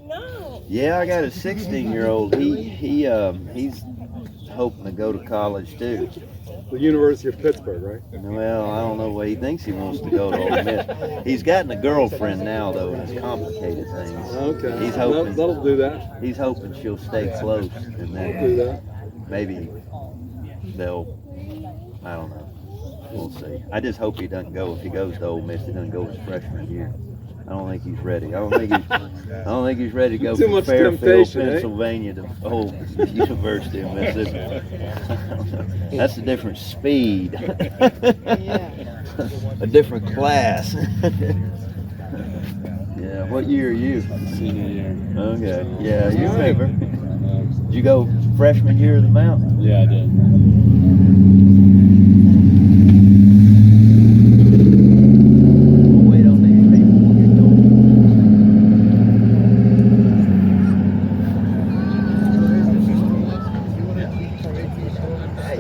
No. Yeah, I got a 16-year-old. He's hoping to go to college too. The University of Pittsburgh, right? Well, I don't know what he thinks he wants to go to Ole Miss. He's gotten a girlfriend now though, and it's complicated things. Okay. He's hoping That'll do that. He's hoping she'll stay close, and I'll do then that. maybe they'll. I don't know. We'll see. I just hope he doesn't go. If he goes to Ole Miss, he doesn't go his freshman year. I don't think he's ready. I don't think he's ready to go Too from much Fairfield, temptation, Pennsylvania to University of Mississippi. That's a different speed. A different class. Yeah. What year are you? Senior year. Okay. Yeah, you remember. Did you go freshman year of the mountain? Yeah, I did.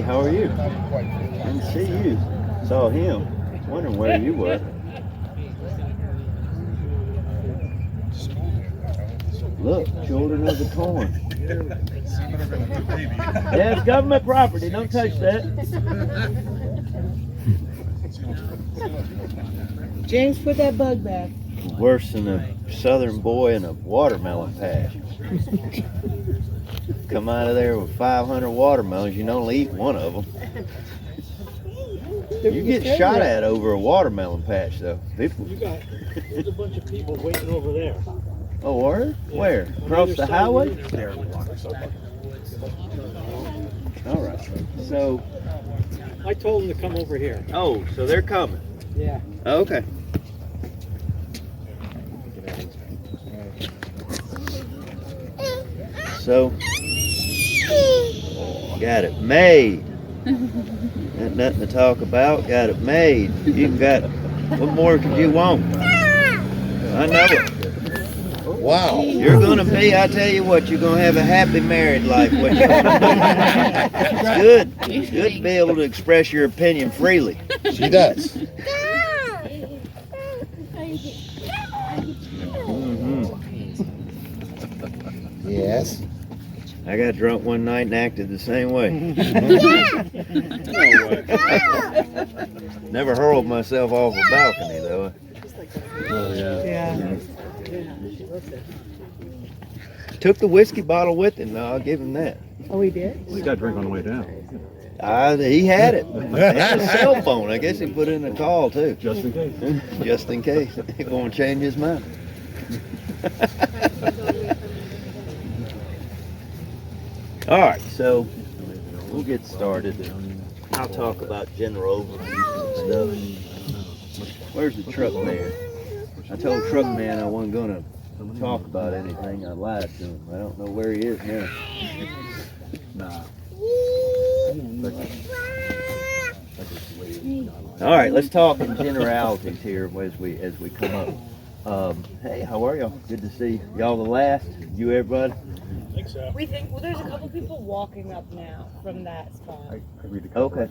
How are you? Didn't see you. Saw him. Wondering where you were. Look, children of the corn. Yeah, it's government property. Don't touch that. James, put that bug back. Worse than a southern boy in a watermelon patch. Come out of there with 500 watermelons, you can only eat one of them. You get shot at over a watermelon patch, though. People. There's a bunch of people waiting over there. Oh, where? Where? Across the highway? There. All right. So. I told them to come over here. Oh, so they're coming. Yeah. Okay. So. Got it made. Got nothing to talk about. Got it made. You got. What more could you want? I know it. Wow. You're gonna be. I tell you what. You're gonna have a happy married life. It's good. It's good to be able to express your opinion freely. She does. Yes. I got drunk one night and acted the same way. Never hurled myself off a balcony though. Oh, yeah. Took the whiskey bottle with him though, I'll give him that. Oh, he did? He got a drink on the way down. He had it. He had a cell phone. I guess he put in a call too. Just in case. Just in case. He won't change his mind. All right, so we'll get started. I'll talk about general overviews and stuff. Where's the truck man? I told truck man I wasn't gonna talk about anything. I lied to him. I don't know where he is now. Nah. All right, let's talk in generalities here as we come up. Hey, how are y'all? Good to see y'all. The last, you everybody. I think so. We think, well, there's a couple people walking up now from that spot. Okay.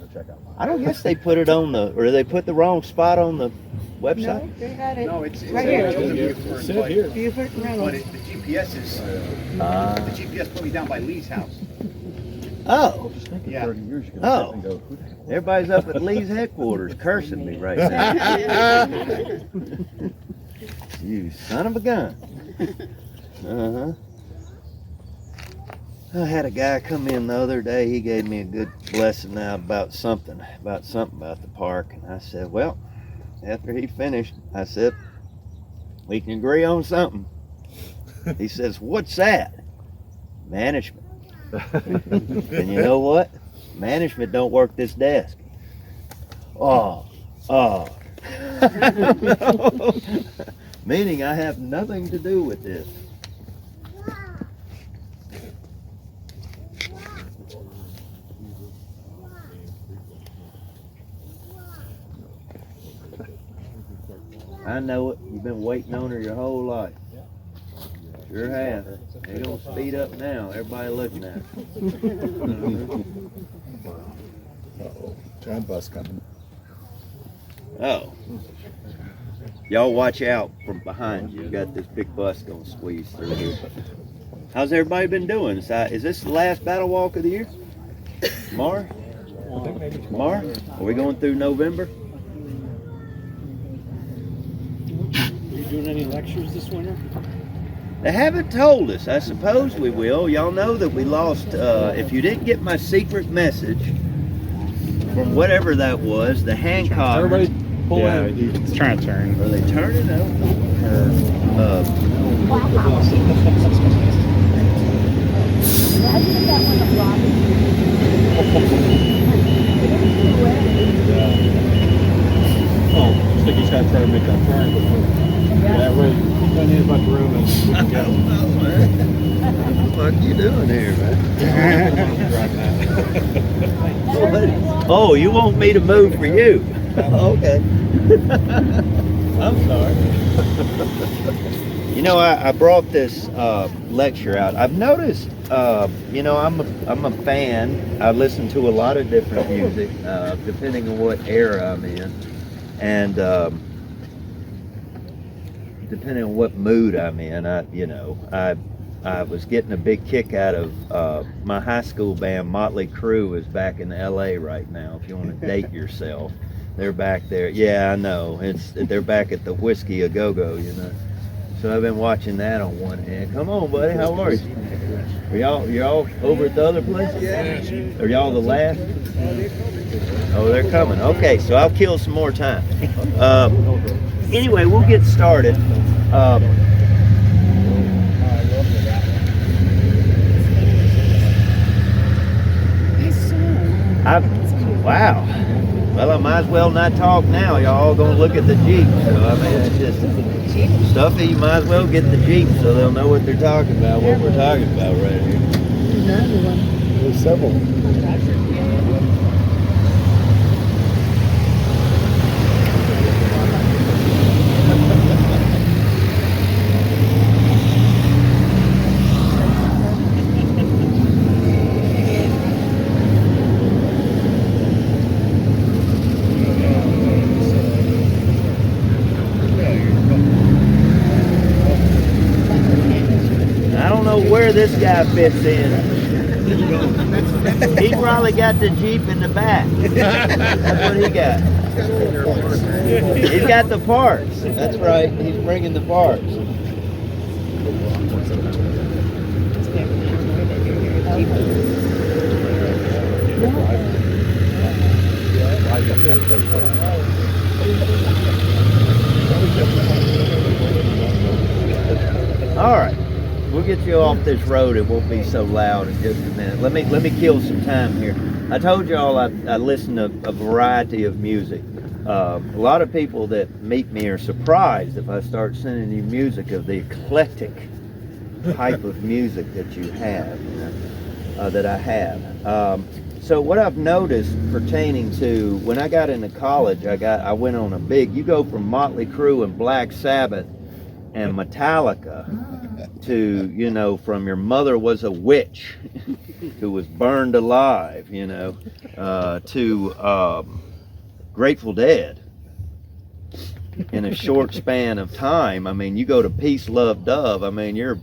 I don't guess they put it on the, or they put the wrong spot on the website. No, they got it. No, it's right here. Sit here. Buford But Reynolds. the GPS is, the GPS put me down by Lee's house. Oh, Yeah. oh. Everybody's up at Lee's headquarters cursing me right now. You son of a gun. Uh-huh. I had a guy come in the other day. He gave me a good lesson now about something about the park. And I said, well, after he finished, I said, we can agree on something. He says, what's that? Management. And you know what? Management don't work this desk. Oh. No. Meaning I have nothing to do with this. I know it. You've been waiting on her your whole life. Sure have. They're gonna speed up now. Everybody looking at her. Uh-oh. Giant bus coming. Oh. y'all watch out from behind you. Got this big bus gonna squeeze through here. But how's everybody been doing? Is this the last battle walk of the year? Tomorrow? Tomorrow? Are we going through November? Are you doing any lectures this winter? They haven't told us. I suppose we will. Y'all know that we lost, if you didn't get my secret message from whatever that was, the Hancock. Everybody pull in. He's trying to turn. Are they turning? I don't know. Oh, I think he's got to try to make that turn. That way, he's going to need about the room and we can go. What the fuck you doing here, man? Oh, you want me to move for you? Okay. I'm sorry. You know, I brought this lecture out. I've noticed, you know, I'm a fan. I listen to a lot of different music, depending on what era I'm in, and depending on what mood I'm in. I was getting a big kick out of my high school band, Motley Crue, is back in LA right now. If you want to date yourself, they're back there. Yeah, I know. They're back at the Whiskey A Go Go, you know. So I've been watching that on one hand. Come on, buddy. How are you? You're all over at the other place? Yeah. Are y'all the last? Oh, they're coming. Okay, so I'll kill some more time. Anyway, we'll get started. Wow. Well, I might as well not talk now. Y'all all gonna look at the Jeep. So I mean, it's just stuff that you might as well get the Jeep so they'll know what they're talking about, what we're talking about right here. There's several. Where this guy fits in. He probably got the Jeep in the back. That's what he got. He's got the parts. That's right. He's bringing the parts. All right. We'll get you off this road. It won't be so loud in just a minute. Let me kill some time here. I told y'all I listen to a variety of music. A lot of people that meet me are surprised if I start sending you music of the eclectic type of music that you have, that I have. So what I've noticed pertaining to when I got into college, I went on a big. You go from Motley Crue and Black Sabbath and Metallica to, you know, from Your Mother Was a Witch who was burned alive, you know, to Grateful Dead in a short span of time. I mean, you go to Peace, Love, Dove. I mean, you're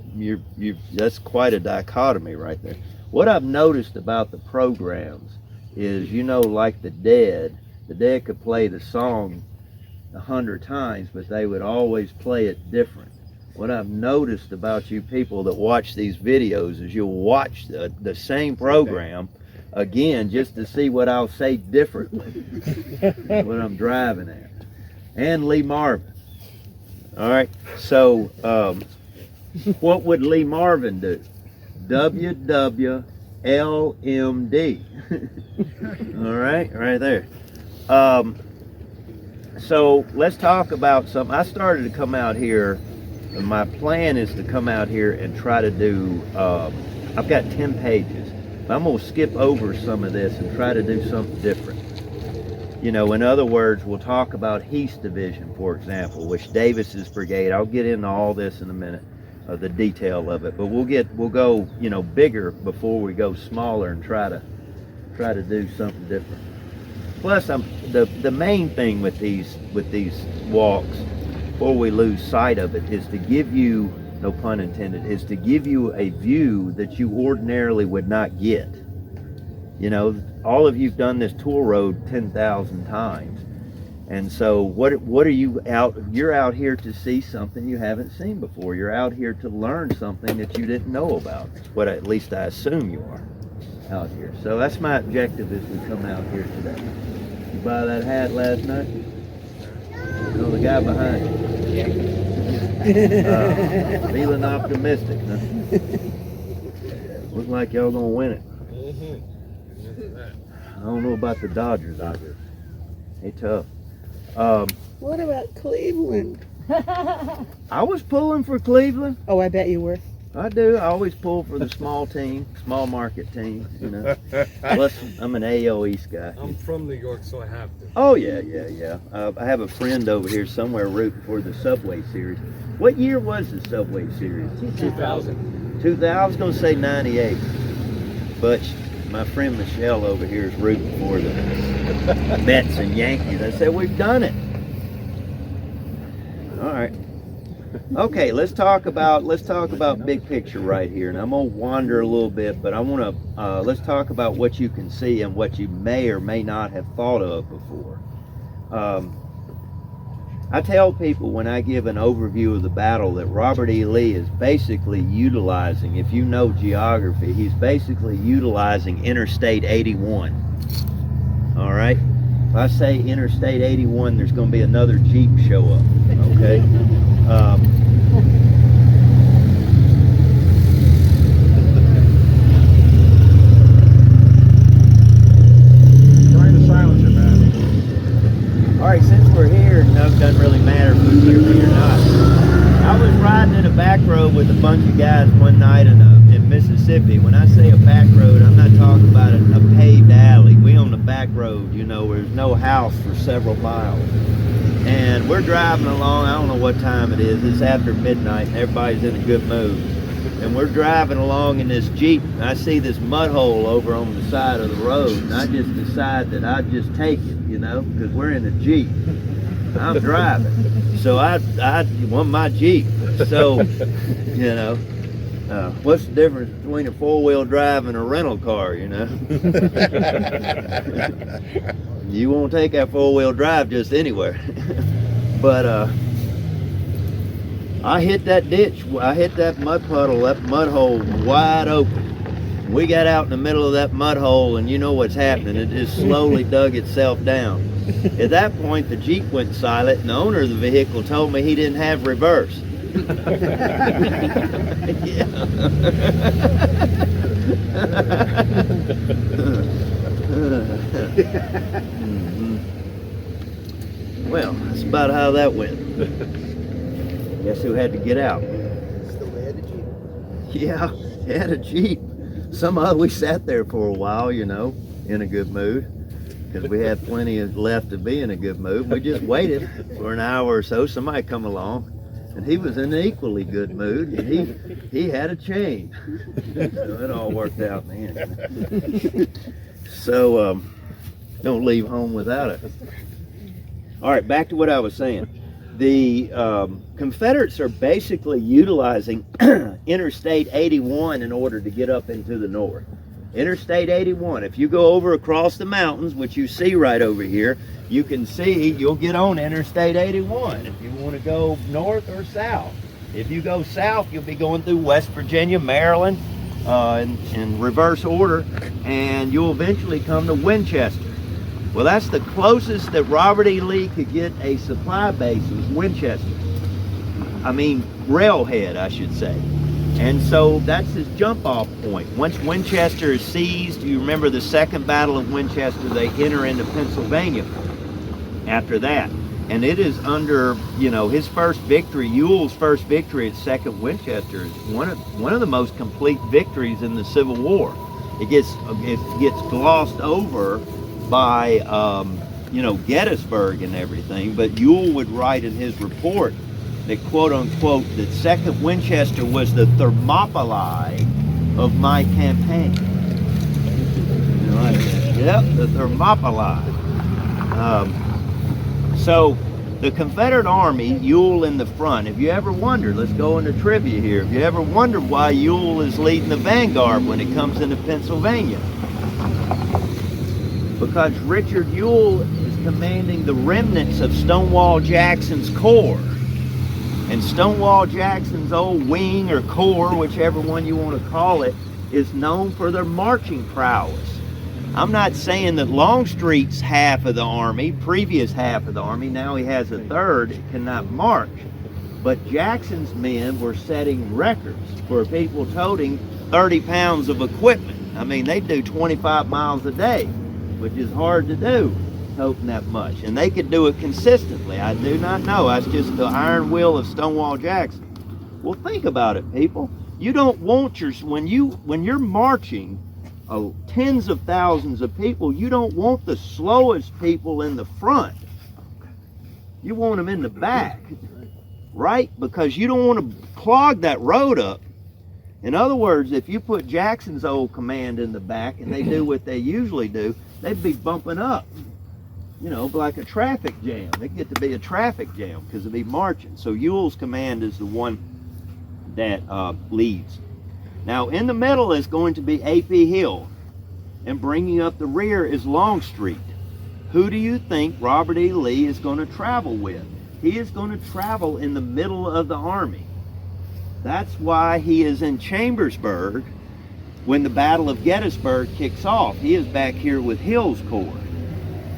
that's quite a dichotomy right there. What I've noticed about the programs is, you know, like the Dead could play the song 100 times, but they would always play it different. What I've noticed about you people that watch these videos is you'll watch the same program again just to see what I'll say differently when I'm driving at. And Lee Marvin. All right, so what would Lee Marvin do? WWLMD. All right there. So let's talk about something. I started to come out here. My plan is to come out here and try to do, I've got 10 pages. I'm going to skip over some of this and try to do something different. You know, in other words, we'll talk about Heath Division, for example, which Davis's brigade. I'll get into all this in a minute, the detail of it. But we'll go, you know, bigger before we go smaller and try to do something different. Plus, the main thing with these walks before we lose sight of it, is to give you, no pun intended, is to give you a view that you ordinarily would not get. You know, all of you've done this tour road 10,000 times. And so what are you you're out here to see something you haven't seen before. You're out here to learn something that you didn't know about. What at least I assume you are out here. So that's my objective as we come out here today. You buy that hat last night? No, the guy behind you. Feeling optimistic, huh? Looks like y'all gonna win it. I don't know about the Dodgers out here. They tough. What about Cleveland? I was pulling for Cleveland. Oh, I bet you were. I do. I always pull for the small team, small market team, you know. Plus, I'm an AO East guy. I'm from New York, so I have to. Oh, yeah. I have a friend over here somewhere rooting for the Subway Series. What year was the Subway Series? 2000. 2000? I was going to say 98. But my friend Michelle over here is rooting for the Mets and Yankees. I said, we've done it. All right. Okay, let's talk about big picture right here, and I'm gonna wander a little bit, but I want to let's talk about what you can see and what you may or may not have thought of before. I tell people when I give an overview of the battle that Robert E. Lee is basically utilizing, if you know geography, he's basically utilizing Interstate 81. All right. If I say Interstate 81, there's going to be another Jeep show up. Okay. Trying to silence it, man. All right, since we're here, no, it doesn't really matter if we hear me or not. I was riding in a back road with a bunch of guys one night in Mississippi. When I say a back road, I'm not talking about a paved alley. We on the back road, you know, where there's no house for several miles. And we're driving along, I don't know what time it is, it's after midnight and everybody's in a good mood. And we're driving along in this Jeep, and I see this mud hole over on the side of the road, and I just decide that I'd just take it, you know, because we're in a Jeep. I'm driving. So I want my Jeep. So, you know, what's the difference between a four-wheel drive and a rental car, you know? You won't take that four-wheel drive just anywhere. But I hit that ditch, I hit that mud puddle, that mud hole wide open. We got out in the middle of that mud hole, and you know what's happening. It just slowly dug itself down. At that point, the Jeep went silent, and the owner of the vehicle told me he didn't have reverse. Well, that's about how that went. Guess who had to get out? Still had a Jeep. Yeah, had a Jeep. We sat there for a while, you know, in a good mood, because we had plenty left to be in a good mood. We just waited for an hour or so. Somebody come along, and he was in an equally good mood, and he had a chain. So it all worked out in the end. So don't leave home without it. All right, back to what I was saying. The Confederates are basically utilizing Interstate 81 in order to get up into the north. Interstate 81, if you go over across the mountains, which you see right over here, you can see you'll get on Interstate 81 if you want to go north or south. If you go south, you'll be going through West Virginia, Maryland, in reverse order, and you'll eventually come to Winchester. Well, that's the closest that Robert E. Lee could get a supply base was Winchester. I mean, railhead, I should say. And so that's his jump-off point. Once Winchester is seized, you remember the Second Battle of Winchester, they enter into Pennsylvania after that. And it is under, you know, his first victory, Ewell's first victory at Second Winchester is one of the most complete victories in the Civil War. It gets glossed over by you know, Gettysburg and everything, but Ewell would write in his report that, quote unquote, that Second Winchester was the Thermopylae of my campaign. You know, yep, the Thermopylae. So The Confederate Army, Ewell in the front. If you ever wondered, let's go into trivia here. If you ever wondered why Ewell is leading the vanguard when it comes into Pennsylvania, because Richard Ewell is commanding the remnants of Stonewall Jackson's corps. And Stonewall Jackson's old wing or corps, whichever one you want to call it, is known for their marching prowess. I'm not saying that Longstreet's half of the army, previous half of the army, now he has a third, cannot march. But Jackson's men were setting records for people toting 30 pounds of equipment. I mean, they do 25 miles a day, which is hard to do, toting that much. And they could do it consistently. I do not know. That's just the iron will of Stonewall Jackson. Well, think about it, people. You don't want when you're marching tens of thousands of people, you don't want the slowest people in the front. You want them in the back, right? Because you don't want to clog that road up. In other words, if you put Jackson's old command in the back and they do what they usually do, they'd be bumping up, you know, like a traffic jam. They get to be a traffic jam because they'd be marching. So Ewell's command is the one that leads. Now in the middle is going to be A.P. Hill, and bringing up the rear is Longstreet. Who do you think Robert E. Lee is going to travel with? He is going to travel in the middle of the army. That's why he is in Chambersburg when the Battle of Gettysburg kicks off. He is back here with Hill's corps.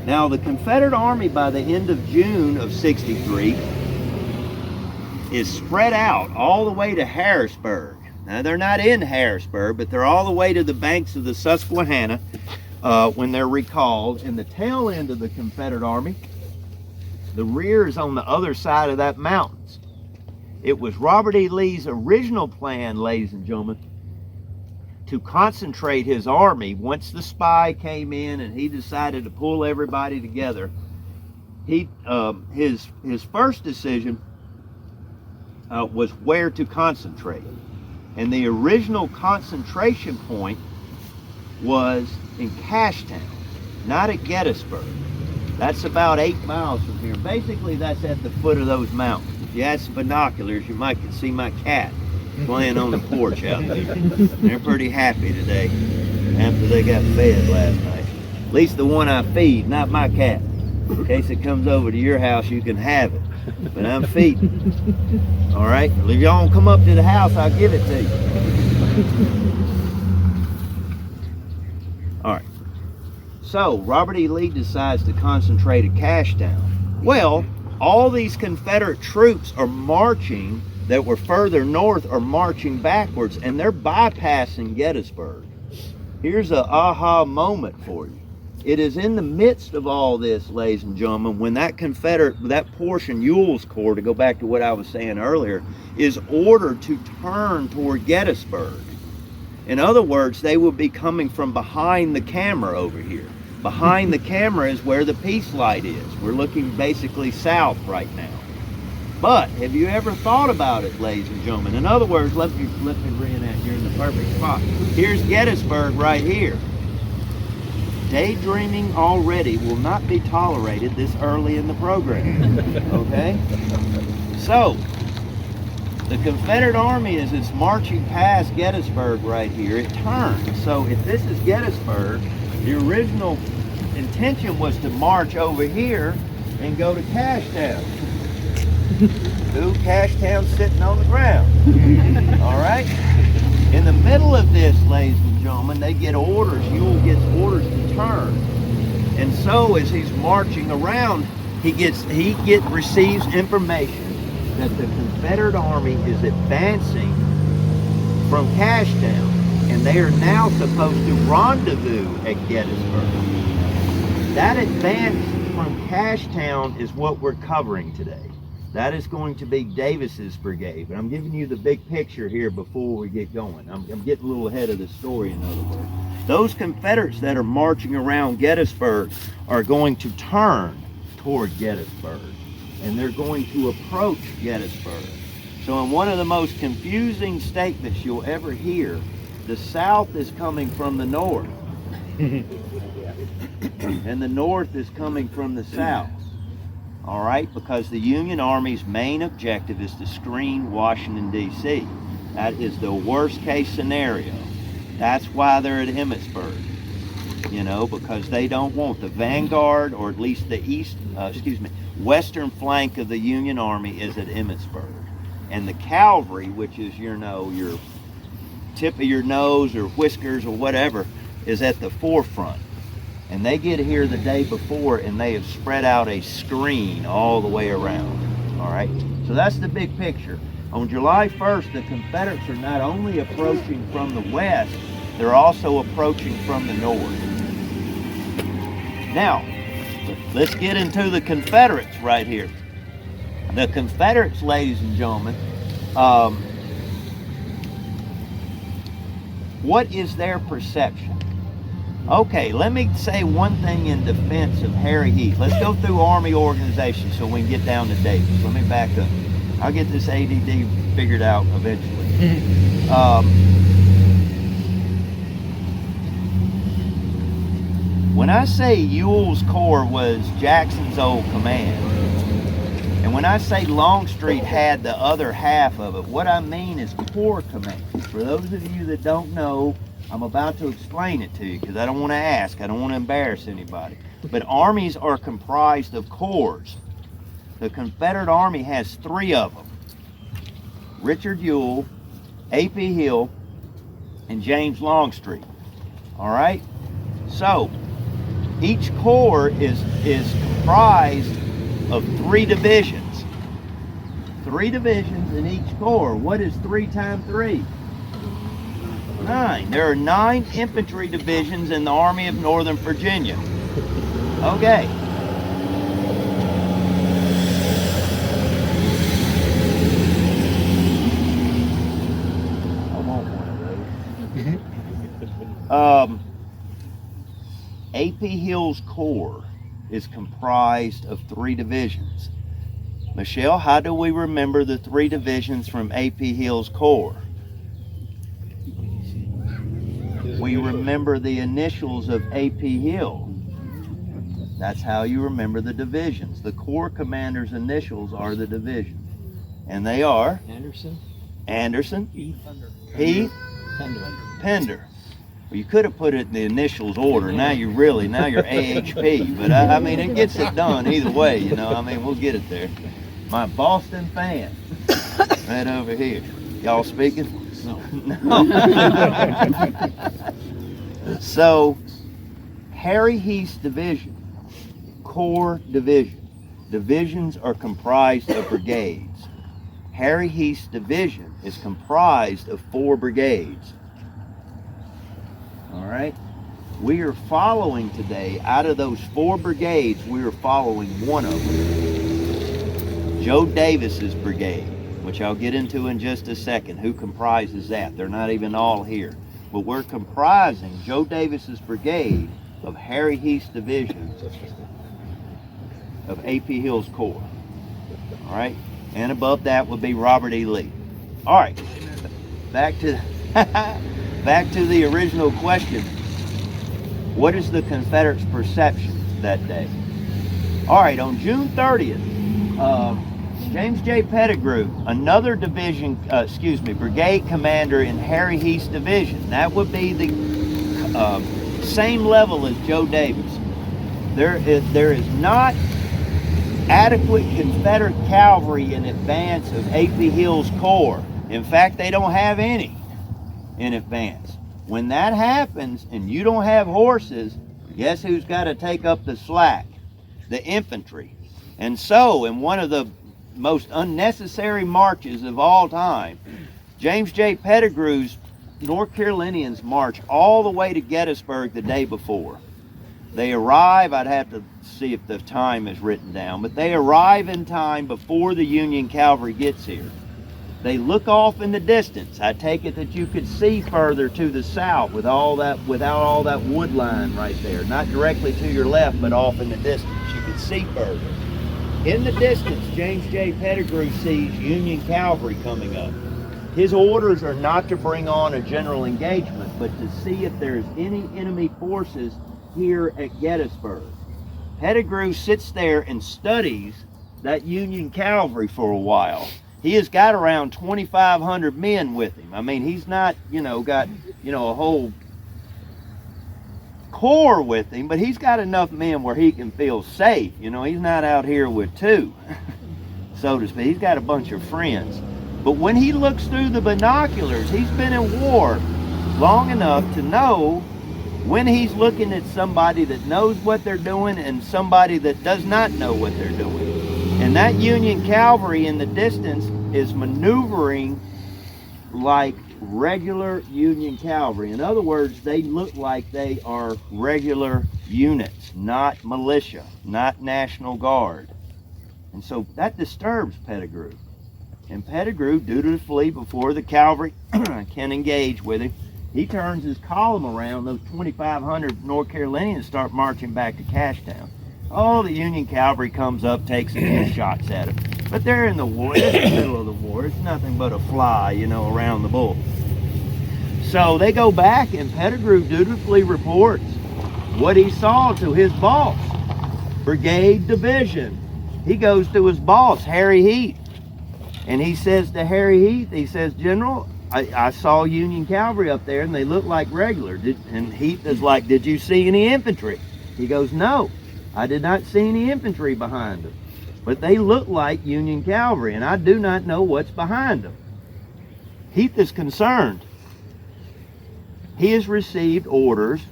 Now the Confederate Army by the end of June of '63 is spread out all the way to Harrisburg. Now they're not in Harrisburg, but they're all the way to the banks of the Susquehanna when they're recalled. And the tail end of the Confederate Army, the rear is on the other side of that mountains. It was Robert E. Lee's original plan, ladies and gentlemen, to concentrate his army. Once the spy came in and he decided to pull everybody together, his first decision was where to concentrate. And the original concentration point was in Cashtown, not at Gettysburg. That's about 8 miles from here. Basically, that's at the foot of those mountains. If you had some binoculars, you might could see my cat playing on the porch out there. They're pretty happy today after they got fed last night. At least the one I feed, not my cat. In case it comes over to your house, you can have it. But I'm feeding. All right? Well, if y'all don't come up to the house, I'll give it to you. All right. So, Robert E. Lee decides to concentrate at Cashtown. Well, all these Confederate troops are marching that were further north are marching backwards, and they're bypassing Gettysburg. Here's an aha moment for you. It is in the midst of all this, ladies and gentlemen, when that portion, Ewell's corps, to go back to what I was saying earlier, is ordered to turn toward Gettysburg. In other words, they will be coming from behind the camera over here. Behind the camera is where the peace light is. We're looking basically south right now. But have you ever thought about it, ladies and gentlemen? In other words, let me reenact here in the perfect spot. Here's Gettysburg right here. Daydreaming already will not be tolerated this early in the program. Okay? So, the Confederate Army, as it's marching past Gettysburg right here, it turns. So if this is Gettysburg, the original intention was to march over here and go to Cashtown. Cashtown sitting on the ground. All right? In the middle of this, ladies and gentlemen, they get orders. Ewell gets orders to turn. And so as he's marching around, he receives information that the Confederate Army is advancing from Cashtown, and they are now supposed to rendezvous at Gettysburg. That advance from Cashtown is what we're covering today. That is going to be Davis's brigade. But I'm giving you the big picture here before we get going. I'm getting a little ahead of the story, in other words. Those Confederates that are marching around Gettysburg are going to turn toward Gettysburg, and they're going to approach Gettysburg. So in one of the most confusing statements you'll ever hear, the South is coming from the North, and the North is coming from the South. all right, because the Union Army's main objective is to screen Washington, D.C. That is the worst case scenario. That's why they're at Emmitsburg, you know, because they don't want the vanguard, or at least the western flank of the Union Army is at Emmitsburg. And the cavalry, which is, you know, your tip of your nose or whiskers or whatever, is at the forefront. And they get here the day before and they have spread out a screen all the way around. All right, so that's the big picture. On July 1st, the Confederates are not only approaching from the west, they're also approaching from the north. Now, let's get into the Confederates right here. The Confederates, ladies and gentlemen, what is their perception? Okay, let me say one thing in defense of Harry Heath. Let's go through Army organization so we can get down to Davis. Let me back up. I'll get this ADD figured out eventually. When I say Ewell's Corps was Jackson's old command, and when I say Longstreet had the other half of it, what I mean is Corps command. For those of you that don't know, I'm about to explain it to you because I don't want to ask. I don't want to embarrass anybody. But armies are comprised of corps. The Confederate Army has 3 of them. Richard Ewell, A.P. Hill, and James Longstreet. All right? So, each corps is comprised of 3 divisions. 3 divisions in each corps. What is 3 times 3? 9. There are 9 infantry divisions in the Army of Northern Virginia. Okay. I want one of those. A.P. Hill's Corps is comprised of 3 divisions. Michelle, how do we remember the 3 divisions from A.P. Hill's Corps? We remember the initials of A.P. Hill. That's how you remember the divisions. The Corps commander's initials are the division. And they are Anderson, Heath, Pender. Well, you could have put it in the initials order. Now you're AHP. But I mean, it gets it done either way, you know. I mean, we'll get it there. My Boston fan, right over here. Y'all speaking? No. So, Harry Heath's division, Corps division. Divisions are comprised of brigades. Harry Heath's division is comprised of 4 brigades. All right? We are following today, out of those 4 brigades, we are following one of them. Joe Davis's brigade, which I'll get into in just a second. Who comprises that? They're not even all here. But we're comprising Joe Davis's brigade of Harry Heath's division of A.P. Hill's Corps. All right? And above that would be Robert E. Lee. All right. Back to the original question. What is the Confederates' perception that day? All right, on June 30th, James J. Pettigrew, another brigade commander in Harry Heath's division. That would be the same level as Joe Davis. There is not adequate Confederate cavalry in advance of A.P. Hill's Corps. In fact, they don't have any in advance. When that happens and you don't have horses, guess who's got to take up the slack? The infantry. And so, in one of the most unnecessary marches of all time, James J. Pettigrew's North Carolinians march all the way to Gettysburg the day before. They arrive, I'd have to see if the time is written down, but they arrive in time before the Union cavalry gets here. They look off in the distance. I take it that you could see further to the south without all that wood line right there. Not directly to your left, but off in the distance. You could see further. In the distance, James J. Pettigrew sees Union cavalry coming up. His orders are not to bring on a general engagement, but to see if there's any enemy forces here at Gettysburg. Pettigrew sits there and studies that Union cavalry for a while. He has got around 2,500 men with him. I mean, he's not, got, a whole corps with him, but he's got enough men where he can feel safe. He's not out here with two, so to speak. He's got a bunch of friends. But when he looks through the binoculars, he's been in war long enough to know when he's looking at somebody that knows what they're doing and somebody that does not know what they're doing. And that Union cavalry in the distance is maneuvering like regular Union cavalry. In other words, they look like they are regular units, not militia, not National Guard. And so that disturbs Pettigrew. And Pettigrew, dutifully before the cavalry can engage with him, he turns his column around. Those 2,500 North Carolinians start marching back to Cashtown. Oh, the Union cavalry comes up, takes a few shots at him. But they're in the war, they're in the middle of the war. It's nothing but a fly, around the bull. So they go back, and Pettigrew dutifully reports what he saw to his boss, Brigade Division. He goes to his boss, Harry Heath, and he says to Harry Heath, he says, General, I saw Union cavalry up there, and they look like regular. And Heath is like, did you see any infantry? He goes, no, I did not see any infantry behind them. But they look like Union cavalry, and I do not know what's behind them. Heath is concerned. He has received orders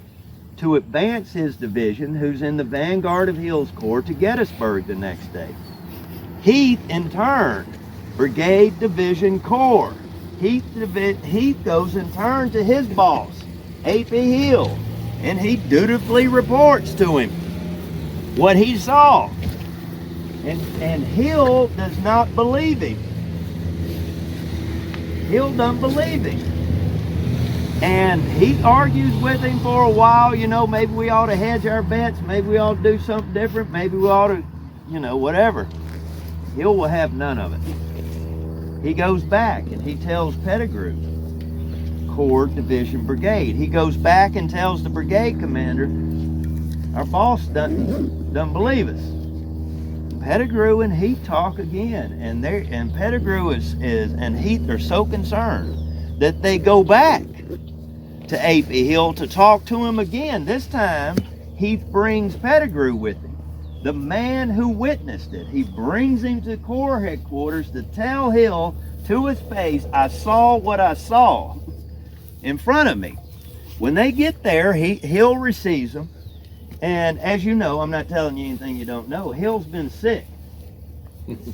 to advance his division, who's in the vanguard of Hill's Corps, to Gettysburg the next day. Heath, in turn, Brigade Division Corps. Heath goes in turn to his boss, A.P. Hill, and he dutifully reports to him what he saw. And Hill does not believe him. Hill doesn't believe him. And he argues with him for a while, maybe we ought to hedge our bets, maybe we ought to do something different, maybe we ought to, whatever. Hill will have none of it. He goes back and he tells Pettigrew, Corps Division Brigade. He goes back and tells the brigade commander, our boss doesn't believe us. Pettigrew and Heath talk again, and Pettigrew and Heath are so concerned that they go back to A.P. Hill to talk to him again. This time, Heath brings Pettigrew with him, the man who witnessed it. He brings him to Corps headquarters to tell Hill to his face, I saw what I saw in front of me. When they get there, Hill receives them. And as you know, I'm not telling you anything you don't know, Hill's been sick,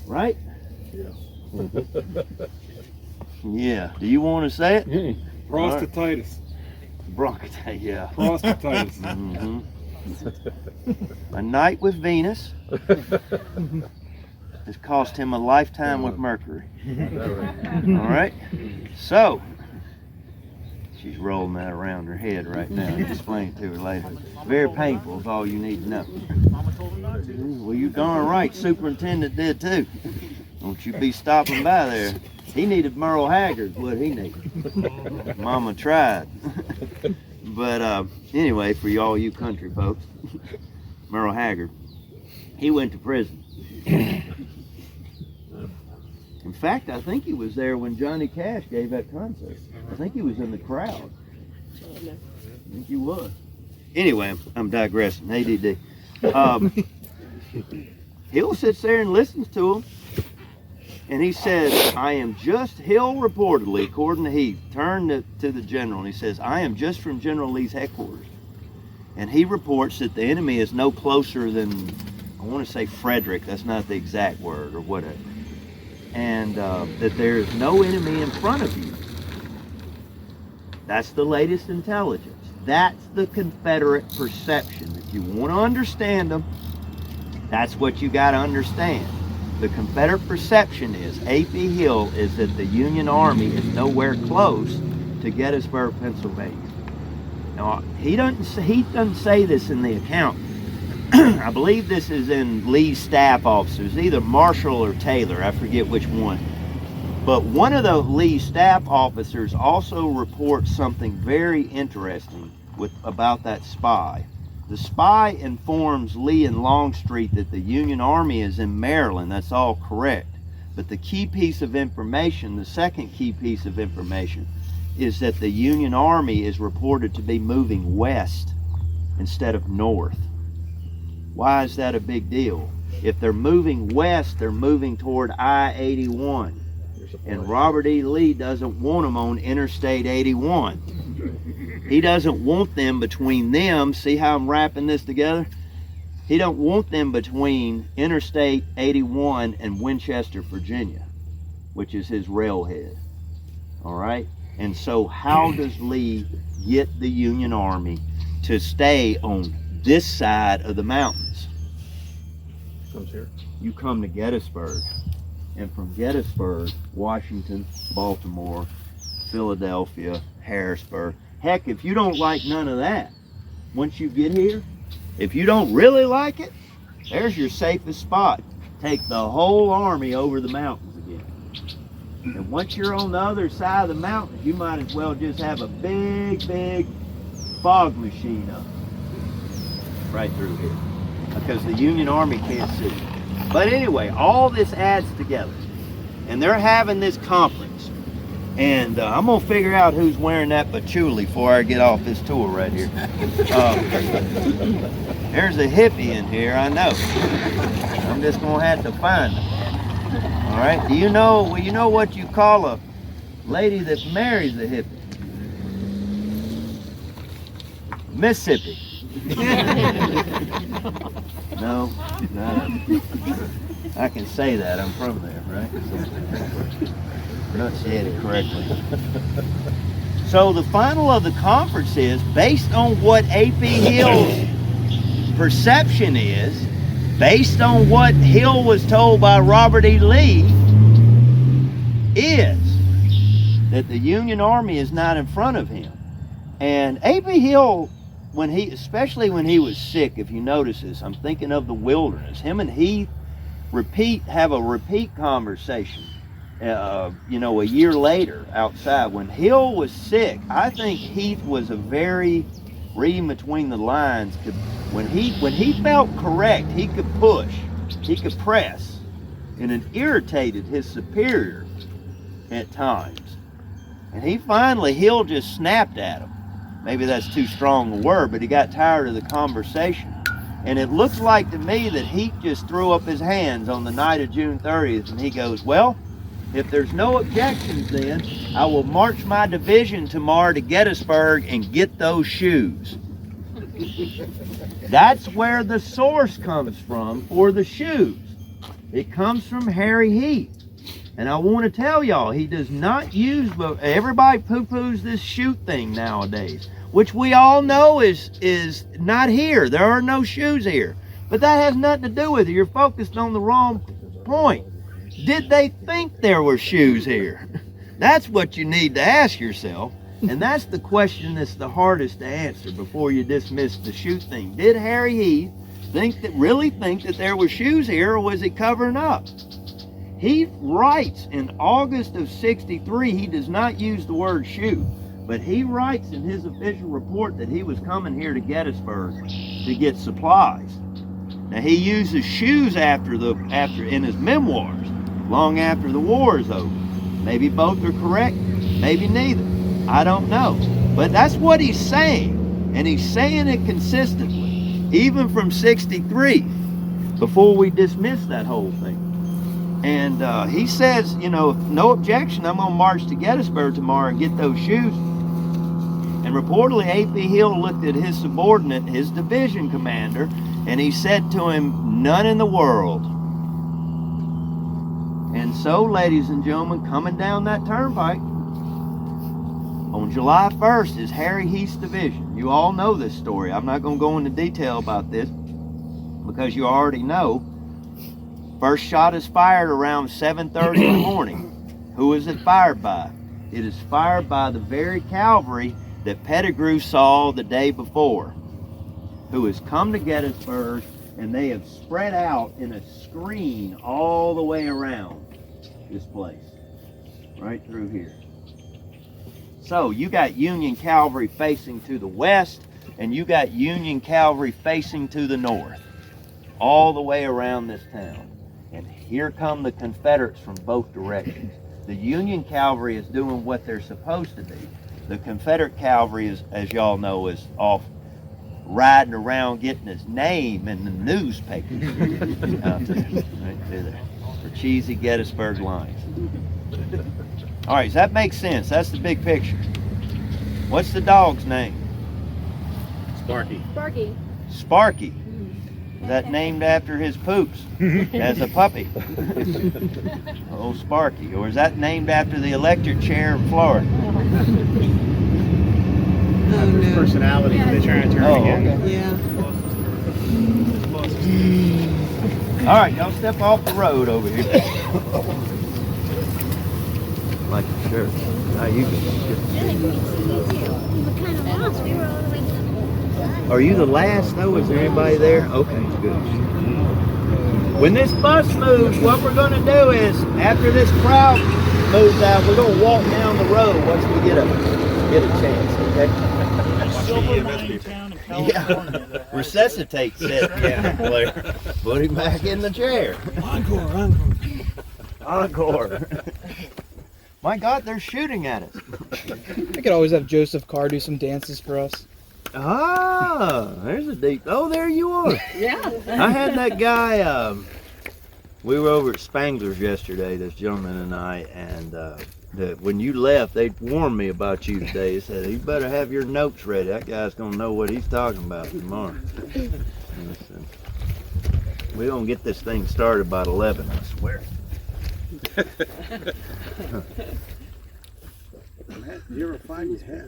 right? Yeah. Yeah. Do you want to say it? Prostatitis. Bronchitis, yeah. Prostatitis. Mm-hmm. A night with Venus has cost him a lifetime with Mercury. All right? So, she's rolling that around her head right now. I'll explain it to her later. Very painful is all you need to know. Well, you're darn right. Superintendent did too. Don't you be stopping by there. He needed Merle Haggard, what he needed. Mama tried. But anyway, for all you country folks, Merle Haggard, he went to prison. In fact, I think he was there when Johnny Cash gave that concert. I think he was in the crowd. I think he was. Anyway, I'm digressing. ADD. Hill sits there and listens to him. And he says, I am just, Hill reportedly, according to Heath, turned to the general and he says, I am just from General Lee's headquarters. And he reports that the enemy is no closer than, I want to say Frederick, that's not the exact word or whatever. And that there is no enemy in front of you. That's the latest intelligence. That's the Confederate perception. If you want to understand them, that's what you got to understand. The Confederate perception is, A.P. Hill, is that the Union Army is nowhere close to Gettysburg, Pennsylvania. Now, he doesn't say this in the account. I believe this is in Lee's staff officers, either Marshall or Taylor, I forget which one. But one of the Lee staff officers also reports something very interesting about that spy. The spy informs Lee and Longstreet that the Union Army is in Maryland. That's all correct. But the key piece of information, the second key piece of information, is that the Union Army is reported to be moving west instead of north. Why is that a big deal? If they're moving west, they're moving toward I-81. And Robert E. Lee doesn't want them on Interstate 81. He doesn't want them between them. See how I'm wrapping this together? He don't want them between Interstate 81 and Winchester, Virginia, which is his railhead. All right? And so how does Lee get the Union Army to stay on this side of the mountains? Comes here. You come to Gettysburg. And from Gettysburg, Washington, Baltimore, Philadelphia, Harrisburg. Heck, if you don't like none of that, once you get here, if you don't really like it, there's your safest spot. Take the whole army over the mountains again. And once you're on the other side of the mountains, you might as well just have a big, big fog machine up right through here, because the Union Army can't see. But anyway, all this adds together, and they're having this conference, and I'm gonna figure out who's wearing that patchouli before I get off this tour right here. There's a hippie in here, I know. I'm just gonna have to find them. All right. Do you know? Well, you know what you call a lady that marries a hippie? Mississippi. No, I can say that. I'm from there, right? So, pronunciate it correctly. So the final of the conference is based on what A.P. Hill's perception is, based on what Hill was told by Robert E. Lee, is that the Union Army is not in front of him. And A.P. Hill, especially when he was sick, if you notice this, I'm thinking of the Wilderness. Him and Heath have a repeat conversation, a year later outside. When Hill was sick, I think Heath was a very, reading between the lines, when he felt correct, he could push, he could press, and it irritated his superior at times. And Hill just snapped at him. Maybe that's too strong a word, but he got tired of the conversation. And it looks like to me that Heath just threw up his hands on the night of June 30th, and he goes, well, if there's no objections then, I will march my division tomorrow to Gettysburg and get those shoes. That's where the source comes from for the shoes. It comes from Harry Heath. And I want to tell y'all, he does not use, but everybody poo-poos this shoot thing nowadays, which we all know is not here. There are no shoes here. But that has nothing to do with it. You're focused on the wrong point. Did they think there were shoes here? That's what you need to ask yourself. And that's the question that's the hardest to answer before you dismiss the shoot thing. Did Harry Heath really think that there were shoes here, or was he covering up? He writes in August of '63, he does not use the word shoe, but he writes in his official report that he was coming here to Gettysburg to get supplies. Now he uses shoes after in his memoirs, long after the war is over. Maybe both are correct, maybe neither. I don't know. But that's what he's saying, and he's saying it consistently, even from '63, before we dismiss that whole thing. And he says, no objection, I'm going to march to Gettysburg tomorrow and get those shoes. And reportedly, A.P. Hill looked at his subordinate, his division commander, and he said to him, none in the world. And so, ladies and gentlemen, coming down that turnpike, on July 1st is Harry Heath's division. You all know this story. I'm not going to go into detail about this because you already know. First shot is fired around 7:30 in the morning. Who is it fired by? It is fired by the very cavalry that Pettigrew saw the day before, who has come to Gettysburg, and they have spread out in a screen all the way around this place, right through here. So you got Union cavalry facing to the west, and you got Union cavalry facing to the north, all the way around this town. And here come the Confederates from both directions. The Union cavalry is doing what they're supposed to do. The Confederate cavalry, is, as y'all know, is off riding around getting his name in the newspapers out there, right there, for cheesy Gettysburg lines. All right, does that make sense? That's the big picture. What's the dog's name? Sparky. Sparky. Sparky. Is that named after his poops as a puppy? Oh, Sparky. Or is that named after the electric chair in Florida? After his personality, they try and turn again. Okay. Yeah. All right, y'all step off the road over here. Like a shirt. Now you can. Are you the last though? Is there anybody there? Okay, good. When this bus moves, what we're going to do is, after this crowd moves out, we're going to walk down the road once we get a chance. Okay. Silver mining town in California. Yeah. Resuscitate said piano player. Put him back in the chair. Encore. Encore. My God, they're shooting at us. I could always have Joseph Carr do some dances for us. Ah, there's a deep. Oh, there you are. Yeah. I had that guy. We were over at Spangler's yesterday, this gentleman and I, and when you left, they warned me about you today. They said, you better have your notes ready. That guy's going to know what he's talking about tomorrow. And so, we don't get this thing started about 11, I swear. Did you ever find his hat?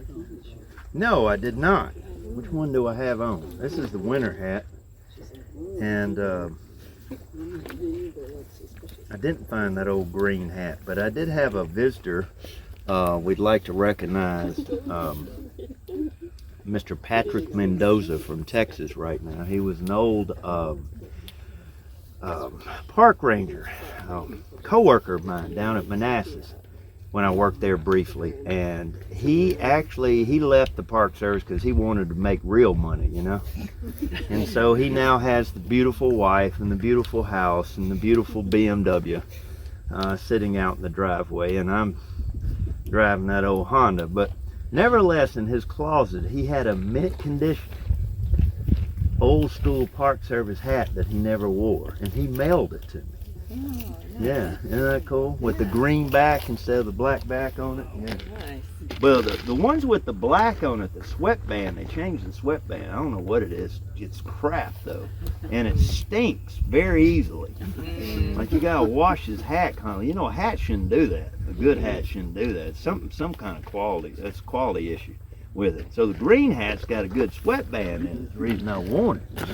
No, I did not. Which one do I have on? This is the winter hat. And I didn't find that old green hat, but I did have a visitor we'd like to recognize, Mr. Patrick Mendoza from Texas right now. He was an old park ranger, co-worker of mine down at Manassas when I worked there briefly, and he left the Park Service because he wanted to make real money, you know. And so he now has the beautiful wife and the beautiful house and the beautiful BMW sitting out in the driveway, and I'm driving that old Honda. But nevertheless, in his closet he had a mint condition old school Park Service hat that he never wore, and he mailed it to me. Oh, nice. Yeah, isn't that cool? With the green back instead of the black back on it. Yeah. Nice. Well, the ones with the black on it, the sweatband, they changed the sweatband. I don't know what it is. It's crap though, and it stinks very easily. Like you gotta wash his hat constantly. You know, a hat shouldn't do that. A good hat shouldn't do that. It's some kind of quality. That's a quality issue with it. So the green hat's got a good sweatband in it. That's the reason I want it.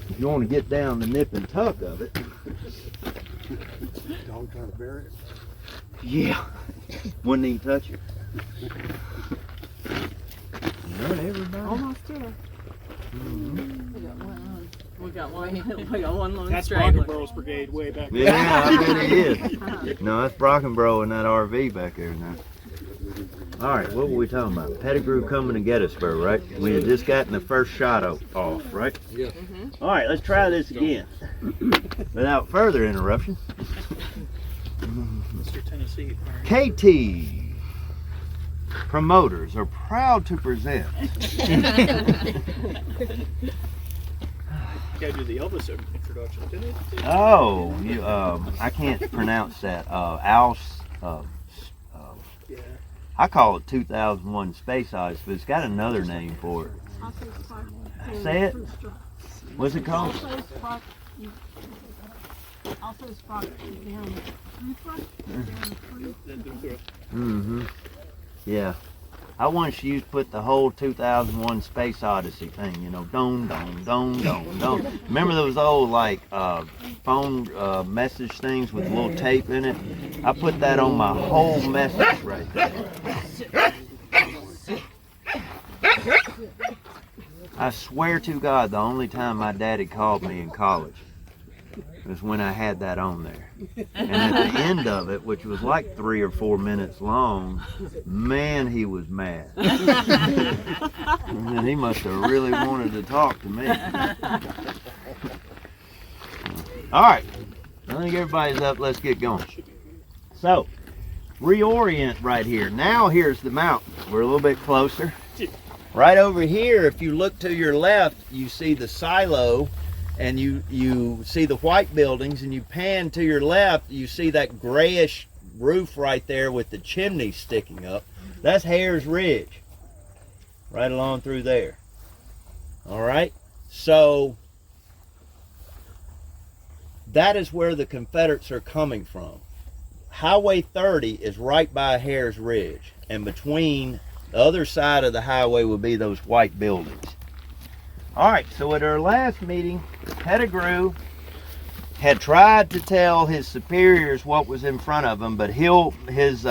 If you want to get down the nip and tuck of it. Dog trying to bury it. Yeah. Wouldn't even touch it. Not everybody. Almost there. We got one long That's straggler. Brockenboro's brigade way back there. Yeah, I bet it is. No, that's Brockenborough in that RV back there now. All right, what were we talking about? Pettigrew coming to Gettysburg, right? We had just gotten the first shot off, right? Yeah. All right, let's try this again. Without further interruption. Mr. Tennessee. KT promoters are proud to present. You gotta do the Elvis introduction, didn't it? Oh, I can't pronounce that. Yeah. I call it 2001 Space Odyssey, but it's got another name for it. Say it. What's it called? Mm-hmm. Yeah. I once used to put the whole 2001 Space Odyssey thing, you know, dong, dong, dong, dong, dong. Remember those old, like, phone message things with a little tape in it? I put that on my whole message right there. I swear to God, the only time my daddy called me in college, was when I had that on there. And at the end of it, which was like 3 or 4 minutes long, man, he was mad. And he must have really wanted to talk to me. All right, I think everybody's up. Let's get going. So, reorient right here. Now here's the mountain. We're a little bit closer. Right over here, if you look to your left, you see the silo, and you see the white buildings, and you pan to your left, you see that grayish roof right there with the chimney sticking up. That's Hare's Ridge, right along through there. All right, so that is where the Confederates are coming from. Highway 30 is right by Hare's Ridge, and between the other side of the highway will be those white buildings. All right, so at our last meeting, Pettigrew had tried to tell his superiors what was in front of him, but his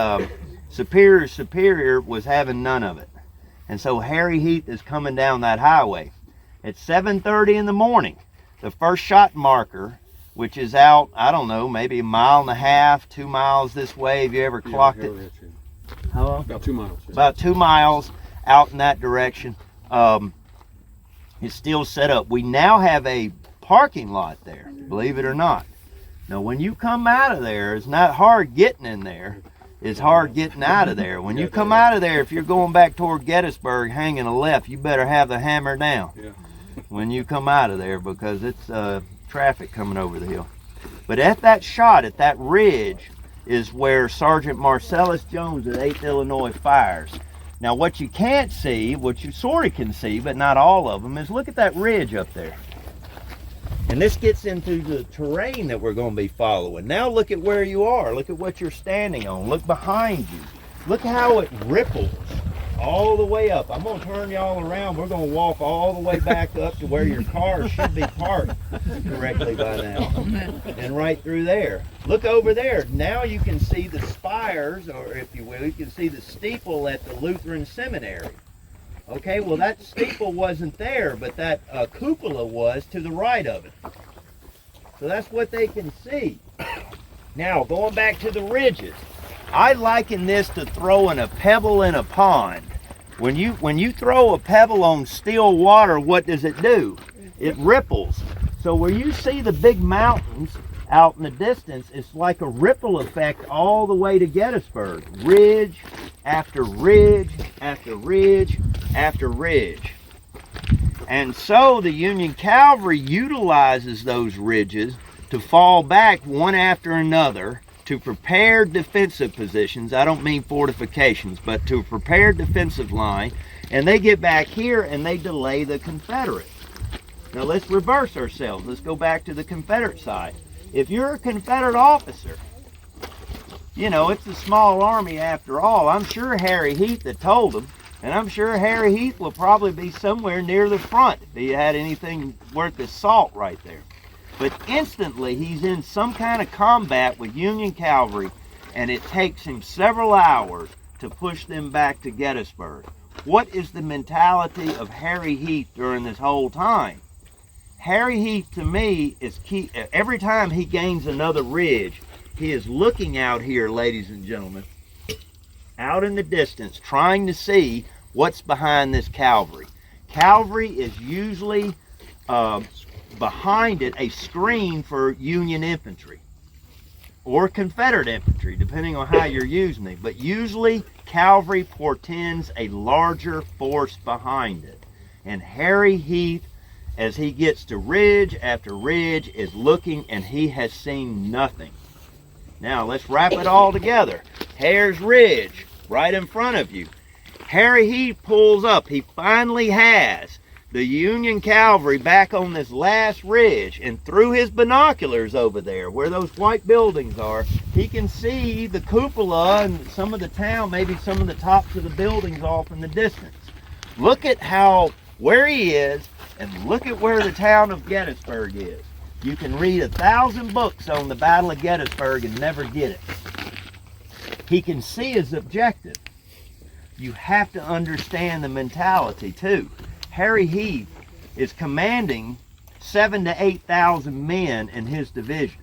superior was having none of it. And so Harry Heath is coming down that highway. At 7:30 in the morning, the first shot marker, which is out, I don't know, maybe 1.5 miles, 2 miles this way. Have you ever clocked it? How long? About 2 miles. Yeah. About 2 miles out in that direction. It's still set up. We now have a parking lot there, believe it or not. Now, when you come out of there, it's not hard getting in there. It's hard getting out of there. When you come out of there, if you're going back toward Gettysburg, hanging a left, you better have the hammer down when you come out of there, because it's traffic coming over the hill. But at that shot, at that ridge, is where Sergeant Marcellus Jones at 8th Illinois fires. Now, what you can't see, what you sort of can see, but not all of them, is look at that ridge up there. And this gets into the terrain that we're going to be following. Now look at where you are. Look at what you're standing on. Look behind you. Look how it ripples all the way up. I'm going to turn y'all around. We're going to walk all the way back up to where your car should be parked correctly by now. And right through there. Look over there. Now you can see the spires, or if you will, you can see the steeple at the Lutheran Seminary. Okay, well that steeple wasn't there, but that cupola was to the right of it. So that's what they can see. Now, going back to the ridges, I liken this to throwing a pebble in a pond. When you throw a pebble on still water, what does it do? It ripples. So where you see the big mountains out in the distance, it's like a ripple effect all the way to Gettysburg. Ridge after ridge after ridge after ridge. And so the Union cavalry utilizes those ridges to fall back one after another to prepare defensive positions. I don't mean fortifications, but to prepare defensive line. And they get back here and they delay the Confederates. Now let's reverse ourselves. Let's go back to the Confederate side. If you're a Confederate officer, you know, it's a small army after all. I'm sure Harry Heath had told him, and I'm sure Harry Heath will probably be somewhere near the front if he had anything worth his salt right there. But instantly he's in some kind of combat with Union cavalry, and it takes him several hours to push them back to Gettysburg. What is the mentality of Harry Heath during this whole time? Harry Heath, to me, is key. Every time he gains another ridge, he is looking out here, ladies and gentlemen, out in the distance, trying to see what's behind this cavalry. Cavalry is usually behind it a screen for Union infantry or Confederate infantry, depending on how you're using it. But usually cavalry portends a larger force behind it. And Harry Heath, as he gets to ridge after ridge, is looking, and he has seen nothing. Now let's wrap it all together. Hare's Ridge, right in front of you. Harry Heath pulls up. He finally has the Union cavalry back on this last ridge, and through his binoculars over there, where those white buildings are, he can see the cupola and some of the town, maybe some of the tops of the buildings off in the distance. Look at where he is, and look at where the town of Gettysburg is. You can read 1,000 books on the Battle of Gettysburg and never get it. He can see his objective. You have to understand the mentality too. Harry Heath is commanding 7,000 to 8,000 men in his division.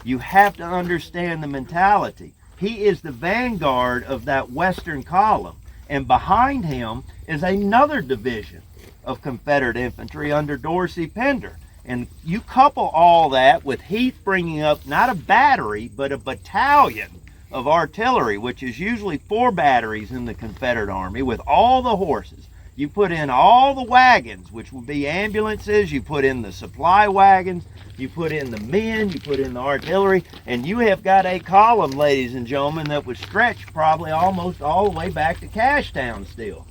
You have to understand the mentality. He is the vanguard of that western column, and behind him is another division of Confederate infantry under Dorsey Pender. And you couple all that with Heath bringing up not a battery, but a battalion of artillery, which is usually 4 batteries in the Confederate Army, with all the horses. You put in all the wagons, which will be ambulances, you put in the supply wagons, you put in the men, you put in the artillery, and you have got a column, ladies and gentlemen, that was stretched probably almost all the way back to Cashtown still.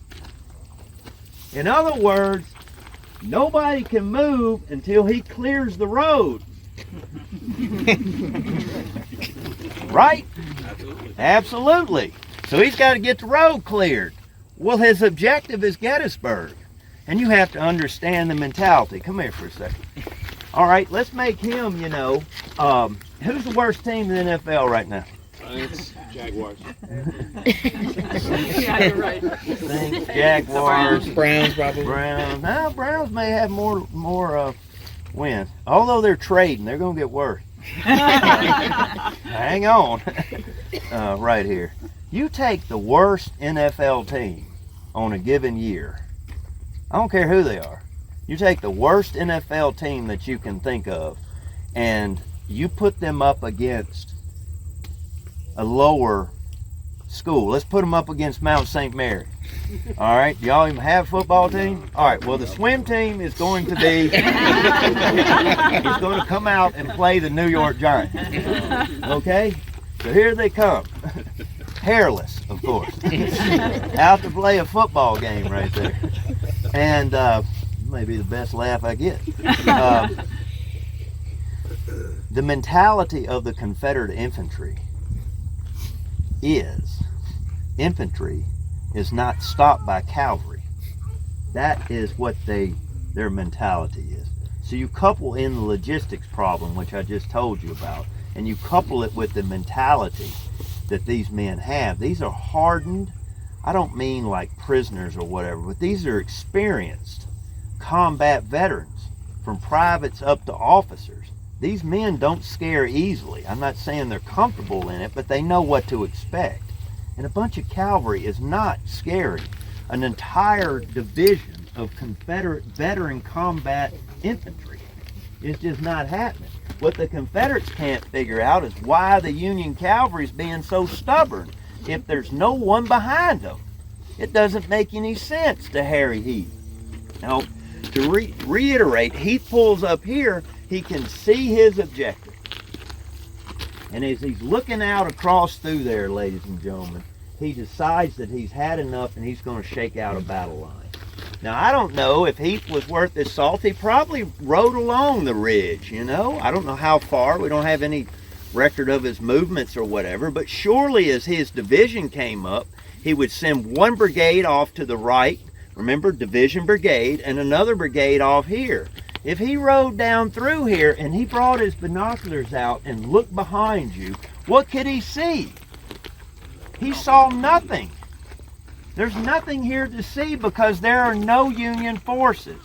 In other words, nobody can move until he clears the road. Right? Absolutely. So he's got to get the road cleared. Well, his objective is Gettysburg. And you have to understand the mentality. Come here for a second. All right, let's make him, who's the worst team in the NFL right now? It's Jaguars. Yeah, you're right. Saints, Jaguars, Browns, probably. Browns. Now, Browns may have more wins. Although they're trading, they're going to get worse. Hang on. Right here. You take the worst NFL team on a given year. I don't care who they are. You take the worst NFL team that you can think of, and you put them up against a lower school. Let's put them up against Mount St. Mary. All right, do y'all even have a football team? All right, well, the swim team is going to be, he's going to come out and play the New York Giants. Okay, so here they come. Hairless, of course. Out to play a football game right there. And maybe the best laugh I get. The mentality of the Confederate infantry is infantry is not stopped by cavalry. That is what their mentality is. So you couple in the logistics problem, which I just told you about, and you couple it with the mentality that these men have. These are hardened, I don't mean like prisoners or whatever, but these are experienced combat veterans, from privates up to officers. These men don't scare easily. I'm not saying they're comfortable in it, but they know what to expect. And a bunch of cavalry is not scary. An entire division of Confederate veteran combat infantry is just not happening. What the Confederates can't figure out is why the Union cavalry is being so stubborn if there's no one behind them. It doesn't make any sense to Harry Heath. Now, to reiterate, Heath pulls up here, he can see his objective. And as he's looking out across through there, ladies and gentlemen, he decides that he's had enough and he's going to shake out a battle line. Now, I don't know if Heath was worth his salt. He probably rode along the ridge, I don't know how far. We don't have any record of his movements or whatever, but surely as his division came up, he would send one brigade off to the right, remember, division brigade, and another brigade off here. If he rode down through here and he brought his binoculars out and looked behind you, what could he see? He saw nothing. There's nothing here to see because there are no Union forces.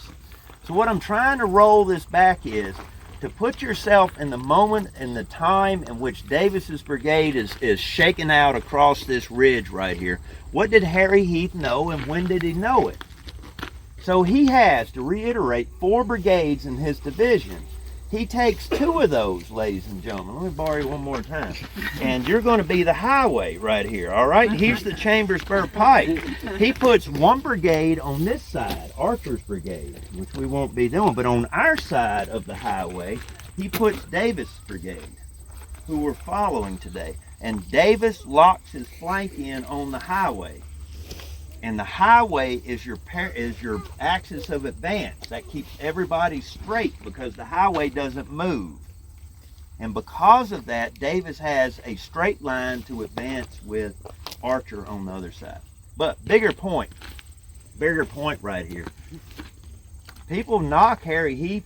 So what I'm trying to roll this back is to put yourself in the moment and the time in which Davis's brigade is shaking out across this ridge right here. What did Harry Heath know and when did he know it? So he has, to reiterate, 4 brigades in his division. He takes 2 of those, ladies and gentlemen. Let me borrow you one more time. And you're going to be the highway right here, all right? Here's the Chambersburg Pike. He puts 1 brigade on this side, Archer's brigade, which we won't be doing. But on our side of the highway, he puts Davis' brigade, who we're following today. And Davis locks his flank in on the highway. And the highway is your axis of advance. That keeps everybody straight because the highway doesn't move. And because of that, Davis has a straight line to advance with Archer on the other side. But bigger point right here. People knock Harry Heath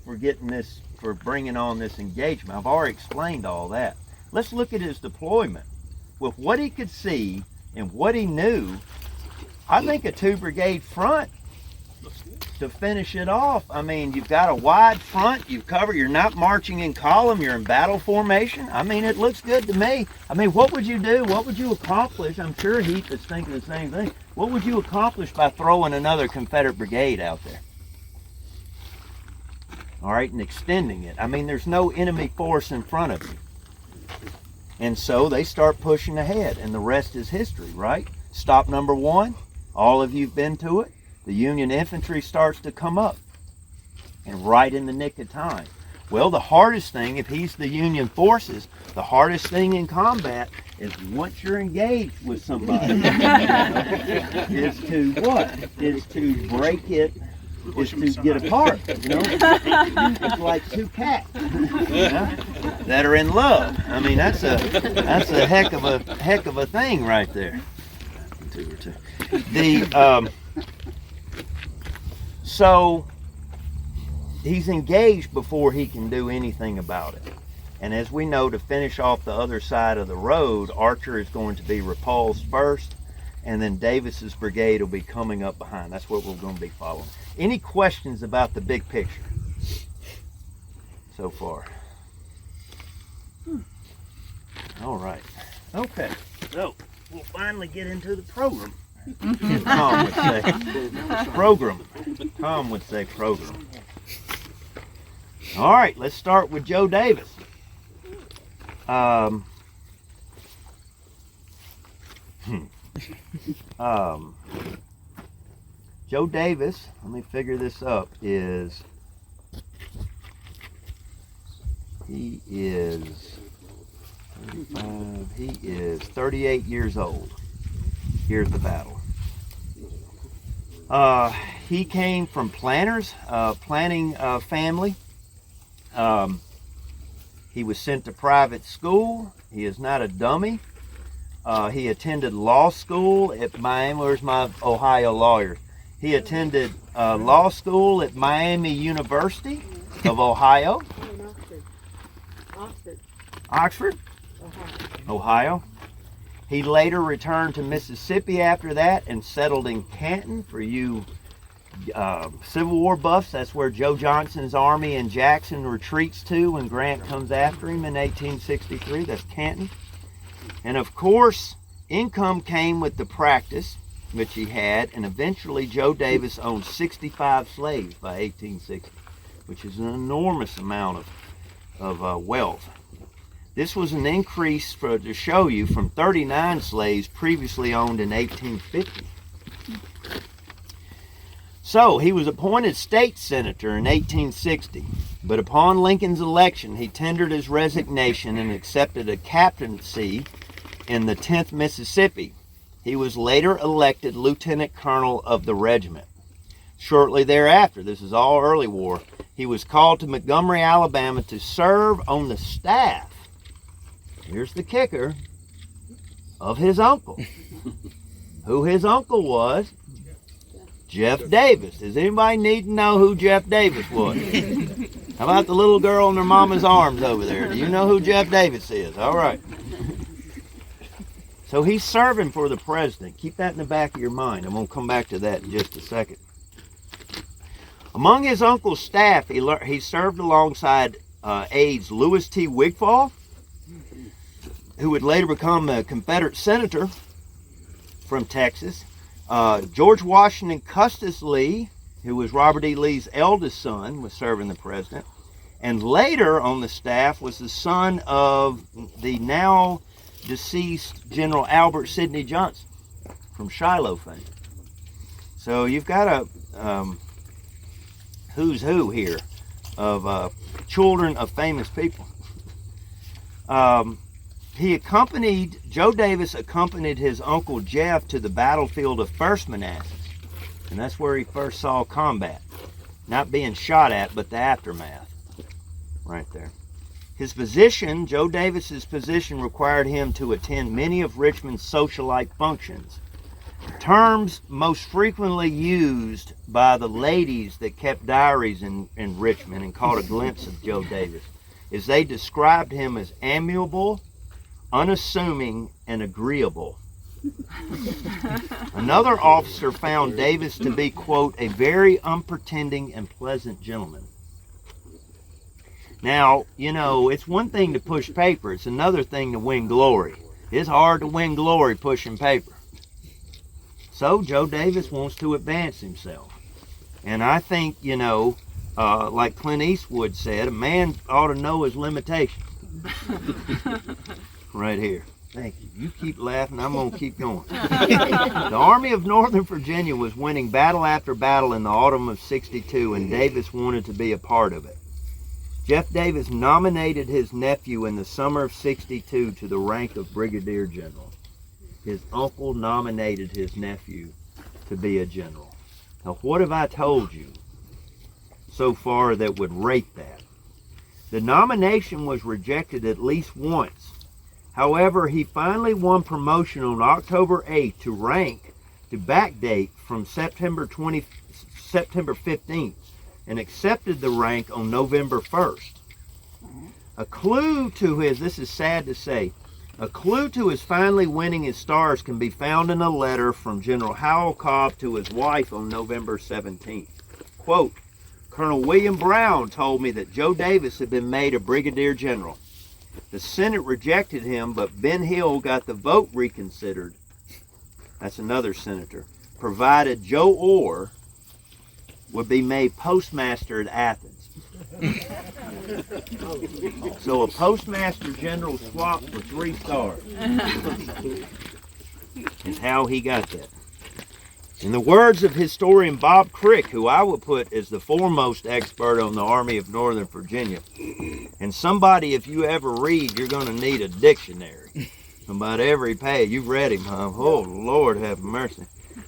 for bringing on this engagement. I've already explained all that. Let's look at his deployment. With what he could see and what he knew, I think a 2-brigade front to finish it off, I mean, you've got a wide front, you're not marching in column, you're in battle formation. I mean, it looks good to me. I mean, what would you do? What would you accomplish? I'm sure Heath is thinking the same thing. What would you accomplish by throwing another Confederate brigade out there? All right, and extending it. I mean, there's no enemy force in front of you. And so they start pushing ahead, and the rest is history, right? Stop number one, all of you've been to it. The Union infantry starts to come up, and right in the nick of time. Well, the hardest thing, if he's the Union forces, the hardest thing in combat is once you're engaged with somebody, is to what? Is to break it, is to get apart, you know? It's like two cats, you know, that are in love. I mean, that's a heck of a thing right there. Two or two. So he's engaged before he can do anything about it. And as we know, to finish off the other side of the road, Archer is going to be repulsed first, and then Davis's brigade will be coming up behind. That's what we're going to be following. Any questions about the big picture so far? All right. Okay. So we'll finally get into the program. Tom would say program. Tom would say program. All right, let's start with Joe Davis. Joe Davis, let me figure this up, he is 38 years old. Here's the battle. He came from planters, planting family. He was sent to private school. He is not a dummy. He attended law school at Miami. Where's my Ohio lawyers? He attended law school at Miami University of Ohio. Oxford? Ohio. He later returned to Mississippi after that and settled in Canton. For you Civil War buffs, that's where Joe Johnston's army and Jackson retreats to when Grant comes after him in 1863. That's Canton. And of course, income came with the practice, which he had, and eventually Joe Davis owned 65 slaves by 1860, which is an enormous amount of wealth. This was an increase, to show you, from 39 slaves previously owned in 1850. So he was appointed state senator in 1860, but upon Lincoln's election, he tendered his resignation and accepted a captaincy in the 10th Mississippi. He was later elected lieutenant colonel of the regiment. Shortly thereafter, this is all early war, he was called to Montgomery, Alabama to serve on the staff, here's the kicker, of his uncle. Who his uncle was? Jeff Davis. Does anybody need to know who Jeff Davis was? How about the little girl in her mama's arms over there? Do you know who Jeff Davis is? All right. So he's serving for the president. Keep that in the back of your mind. I'm going to come back to that in just a second. Among his uncle's staff, he served alongside aides Louis T. Wigfall, who would later become a Confederate senator from Texas. George Washington Custis Lee, who was Robert E. Lee's eldest son, was serving the president. And later on the staff was the son of the now deceased General Albert Sidney Johnston from Shiloh fame. So you've got a who's who here of children of famous people. Joe Davis accompanied his Uncle Jeff to the battlefield of First Manassas. And that's where he first saw combat. Not being shot at, but the aftermath. Right there. His position, Joe Davis's position, required him to attend many of Richmond's socialite functions. Terms most frequently used by the ladies that kept diaries in Richmond and caught a glimpse of Joe Davis is they described him as amiable, unassuming, and agreeable. Another officer found Davis to be, quote, a very unpretending and pleasant gentleman. Now, you know, it's one thing to push paper. It's another thing to win glory. It's hard to win glory pushing paper. So Joe Davis wants to advance himself. And I think, you know, like Clint Eastwood said, a man ought to know his limitations. Right here. Thank you. You keep laughing, I'm going to keep going. The Army of Northern Virginia was winning battle after battle in the autumn of '62, and Davis wanted to be a part of it. Jeff Davis nominated his nephew in the summer of '62 to the rank of Brigadier General. His uncle nominated his nephew to be a general. Now, what have I told you so far that would rate that? The nomination was rejected at least once. However, he finally won promotion on October 8th to rank to backdate from September 15th and accepted the rank on November 1st. A clue to his, this is sad to say, a clue to his finally winning his stars can be found in a letter from General Howell Cobb to his wife on November 17th. Quote, Colonel William Brown told me that Joe Davis had been made a brigadier general. The Senate rejected him, but Ben Hill got the vote reconsidered. That's another senator. Provided Joe Orr would be made postmaster at Athens. So a postmaster general swap for 3 stars is how he got that. In the words of historian Bob Crick, who I would put as the foremost expert on the Army of Northern Virginia, and somebody, if you ever read, you're going to need a dictionary. About every page. You've read him, huh? Oh, Lord have mercy.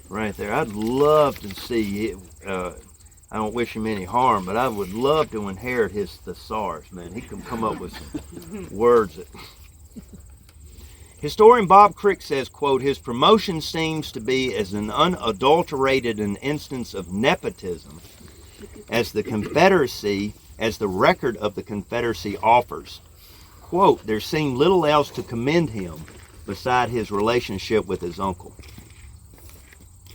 Right there. I'd love to see it. I don't wish him any harm, but I would love to inherit his thesaurus, man. He can come up with some words that... Historian Bob Crick says, quote, his promotion seems to be as an unadulterated an instance of nepotism as the Confederacy, as the record of the Confederacy offers. Quote, there seemed little else to commend him beside his relationship with his uncle.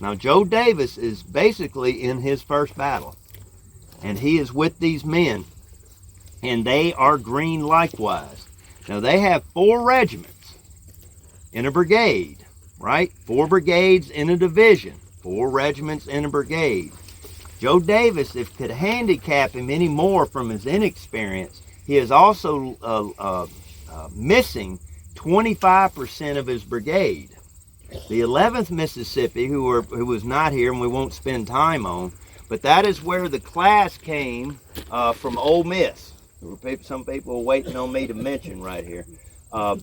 Now, Joe Davis is basically in his first battle, and he is with these men, and they are green likewise. Now, they have 4 regiments in a brigade, right? 4 brigades in a division, 4 regiments in a brigade. Joe Davis, if could handicap him any more from his inexperience, he is also missing 25% of his brigade. The 11th Mississippi, who was not here and we won't spend time on, but that is where the class came from Ole Miss. Some people are waiting on me to mention right here.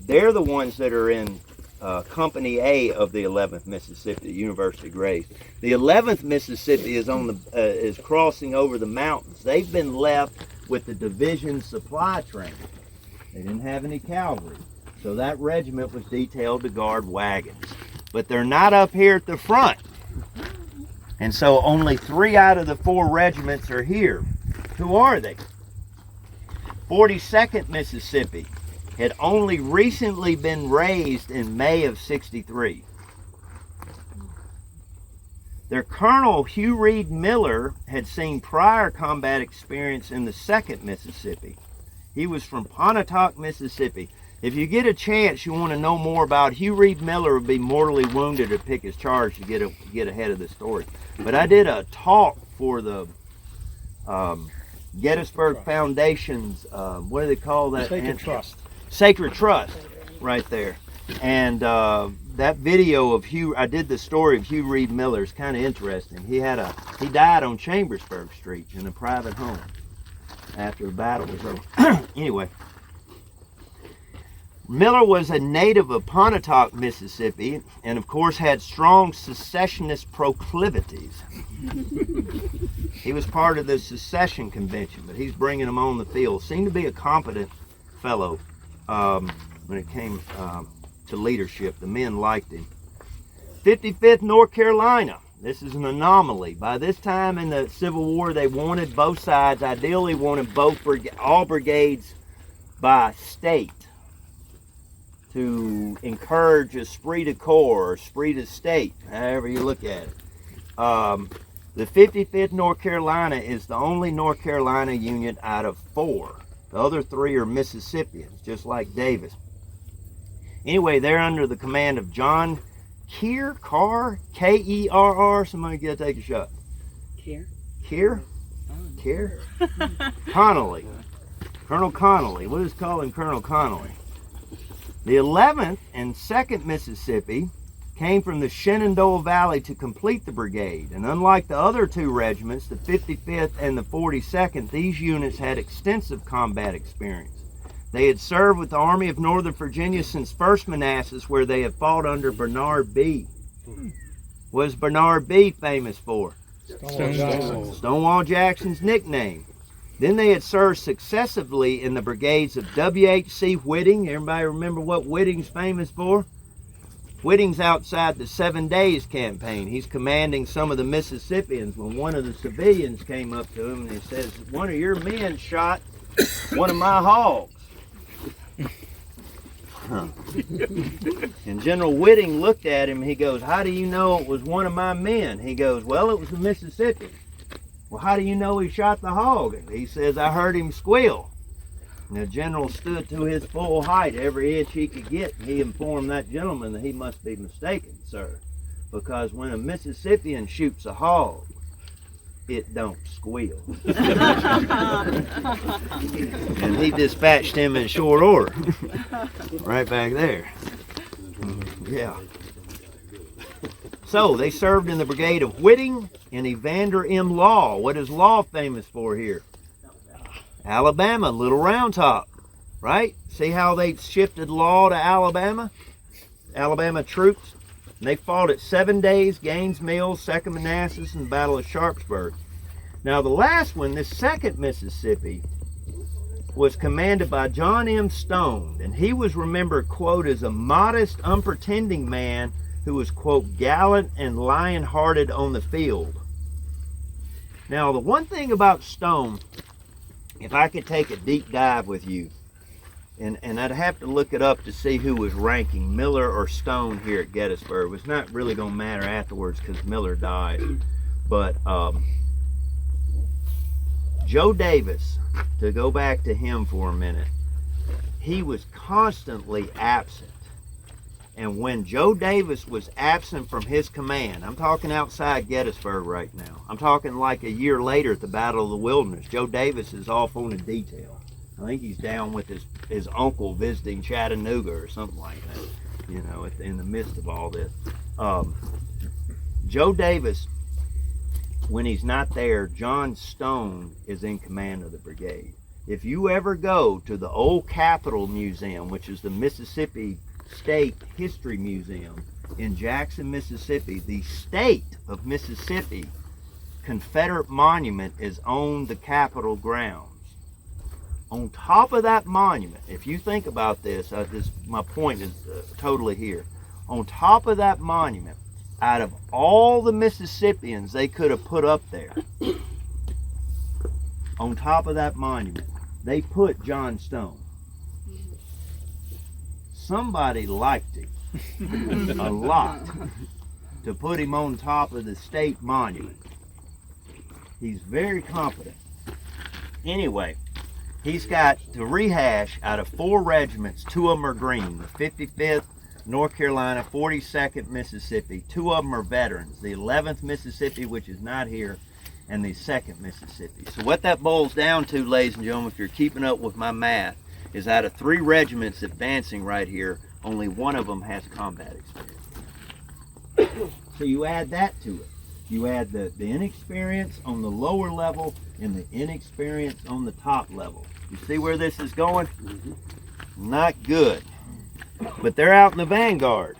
They're the ones that are in Company A of the 11th Mississippi, the University of Grace. The 11th Mississippi is is crossing over the mountains. They've been left with the division supply train. They didn't have any cavalry, so that regiment was detailed to guard wagons. But they're not up here at the front, and so only 3 out of the 4 regiments are here. Who are they? 42nd Mississippi had only recently been raised in May of '63. Their Colonel Hugh Reed Miller had seen prior combat experience in the 2nd Mississippi. He was from Pontotoc, Mississippi. If you get a chance, you want to know more about Hugh Reed Miller would be mortally wounded to pick his charge to get ahead of the story. But I did a talk for the Gettysburg Foundation's, what do they call that? Sacred Trust. Sacred Trust, right there. And that video of I did the story of Hugh Reed Miller. It's kind of interesting. He died on Chambersburg Street in a private home after the battle was over. Anyway, Miller was a native of Pontotoc, Mississippi, and of course had strong secessionist proclivities. He was part of the secession convention, but he's bringing them on the field. Seemed to be a competent fellow when it came to leadership. The men liked him. 55th North Carolina. This is an anomaly. By this time in the Civil War, they wanted both sides, ideally wanted all brigades by state to encourage esprit de corps, or esprit de state, however you look at it. The 55th North Carolina is the only North Carolina unit out of 4. The other 3 are Mississippians, just like Davis. Anyway, they're under the command of John Kerr, K-E-R-R. Somebody get take a shot. Kerr? Connolly. Colonel Connolly. What is calling Colonel Connolly? The 11th and 2nd Mississippi came from the Shenandoah Valley to complete the brigade. And unlike the other 2 regiments, the 55th and the 42nd, these units had extensive combat experience. They had served with the Army of Northern Virginia since First Manassas, where they had fought under Bernard B. What is Bernard B famous for? Stonewall Jackson's nickname. Then they had served successively in the brigades of W.H.C. Whiting. Everybody remember what Whiting's famous for? Whiting's outside the 7 Days campaign. He's commanding some of the Mississippians when one of the civilians came up to him and he says, "One of your men shot one of my hogs." And General Whiting looked at him and he goes, "How do you know it was one of my men?" He goes, "Well, it was a Mississippian." "Well, how do you know he shot the hog?" And he says, "I heard him squeal." And the general stood to his full height, every inch he could get, and he informed that gentleman that he must be mistaken, sir, because when a Mississippian shoots a hog, it don't squeal. And he dispatched him in short order. Right back there. Yeah. So they served in the brigade of Whiting and Evander M. Law. What is Law famous for here? Alabama, Little Round Top, right? See how they shifted Law to Alabama? Alabama troops. And they fought at 7 Days, Gaines Mills, 2nd Manassas, and the Battle of Sharpsburg. Now the last one, this 2nd Mississippi, was commanded by John M. Stone, and he was remembered, quote, as a modest, unpretending man who was, quote, gallant and lion-hearted on the field. Now the one thing about Stone, if I could take a deep dive with you, and I'd have to look it up to see who was ranking, Miller or Stone here at Gettysburg. It's not really going to matter afterwards because Miller died. But Joe Davis, to go back to him for a minute, he was constantly absent. And when Joe Davis was absent from his command, I'm talking outside Gettysburg right now. I'm talking like a year later at the Battle of the Wilderness. Joe Davis is off on a detail. I think he's down with his uncle visiting Chattanooga or something like that, you know, in the midst of all this. Joe Davis, when he's not there, John Stone is in command of the brigade. If you ever go to the old Capitol Museum, which is the Mississippi State History Museum in Jackson, Mississippi, the state of Mississippi Confederate monument is on the Capitol grounds. On top of that monument, if you think about this, my point is totally here. On top of that monument, out of all the Mississippians they could have put up there, on top of that monument, they put John Stone. Somebody liked him a lot to put him on top of the state monument. He's very competent. Anyway, he's got to rehash out of 4 regiments, 2 of them are green. The 55th North Carolina, 42nd Mississippi. 2 of them are veterans. The 11th Mississippi, which is not here, and the 2nd Mississippi. So what that boils down to, ladies and gentlemen, if you're keeping up with my math, is out of 3 regiments advancing right here, only 1 of them has combat experience. So you add that to it. You add the inexperience on the lower level and the inexperience on the top level. You see where this is going? Not good. But they're out in the vanguard.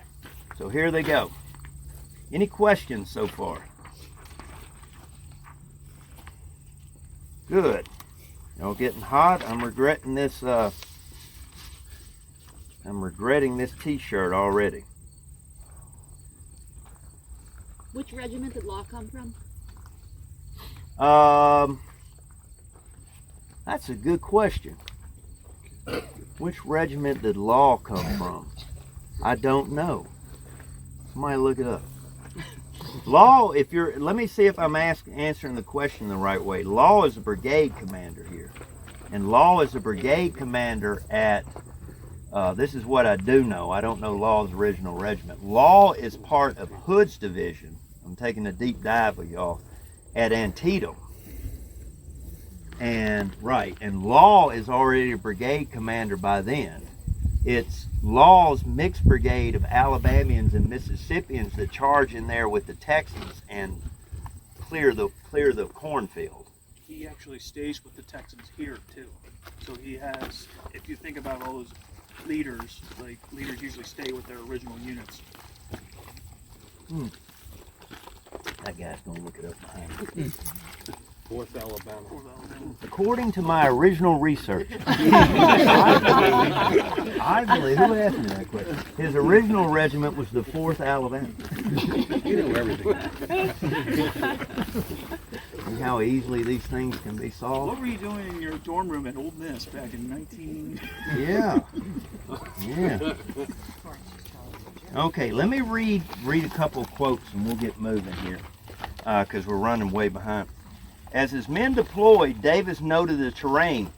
So here they go. Any questions so far? Good. Y'all getting hot? I'm regretting this t-shirt already. Which regiment did Law come from? That's a good question. Which regiment did Law come from? I don't know. Somebody look it up. Law, let me see if I'm answering the question the right way. Law is a brigade commander here. And Law is a brigade commander at, this is what I do know. I don't know Law's original regiment. Law is part of Hood's division. I'm taking a deep dive with y'all at Antietam. And Law is already a brigade commander by then. It's Law's mixed brigade of Alabamians and Mississippians that charge in there with the Texans and clear the cornfield. He actually stays with the Texans here too. So he has, if you think about all those leaders, like leaders usually stay with their original units. That guy's gonna look it up behind me. 4th Alabama. According to my original research, I believe, who asked me that question? His original regiment was the 4th Alabama. You know everything. See how easily these things can be solved? What were you doing in your dorm room at Ole Miss back in 19... Yeah. Okay, let me read a couple of quotes and we'll get moving here because we're running way behind. As his men deployed, Davis noted the terrain.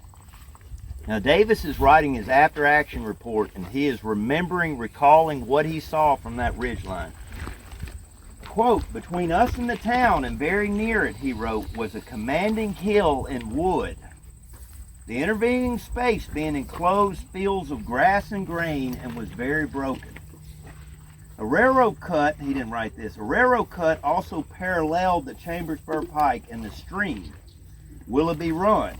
Now, Davis is writing his after-action report, and he is recalling what he saw from that ridgeline. Quote, between us and the town and very near it, he wrote, was a commanding hill in wood. The intervening space being enclosed fields of grass and grain and was very broken. A railroad cut, he didn't write this, a railroad cut also paralleled the Chambersburg Pike, and the stream, Willoughby Run,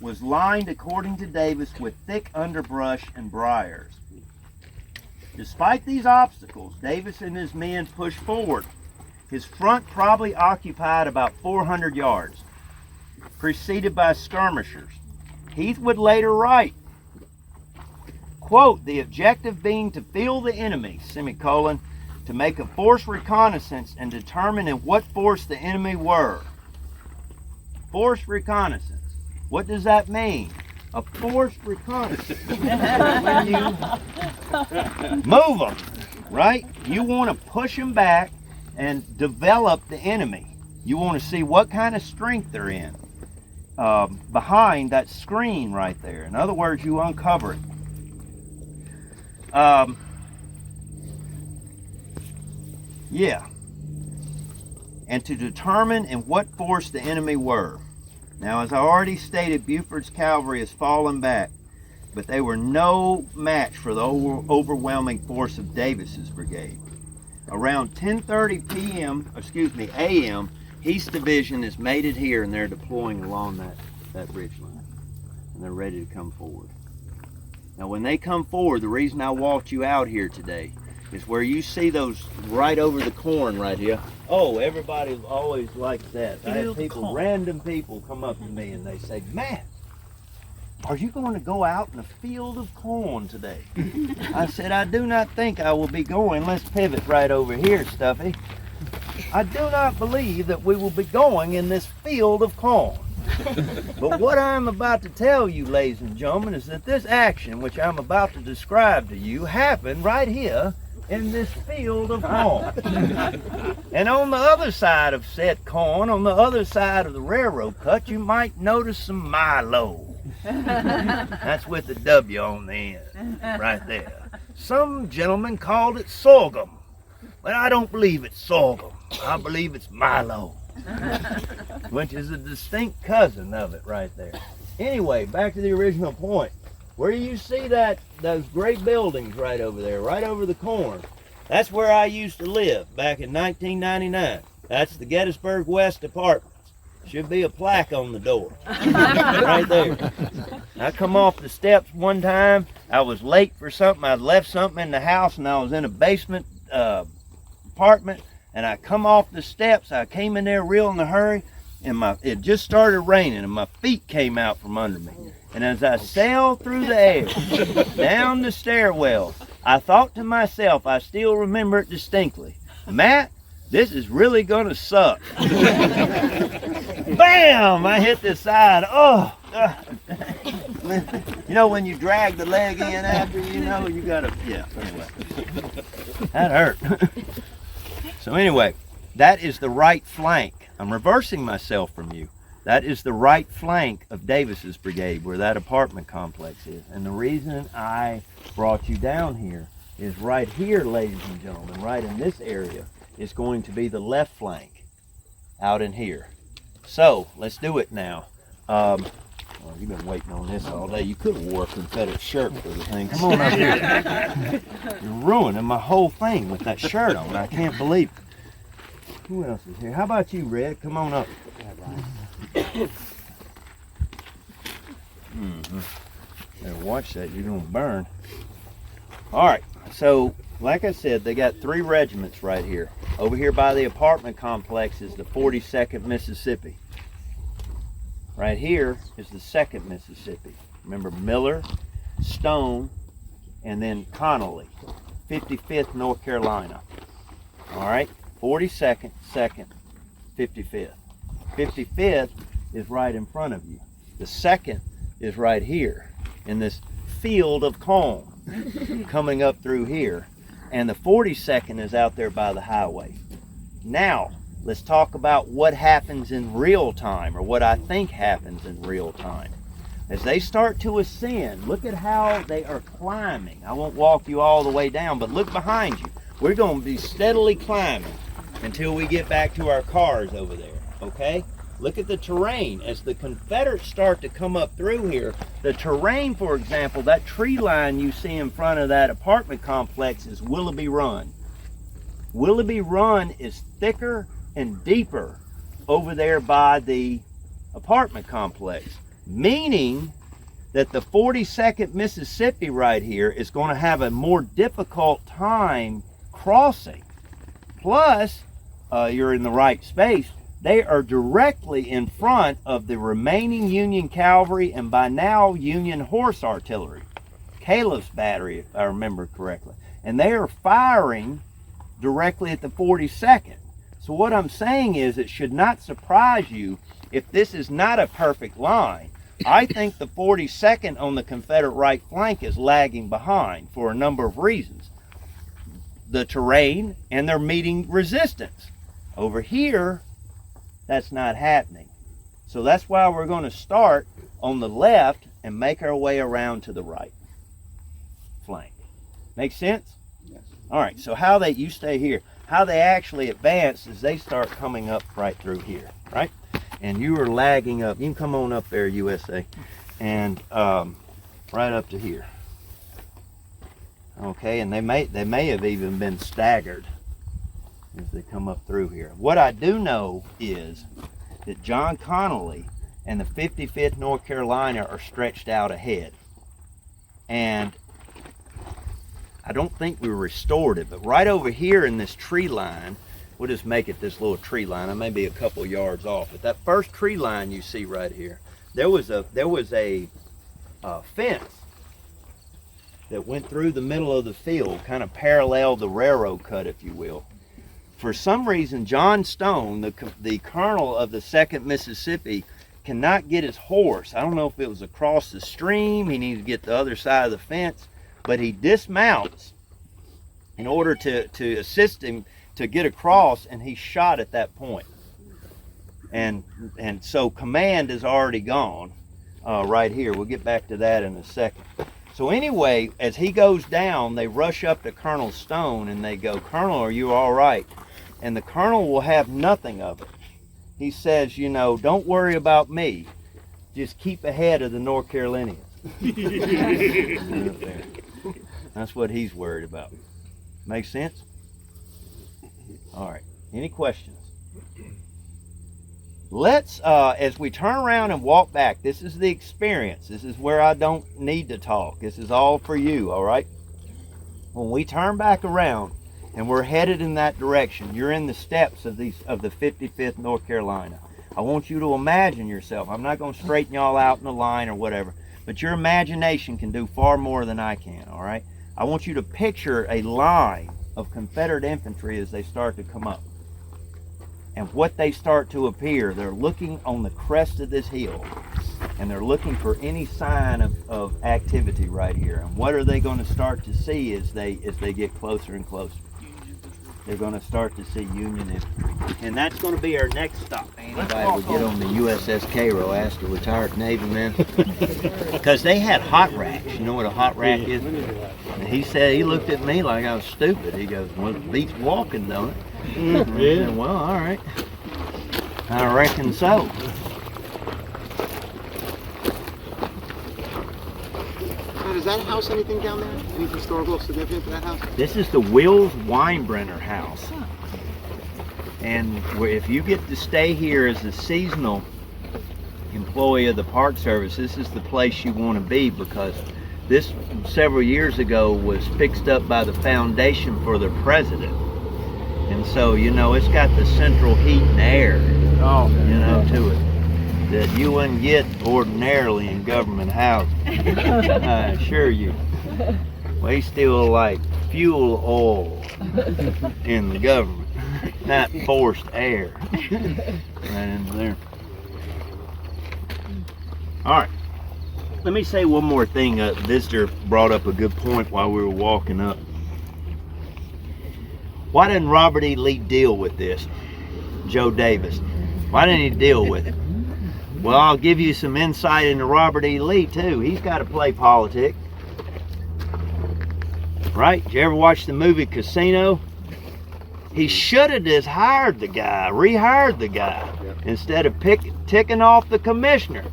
was lined, according to Davis, with thick underbrush and briars. Despite these obstacles, Davis and his men pushed forward. His front probably occupied about 400 yards, preceded by skirmishers. Heath would later write, quote, the objective being to feel the enemy, semicolon, to make a forced reconnaissance and determine in what force the enemy were. Forced reconnaissance. What does that mean? A forced reconnaissance. When you move them, right? You want to push them back and develop the enemy. You want to see what kind of strength they're in behind that screen right there. In other words, you uncover it. And to determine in what force the enemy were. Now, as I already stated, Buford's cavalry has fallen back, but they were no match for the overwhelming force of Davis's brigade. Around 10:30 a.m., Heath's division has made it here, and they're deploying along that ridge line, and they're ready to come forward. Now, when they come forward, the reason I walked you out here today is where you see those right over the corn right here. Oh, everybody always likes that. I have people, random people, come up to me and they say, Matt, are you going to go out in a field of corn today? I said, I do not think I will be going. Let's pivot right over here, Stuffy. I do not believe that we will be going in this field of corn. But what I'm about to tell you, ladies and gentlemen, is that this action, which I'm about to describe to you, happened right here in this field of corn. And on the other side of said corn, on the other side of the railroad cut, you might notice some milo. That's with the W on the end, right there. Some gentlemen called it sorghum, but I don't believe it's sorghum. I believe it's milo, which is a distinct cousin of it right there. Anyway, back to the original point. Where you see those great buildings right over there, right over the corn, that's where I used to live back in 1999. That's the Gettysburg West Apartments. Should be a plaque on the door, right there. I come off the steps one time. I was late for something. I left something in the house, and I was in a basement apartment. And I come off the steps. I came in there real in a hurry, and it just started raining, and my feet came out from under me. And as I sailed through the air, down the stairwell, I thought to myself, I still remember it distinctly, Matt, this is really going to suck. Bam! I hit the side. Oh! You know when you drag the leg in after, you got to, yeah, anyway. That hurt. So anyway, that is the right flank. I'm reversing myself from you. That is the right flank of Davis's brigade, where that apartment complex is. And the reason I brought you down here is right here, ladies and gentlemen, right in this area, is going to be the left flank, out in here. So, let's do it now. Well, you've been waiting on this all day. You could have wore a Confederate shirt for the thing. Come on up here. You're ruining my whole thing with that shirt on. I can't believe it. Who else is here? How about you, Red? Come on up. Better watch that. You're going to burn. All right. So, like I said, they got 3 regiments right here. Over here by the apartment complex is the 42nd Mississippi. Right here is the 2nd Mississippi. Remember Miller, Stone, and then Connolly. 55th North Carolina. All right, 42nd, 2nd, 55th. 55th is right in front of you. The 2nd is right here in this field of corn coming up through here. And the 42nd is out there by the highway. Now, let's talk about what happens in real time, or what I think happens in real time. As they start to ascend, look at how they are climbing. I won't walk you all the way down, but look behind you. We're going to be steadily climbing until we get back to our cars over there, okay? Look at the terrain. As the Confederates start to come up through here, the terrain, for example, that tree line you see in front of that apartment complex is Willoughby Run. Willoughby Run is thicker and deeper over there by the apartment complex, meaning that the 42nd Mississippi right here is going to have a more difficult time crossing. Plus, you're in the right space. They are directly in front of the remaining Union cavalry and by now Union horse artillery, Caleb's battery, if I remember correctly. And they are firing directly at the 42nd. So what I'm saying is, it should not surprise you if this is not a perfect line. I think the 42nd on the Confederate right flank is lagging behind for a number of reasons. The terrain, and they're meeting resistance. Over here, that's not happening. So that's why we're going to start on the left and make our way around to the right flank. Make sense? Yes. All right, so how they, you stay here. How they actually advance is they start coming up right through here, right? And you are lagging up. You can come on up there, USA, and right up to here. Okay, and they may have even been staggered as they come up through here. What I do know is that John Connolly and the 55th North Carolina are stretched out ahead. And I don't think we restored it, but right over here in this tree line, we'll just make it this little tree line. I may be a couple yards off, but that first tree line you see right here, there was a fence that went through the middle of the field, kind of paralleled the railroad cut, if you will. For some reason, John Stone, the colonel of the 2nd Mississippi, cannot get his horse. I don't know if it was across the stream, he needed to get the other side of the fence, but he dismounts in order to assist him to get across, and he's shot at that point. And so command is already gone right here. We'll get back to that in a second. So anyway, as he goes down, they rush up to Colonel Stone and they go, "Colonel, are you all right?" And the colonel will have nothing of it. He says, you know, "Don't worry about me. Just keep ahead of the North Carolinians." That's what he's worried about. Make sense? All right. Any questions? Let's, as we turn around and walk back, this is the experience. This is where I don't need to talk. This is all for you, all right? When we turn back around and we're headed in that direction, you're in the steps of the 55th North Carolina. I want you to imagine yourself. I'm not going to straighten y'all out in a line or whatever, but your imagination can do far more than I can, all right? I want you to picture a line of Confederate infantry as they start to come up. And what they start to appear, they're looking on the crest of this hill. and they're looking for any sign of activity right here. And what are they going to start to see as they get closer and closer? They're going to start to see Union infantry. And that's going to be our next stop. Anybody would get on the USS Cairo, asked a retired Navy man, because they had hot racks. You know what a hot rack is? And he said, he looked at me like I was stupid. He goes, well, it beats walking, don't it? Yeah. I said, well, all right. I reckon so. Does that house anything down there? Any historical significance to that house? This is the Wills Weinbrenner house. And if you get to stay here as a seasonal employee of the Park Service, this is the place you want to be, because this several years ago was fixed up by the foundation for the president. And so, you know, it's got the central heat and air, you know, to it, that you wouldn't get ordinarily in government housing. I assure you. We still like fuel oil in the government, not forced air. Right in there. All right. Let me say one more thing. A visitor brought up a good point while we were walking up. Why didn't Robert E. Lee deal with this? Joe Davis. Why didn't he deal with it? Well, I'll give you some insight into Robert E. Lee, too. He's got to play politics. Right? Did you ever watch the movie Casino? He should have just hired the guy, rehired the guy, instead of ticking off the commissioner.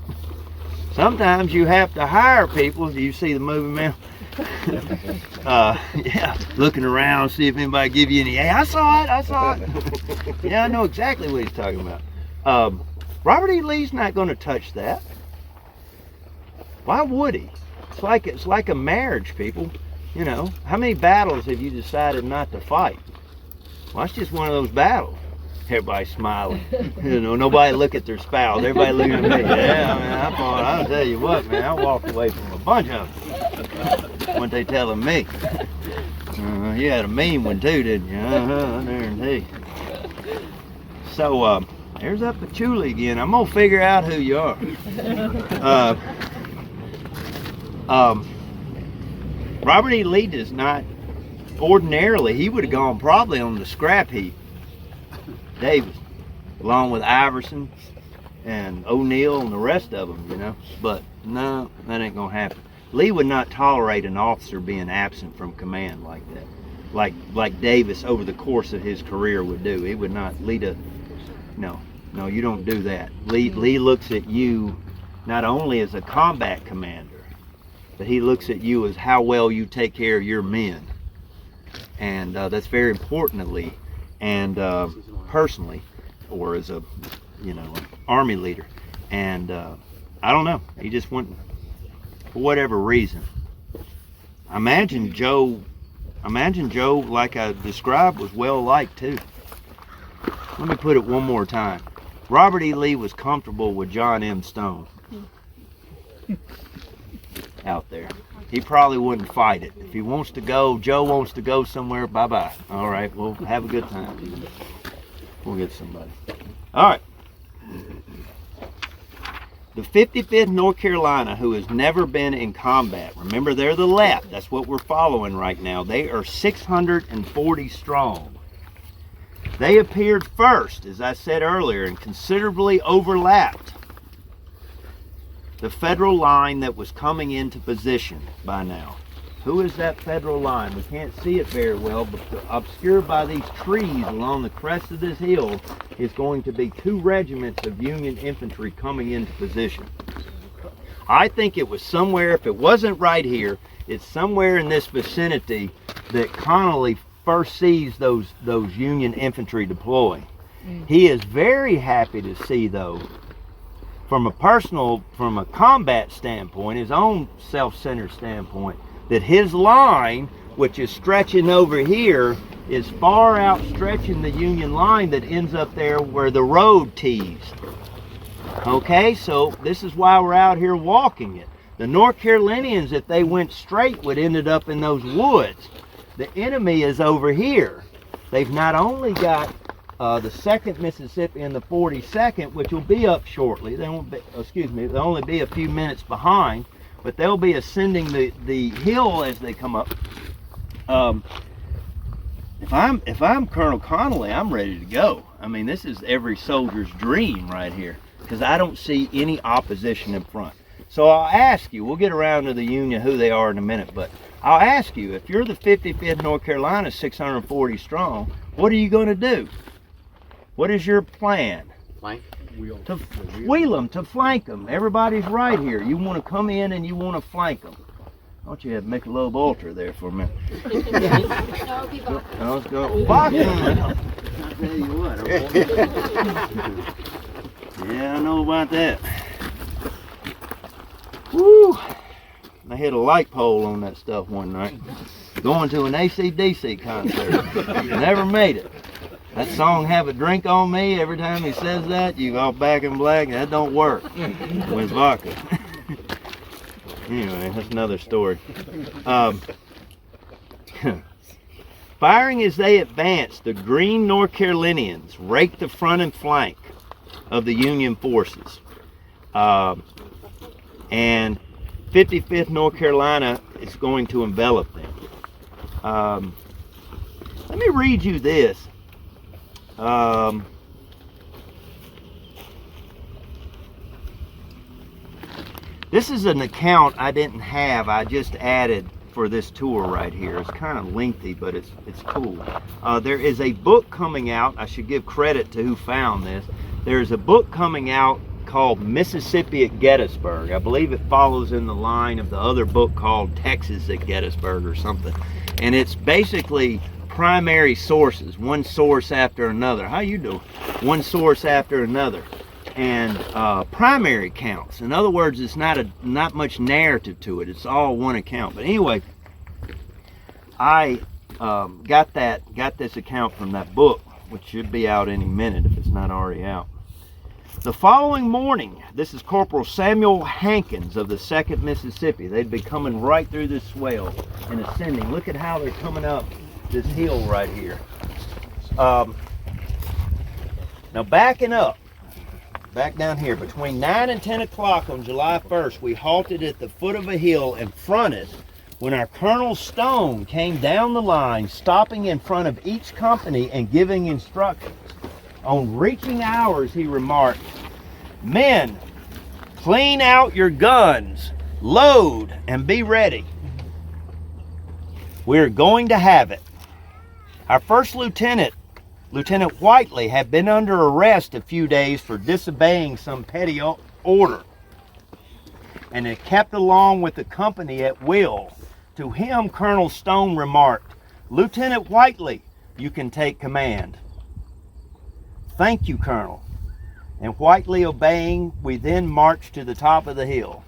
Sometimes you have to hire people. Do you see the movie, man? Yeah, looking around, see if anybody give you any, hey, I saw it. Yeah, I know exactly what he's talking about. Robert E. Lee's not going to touch that. Why would he? It's like a marriage, people. You know, how many battles have you decided not to fight? Well, it's just one of those battles. Everybody smiling. You know, nobody look at their spouse. Everybody looking at me. Yeah, man, I'll tell you what, man, I walked away from a bunch of them. What they telling me. You had a mean one too, didn't you? I guarantee. So, there's that patchouli again. I'm gonna figure out who you are. Robert E. Lee does not, ordinarily, he would have gone probably on the scrap heap. Davis, along with Iverson and O'Neill and the rest of them, you know. But no, that ain't gonna happen. Lee would not tolerate an officer being absent from command like that, like Davis over the course of his career would do. He would not lead a, no, you don't do that. Lee looks at you not only as a combat commander, but he looks at you as how well you take care of your men, and that's very important to Lee. And personally, or as a, you know, an army leader, and I don't know, he just went for whatever reason. I imagine Joe, like I described, was well liked too. Let me put it one more time. Robert E. Lee was comfortable with John M. Stone out there. He probably wouldn't fight it. If he wants to go, Joe wants to go somewhere, bye-bye. All right, well, have a good time. We'll get somebody. All right. The 55th North Carolina, who has never been in combat, remember they're the left, that's what we're following right now. They are 640 strong. They appeared first, as I said earlier, and considerably overlapped the federal line that was coming into position by now. Who is that federal line? We can't see it very well, but obscured by these trees along the crest of this hill is going to be 2 regiments of Union infantry coming into position. I think it was somewhere, if it wasn't right here, it's somewhere in this vicinity that Connolly first sees those Union infantry deploy. He is very happy to see, though, from a combat standpoint, his own self-centered standpoint, that his line, which is stretching over here, is far outstretching the Union line that ends up there where the road teased. Okay, so this is why we're out here walking it. The North Carolinians, if they went straight, would ended up in those woods. The enemy is over here. They've not only got the 2nd Mississippi and the 42nd, which will be up shortly. They won't be, they'll only be a few minutes behind, but they'll be ascending the hill as they come up. If I'm Colonel Connolly, I'm ready to go. I mean, this is every soldier's dream right here, because I don't see any opposition in front. So I'll ask you, we'll get around to the Union, who they are in a minute, but I'll ask you, if you're the 55th North Carolina, 640 strong, what are you going to do? What is your plan? Flank? To wheel them, to flank them. Everybody's right here. You want to come in and you want to flank them. Don't you have Michelob Ultra there for a minute? No, be vodka. No, let's go. Vodka! I'll tell you what. Yeah, I know about that. Woo! I hit a light pole on that stuff one night. Going to an AC/DC concert. Never made it. That song, Have a Drink on Me, every time he says that, you go back in black. That don't work with vodka. Anyway, that's another story. Firing as they advanced, the Green North Carolinians raked the front and flank of the Union forces. And 55th North Carolina is going to envelop them. Let me read you this. This is an account I didn't have. I just added for this tour right here. It's kind of lengthy, but it's cool. There is a book coming out. I should give credit to who found this. There's a book coming out called Mississippi at Gettysburg. I believe it follows in the line of the other book called Texas at Gettysburg or something. And it's basically primary sources, one source after another. How you doing? One source after another. And primary accounts. In other words, it's not much narrative to it. It's all one account. But anyway, I got this account from that book, which should be out any minute if it's not already out. The following morning, this is Corporal Samuel Hankins of the 2nd Mississippi. They'd be coming right through this swell and ascending. Look at how they're coming up this hill right here. Now backing up, back down here, between 9 and 10 o'clock on July 1st, we halted at the foot of a hill and fronted when our Colonel Stone came down the line, stopping in front of each company and giving instructions. On reaching ours, he remarked, "Men, clean out your guns, load, and be ready. We're going to have it." Our first lieutenant, Lieutenant Whiteley, had been under arrest a few days for disobeying some petty order, and had kept along with the company at will. To him, Colonel Stone remarked, "Lieutenant Whiteley, you can take command." "Thank you, Colonel." And Whiteley obeying, we then marched to the top of the hill.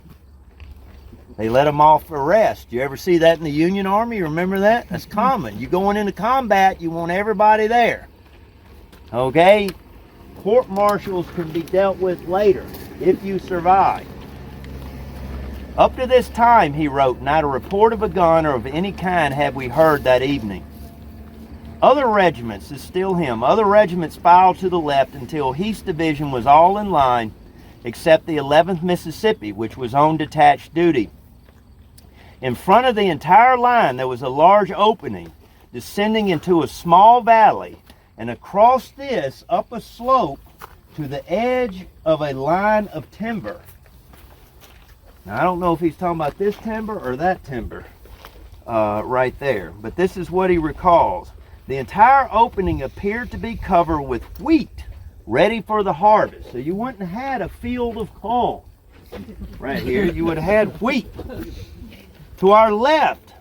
They let them off arrest. You ever see that in the Union Army? You remember that? That's common. You going into combat, you want everybody there. Okay? Court-martials can be dealt with later if you survive. Up to this time, he wrote, not a report of a gun or of any kind have we heard that evening. Other regiments, is still him, other regiments filed to the left until Heath's division was all in line, except the 11th Mississippi, which was on detached duty. In front of the entire line, there was a large opening, descending into a small valley, and across this, up a slope, to the edge of a line of timber. Now, I don't know if he's talking about this timber or that timber right there, but this is what he recalls. The entire opening appeared to be covered with wheat, ready for the harvest. So you wouldn't have had a field of corn right here. You would have had wheat. To our left,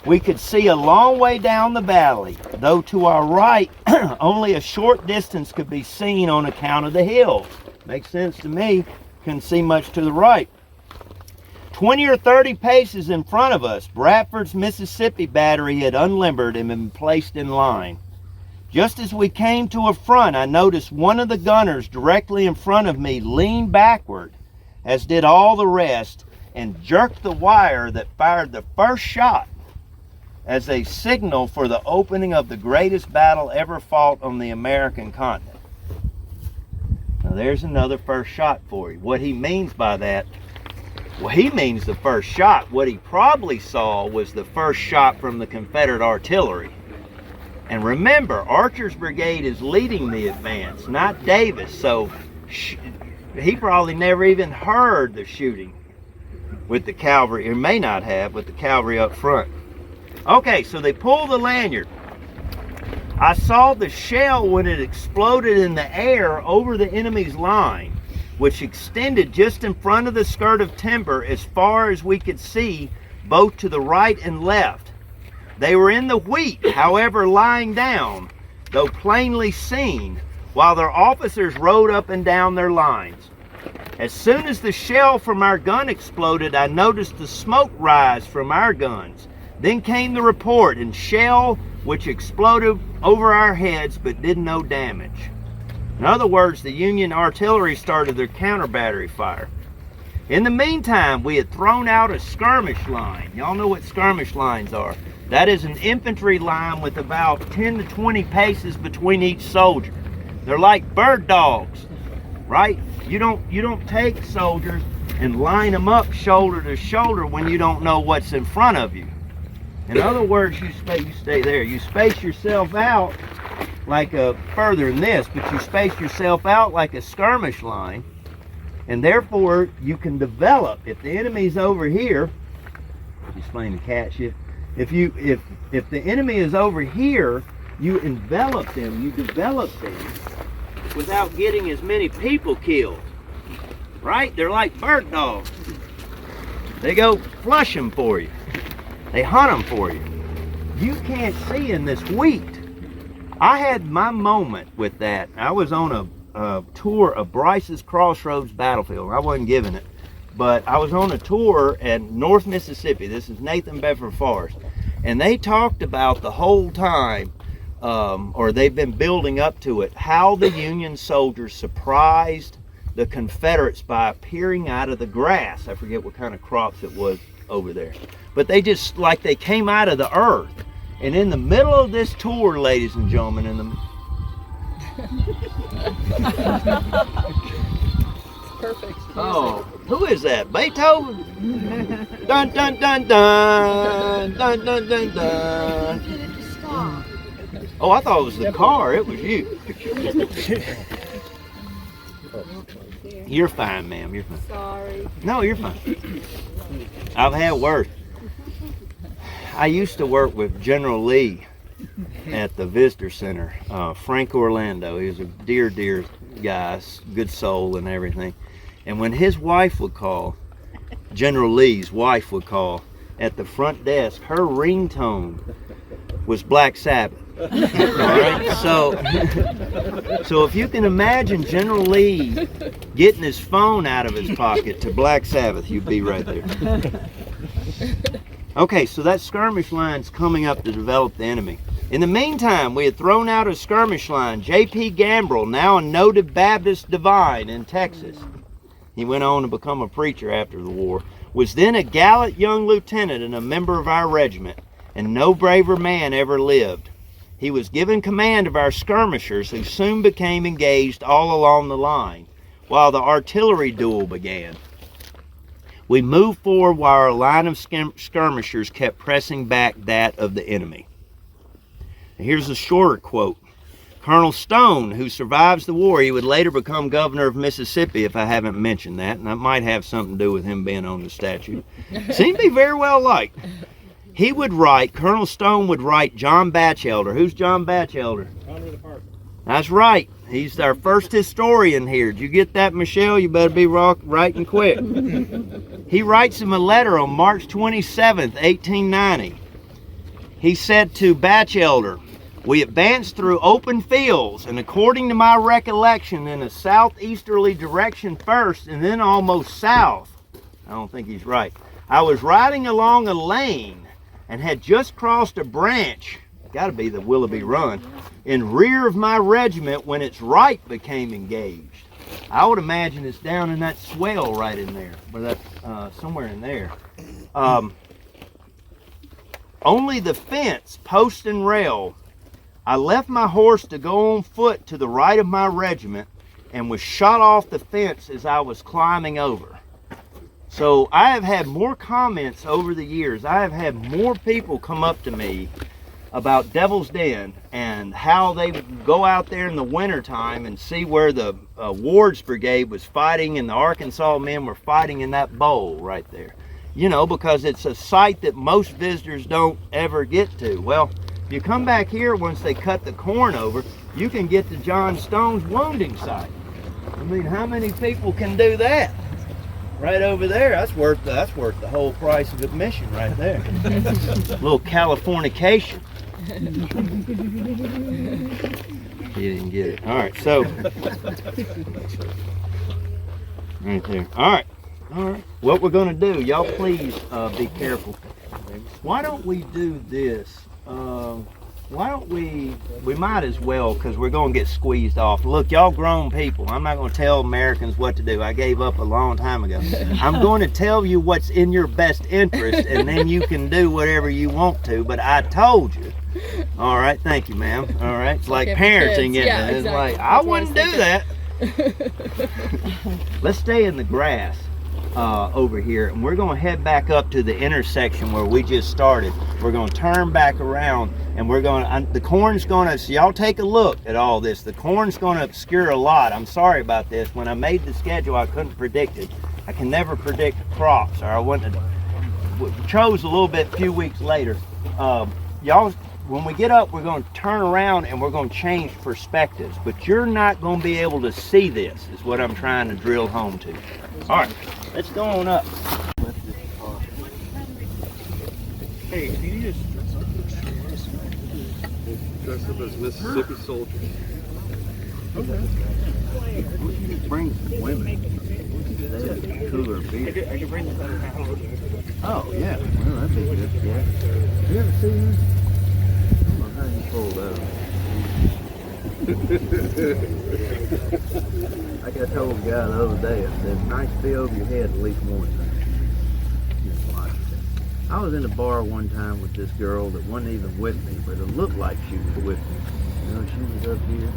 we could see a long way down the valley, though to our right, only a short distance could be seen on account of the hills. Makes sense to me. Couldn't see much to the right. 20 or 30 paces in front of us, Bradford's Mississippi battery had unlimbered and been placed in line. Just as we came to a front, I noticed one of the gunners directly in front of me lean backward, as did all the rest, and jerked the wire that fired the first shot. as a signal for the opening of the greatest battle ever fought on the American continent. Now there's another first shot for you. What he means by that, well, he means the first shot. What he probably saw was the first shot from the Confederate artillery. And remember, Archer's brigade is leading the advance, not Davis, so he probably never even heard the shooting with the cavalry, or may not have, with the cavalry up front. Okay, so they pull the lanyard. I saw the shell when it exploded in the air over the enemy's line, which extended just in front of the skirt of timber as far as we could see, both to the right and left. They were in the wheat, however, lying down, though plainly seen, while their officers rode up and down their lines. As soon as the shell from our gun exploded, I noticed the smoke rise from our guns. Then came the report, and shell which exploded over our heads but did no damage. In other words, the Union artillery started their counter battery fire. In the meantime, we had thrown out a skirmish line. Y'all know what skirmish lines are. That is an infantry line with about 10 to 20 paces between each soldier. They're like bird dogs, right? You don't take soldiers and line them up shoulder to shoulder when you don't know what's in front of you. In other words, you stay there. You space yourself out like further than this, but you space yourself out like a skirmish line, and therefore you can develop. If the enemy's over here, he's playing the catch it. If the enemy is over here, you envelop them, you develop them without getting as many people killed. Right? They're like bird dogs. They go flush them for you. They hunt them for you. You can't see in this wheat. I had my moment with that. I was on a tour of Bryce's Crossroads battlefield. I wasn't giving it, but I was on a tour at North Mississippi. This is Nathan Bedford Forrest. And they talked about the whole time, or they've been building up to it, how the Union soldiers surprised the Confederates by appearing out of the grass. I forget what kind of crops it was over there. But they just, like they came out of the earth. And in the middle of this tour, ladies and gentlemen, Perfect. Oh, who is that? Beethoven? Dun dun dun dun dun dun dun dun. Stop. Oh, I thought it was the car. It was you. You're fine, ma'am. You're fine. Sorry. No, you're fine. I've had worse. I used to work with General Lee at the Visitor Center, Frank Orlando. He was a dear guy, good soul and everything. And when his wife would call, General Lee's wife would call, at the front desk, her ringtone was Black Sabbath. All right? So if you can imagine General Lee getting his phone out of his pocket to Black Sabbath, you'd be right there. Okay, so that skirmish line's coming up to develop the enemy. In the meantime, we had thrown out a skirmish line. J.P. Gambrill, now a noted Baptist divine in Texas, he went on to become a preacher after the war, was then a gallant young lieutenant and a member of our regiment, and no braver man ever lived. He was given command of our skirmishers, who soon became engaged all along the line, while the artillery duel began. We moved forward while our line of skirmishers kept pressing back that of the enemy. And here's a shorter quote. Colonel Stone, who survives the war, he would later become governor of Mississippi, if I haven't mentioned that, and that might have something to do with him being on the statue. Seemed to be very well liked. He would write, Colonel Stone would write John Batchelder. Who's John Batchelder? Founder of the park. That's right. He's our first historian here. Did you get that, Michelle? You better be writing quick. He writes him a letter on March 27th, 1890. He said to Batchelder, we advanced through open fields, and according to my recollection, in a southeasterly direction first, and then almost south. I don't think he's right. I was riding along a lane and had just crossed a branch, got to be the Willoughby Run, in rear of my regiment when its right became engaged. I would imagine it's down in that swell right in there, or that somewhere in there. only the fence, post and rail. I left my horse to go on foot to the right of my regiment and was shot off the fence as I was climbing over. So I have had more comments over the years. I have had more people come up to me about Devil's Den and how they go out there in the wintertime and see where the Ward's Brigade was fighting and the Arkansas men were fighting in that bowl right there. You know, because it's a site that most visitors don't ever get to. Well, if you come back here, once they cut the corn over, you can get to John Stone's wounding site. I mean, how many people can do that? Right over there, that's worth the whole price of admission right there. A little Californication. He didn't get it. All right, so right there. All right. What we're gonna do, y'all please be careful. Why don't we do this? Why don't we might as well, because we're going to get squeezed off. Look, y'all grown people. I'm not going to tell Americans what to do. I gave up a long time ago. I'm going to tell you what's in your best interest, and then you can do whatever you want to, but I told you. All right, thank you, ma'am. All right, it's like parenting, isn't it? Yeah, It's exactly. like, I wouldn't do that. Let's stay in the grass over here, and we're going to head back up to the intersection where we just started. We're going to turn back around, and we're going to, the corn's going to, so y'all take a look at all this. The corn's going to obscure a lot. I'm sorry about this. When I made the schedule, I couldn't predict it. I can never predict crops, or I wouldn't have, chose a little bit a few weeks later. Y'all, when we get up, we're going to turn around and we're going to change perspectives, but you're not going to be able to see this, is what I'm trying to drill home to. All right, let's go on up. Hey, can you just Dressed up as Mississippi soldiers. Bring some women. They have cooler beer. I can bring this out. Oh, yeah. Well, that'd be good. Yeah. You ever seen this? I don't know how you pulled that off. Like I told the guy the other day, I said, nice to be over your head at least one time. I was in a bar one time with this girl that wasn't even with me, but it looked like she was with me. You know, she was up here.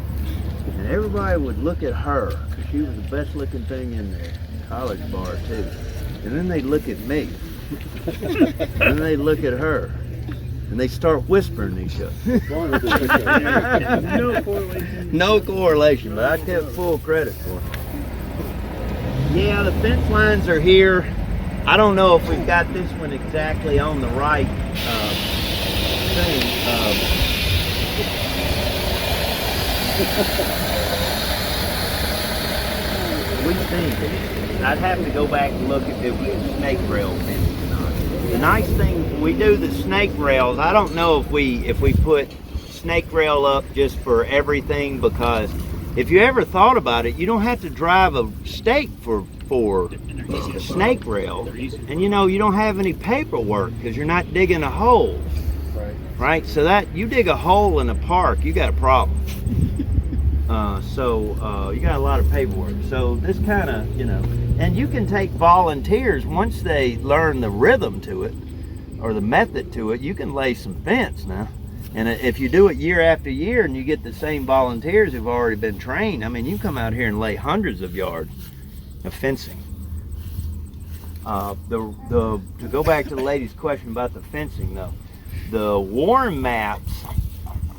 And everybody would look at her, because she was the best looking thing in there. College bar, too. And then they'd look at me. And then they'd look at her. And they start whispering to each other. No correlation. No correlation, but I kept full credit for it. Yeah, the fence lines are here. I don't know if we've got this one exactly on the right thing. We think I'd have to go back and look if it was snake rail fencing or not. The nice thing when we do the snake rails, I don't know if we put snake rail up just for everything, because if you ever thought about it, you don't have to drive a stake for snake rail, and you know, you don't have any paperwork because you're not digging a hole, right? So that you dig a hole in a park, you got a problem. So you got a lot of paperwork. So this kind of, you know, and you can take volunteers once they learn the rhythm to it or the method to it. You can lay some fence now, and if you do it year after year and you get the same volunteers who've already been trained, I mean, you come out here and lay hundreds of yards of fencing. To go back to the lady's question about the fencing, though, the Warren maps,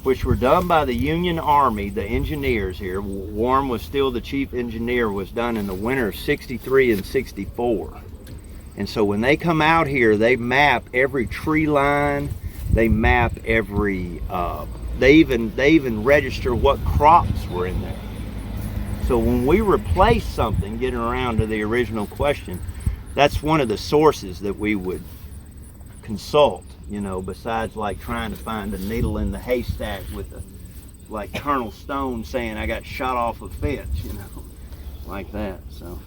which were done by the Union Army, the engineers here, Warren was still the chief engineer, was done in the winter of 63 and 64. And so when they come out here, they map every tree line, they map every, they even register what crops were in there. So when we replace something, getting around to the original question, that's one of the sources that we would consult, you know, besides like trying to find a needle in the haystack with like Colonel Stone saying I got shot off a fence, you know, like that. So,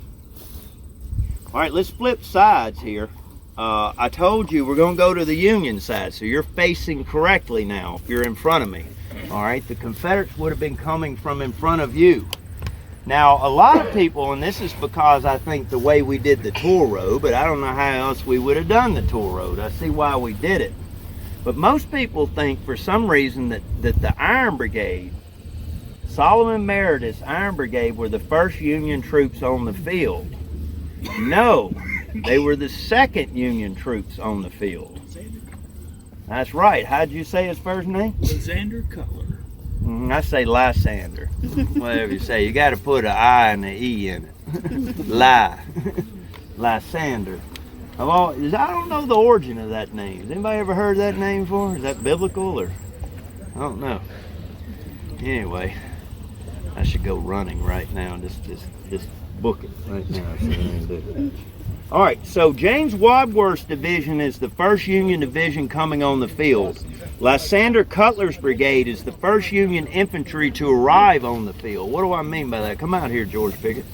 all right, let's flip sides here. I told you we're going to go to the Union side, so you're facing correctly now if you're in front of me. All right, the Confederates would have been coming from in front of you. Now, a lot of people, and this is because I think the way we did the tour road, but I don't know how else we would have done the tour road. I see why we did it. But most people think for some reason that the Iron Brigade, Solomon Meredith's Iron Brigade, were the first Union troops on the field. No, they were the second Union troops on the field. That's right. How'd you say his first name? Xander Cutler. I say Lysander. Whatever you say. You got to put an I and an E in it. Lysander. I don't know the origin of that name. Has anybody ever heard that name before? Is that biblical or? I don't know. Anyway, I should go running right now. Just book it right now. All right, so James Wadsworth's division is the first Union division coming on the field. Lysander Cutler's brigade is the first Union infantry to arrive on the field. What do I mean by that? Come out here, George Pickett.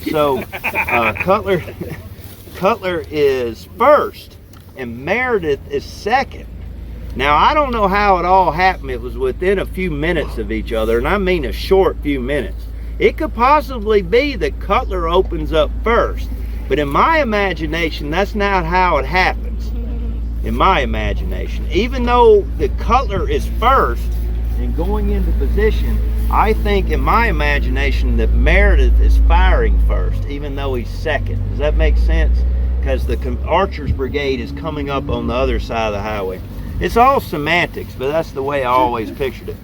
So Cutler is first and Meredith is second. Now, I don't know how it all happened. It was within a few minutes of each other, and I mean a short few minutes. It could possibly be that Cutler opens up first, but in my imagination, that's not how it happens. In my imagination, even though the Cutler is first and going into position, I think in my imagination that Meredith is firing first, even though he's second. Does that make sense? Because the Archer's brigade is coming up on the other side of the highway. It's all semantics, but that's the way I always pictured it.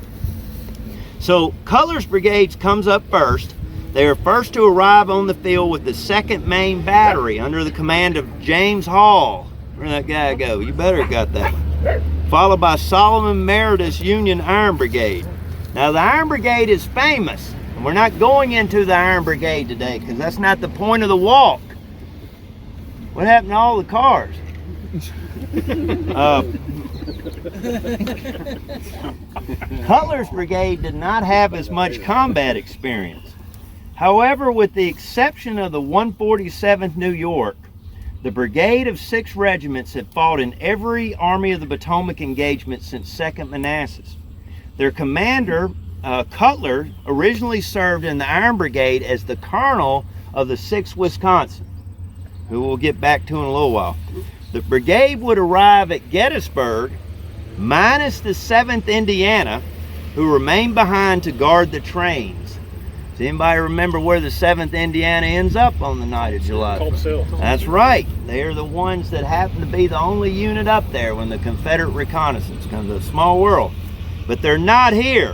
So Cutler's brigade comes up first. They are first to arrive on the field with the 2nd Maine Battery under the command of James Hall. Where'd that guy go? You better have got that one. Followed by Solomon Meredith's Union Iron Brigade. Now the Iron Brigade is famous, and we're not going into the Iron Brigade today because that's not the point of the walk. What happened to all the cars? Cutler's brigade did not have as much combat experience. However, with the exception of the 147th New York, the brigade of 6 regiments had fought in every Army of the Potomac engagement since 2nd Manassas. Their commander, Cutler, originally served in the Iron Brigade as the colonel of the 6th Wisconsin, who we'll get back to in a little while. The brigade would arrive at Gettysburg, minus the 7th Indiana, who remained behind to guard the trains. Does anybody remember where the 7th Indiana ends up on the night of July? Culp's Hill. That's right. They are the ones that happen to be the only unit up there when the Confederate reconnaissance comes. A small world. But they're not here.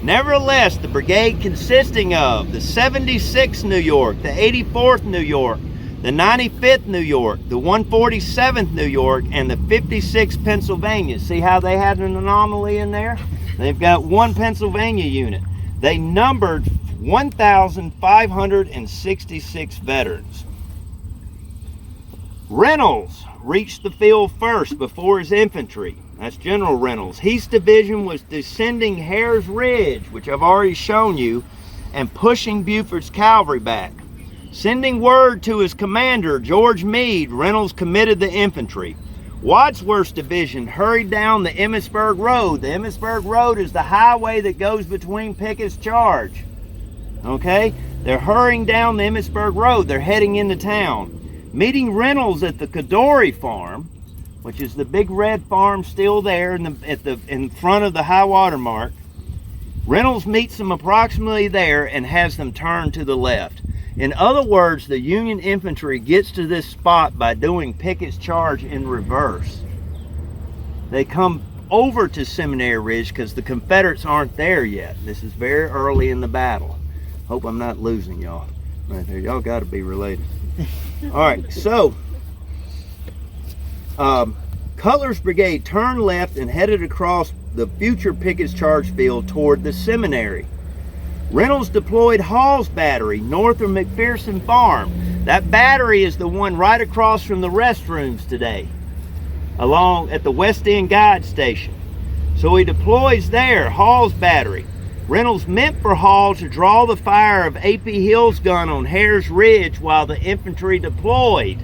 Nevertheless, the brigade consisting of the 76th New York, the 84th New York, the 95th New York, the 147th New York, and the 56th Pennsylvania. See how they had an anomaly in there? They've got one Pennsylvania unit. They numbered 1,566 veterans. Reynolds reached the field first before his infantry. That's General Reynolds. His division was descending Hare's Ridge, which I've already shown you, and pushing Buford's cavalry back. Sending word to his commander, George Meade, Reynolds committed the infantry. Wadsworth's division hurried down the Emmitsburg Road. The Emmitsburg Road is the highway that goes between Pickett's charge. Okay? They're hurrying down the Emmitsburg Road. They're heading into town. Meeting Reynolds at the Cadore Farm, which is the big red farm still there in front of the high water mark. Reynolds meets them approximately there and has them turn to the left. In other words, the Union infantry gets to this spot by doing Pickett's charge in reverse. They come over to Seminary Ridge because the Confederates aren't there yet. This is very early in the battle. Hope I'm not losing y'all right there. Y'all got to be related. All right, so Cutler's brigade turned left and headed across the future Pickett's charge field toward the seminary. Reynolds deployed Hall's battery north of McPherson Farm. That battery is the one right across from the restrooms today, along at the West End Guide Station. So he deploys there, Hall's battery. Reynolds meant for Hall to draw the fire of A.P. Hill's gun on Hare's Ridge while the infantry deployed.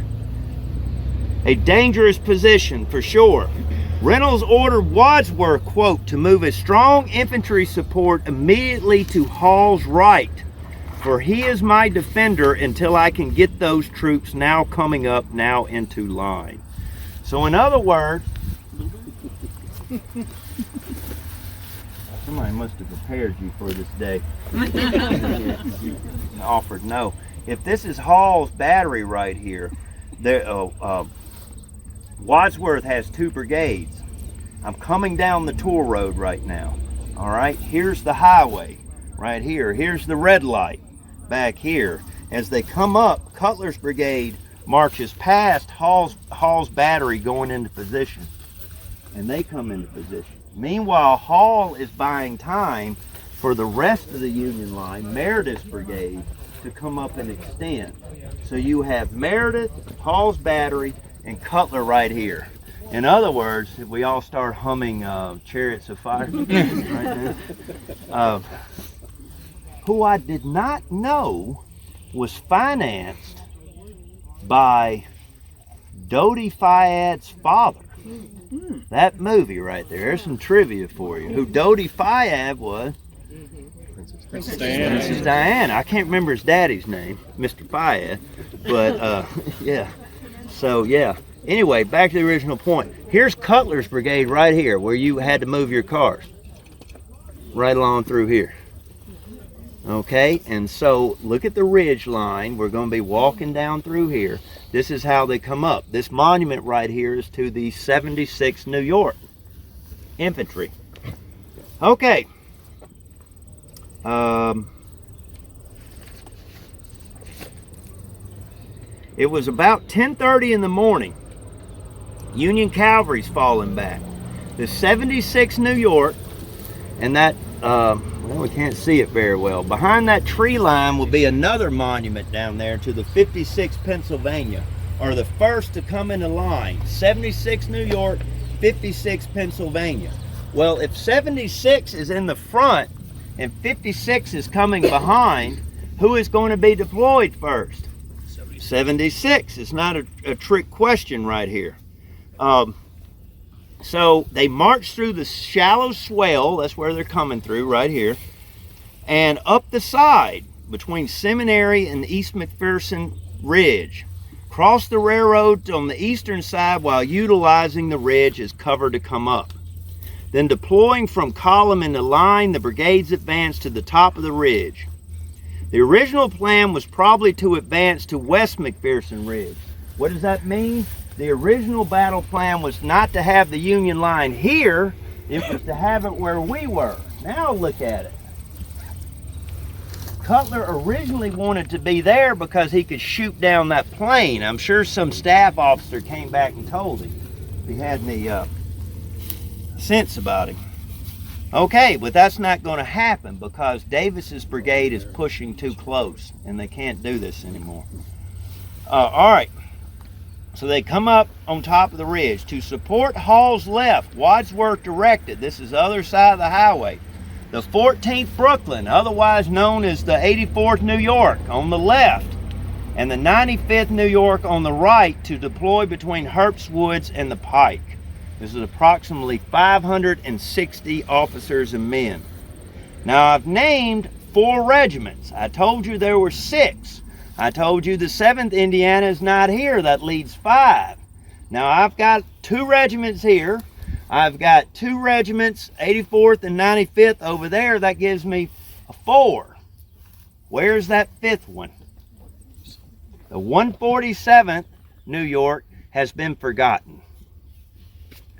A dangerous position for sure. Reynolds ordered Wadsworth, quote, to move a strong infantry support immediately to Hall's right, for he is my defender until I can get those troops now coming up now into line. So in other words, Somebody must have prepared you for this day. You offered no. If this is Hall's battery right here, there, Wadsworth has 2 brigades. I'm coming down the tour road right now. All right, here's the highway right here. Here's the red light back here. As they come up, Cutler's brigade marches past Hall's battery going into position, and they come into position. Meanwhile, Hall is buying time for the rest of the Union line, Meredith's brigade, to come up and extend. So you have Meredith, Hall's battery, and Cutler right here. In other words, if we all start humming Chariots of Fire right now, who I did not know was financed by Dodi Fayad's father. That movie right there, there's some trivia for you. Who Dodi Fayad was? Princess Diana. Princess Diana. I can't remember his daddy's name, Mr. Fayad, but yeah. So yeah. Anyway, back to the original point. Here's Cutler's brigade right here, where you had to move your cars. Right along through here. Okay, and so look at the ridge line. We're going to be walking down through here. This is how they come up. This monument right here is to the 76th New York Infantry. Okay. It was about 10:30 in the morning. Union cavalry's falling back. The 76th New York, and that, well, we can't see it very well. Behind that tree line will be another monument down there to the 56th Pennsylvania, or the first to come into line. 76th New York, 56th Pennsylvania. Well, if 76 is in the front and 56 is coming behind, who is going to be deployed first? 76. It's not a trick question right here. So they march through the shallow swell, that's where they're coming through right here, and up the side between Seminary and East McPherson Ridge. Cross the railroad on the eastern side while utilizing the ridge as cover to come up. Then deploying from column into line, the brigades advance to the top of the ridge. The original plan was probably to advance to West McPherson Ridge. What does that mean? The original battle plan was not to have the Union line here, it was to have it where we were. Now look at it. Cutler originally wanted to be there because he could shoot down that plane. I'm sure some staff officer came back and told him, if he had any sense about him. Okay, but that's not going to happen because Davis's brigade is pushing too close and they can't do this anymore. All right. So they come up on top of the ridge. To support Hall's left, Wadsworth directed, this is the other side of the highway, the 14th Brooklyn, otherwise known as the 84th New York, on the left, and the 95th New York on the right to deploy between Herbst Woods and the Pike. This is approximately 560 officers and men. Now I've named 4 regiments. I told you there were 6. I told you the 7th Indiana is not here. That leaves 5. Now I've got 2 regiments here. I've got 2 regiments, 84th and 95th over there. That gives me a 4. Where's that 5th one? The 147th New York has been forgotten.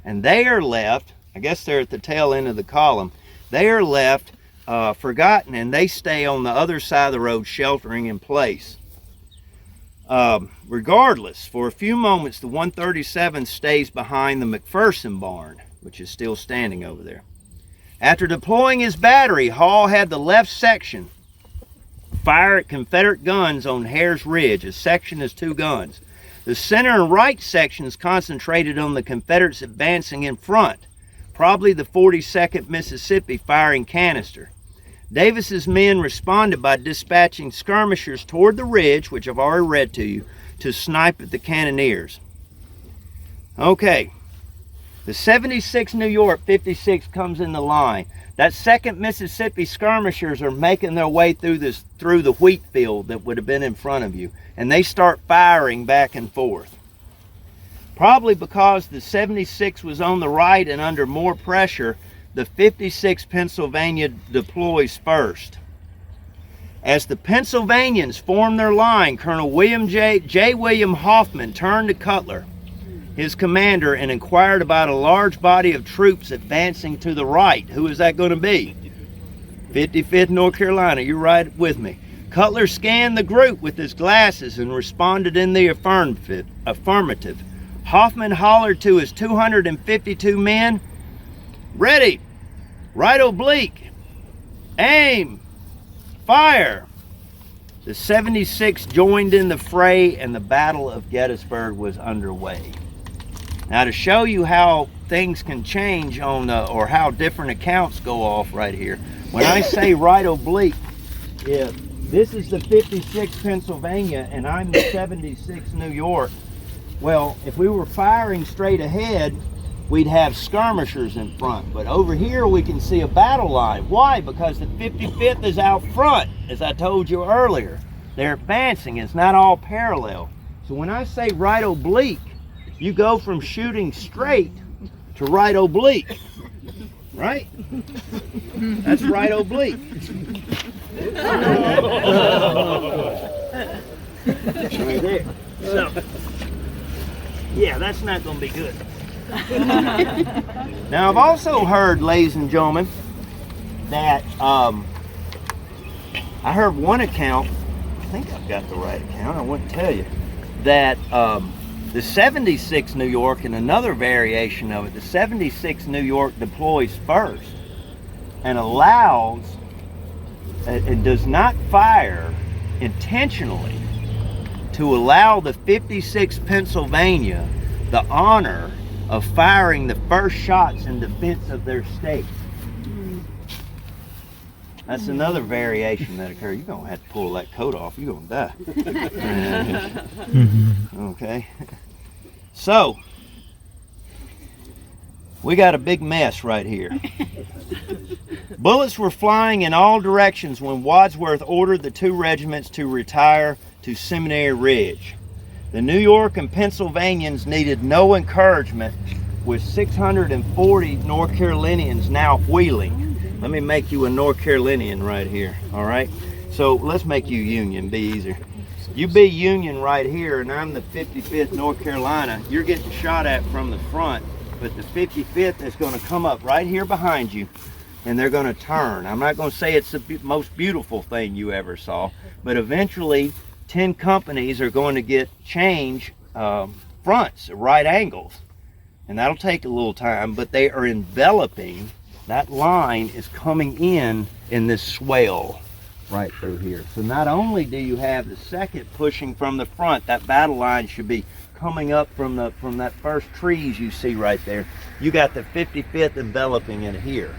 And they are left, I guess they're at the tail end of the column, they are left forgotten, and they stay on the other side of the road sheltering in place. Regardless, for a few moments, the 137th stays behind the McPherson barn, which is still standing over there. After deploying his battery, Hall had the left section fire at Confederate guns on Hare's Ridge. A section is 2 guns. The center and right sections concentrated on the Confederates advancing in front, probably the 42nd Mississippi firing canister. Davis's men responded by dispatching skirmishers toward the ridge, which I've already read to you, to snipe at the cannoneers. Okay, the 76th New York 56 comes in the line. That 2nd Mississippi skirmishers are making their way through the wheat field that would have been in front of you, and they start firing back and forth. Probably because the 76 was on the right and under more pressure, the 56th Pennsylvania deploys first. As the Pennsylvanians formed their line, Colonel J. William Hoffman turned to Cutler, his commander, and inquired about a large body of troops advancing to the right. Who is that going to be? 55th North Carolina. You're right with me. Cutler scanned the group with his glasses and responded in the affirmative. Hoffman hollered to his 252 men, "Ready, right oblique, aim, fire." The 76 joined in the fray and the Battle of Gettysburg was underway. Now, to show you how things can change or how different accounts go off right here, when I say right oblique, if this is the 56th Pennsylvania and I'm the 76th New York, well, if we were firing straight ahead, we'd have skirmishers in front. But over here we can see a battle line. Why? Because the 55th is out front, as I told you earlier. They're advancing. It's not all parallel. So when I say right oblique, you go from shooting straight to right oblique. Right? That's right oblique. Right there. So, yeah, that's not going to be good. Now, I've also heard, ladies and gentlemen, that I heard one account, I think I've got the right account, I wouldn't tell you, that the 76th New York, and another variation of it, the 76th New York deploys first and allows and does not fire intentionally to allow the 56th Pennsylvania the honor of firing the first shots in defense of their state. That's another variation that occurs. You're going to have to pull that coat off. You're going to die. Okay. So, we got a big mess right here. Bullets were flying in all directions when Wadsworth ordered the two regiments to retire to Seminary Ridge. The New York and Pennsylvanians needed no encouragement, with 640 North Carolinians now wheeling. Let me make you a North Carolinian right here, all right? So let's make you Union, be easier. You be Union right here, and I'm the 55th North Carolina. You're getting shot at from the front, but the 55th is going to come up right here behind you, and they're going to turn. I'm not going to say it's the most beautiful thing you ever saw, but eventually 10 companies are going to get change fronts, right angles, and that'll take a little time, but they are enveloping. That line is coming in this swell right through here. So not only do you have the second pushing from the front, that battle line should be coming up from that first trees you see right there. You got the 55th enveloping in here.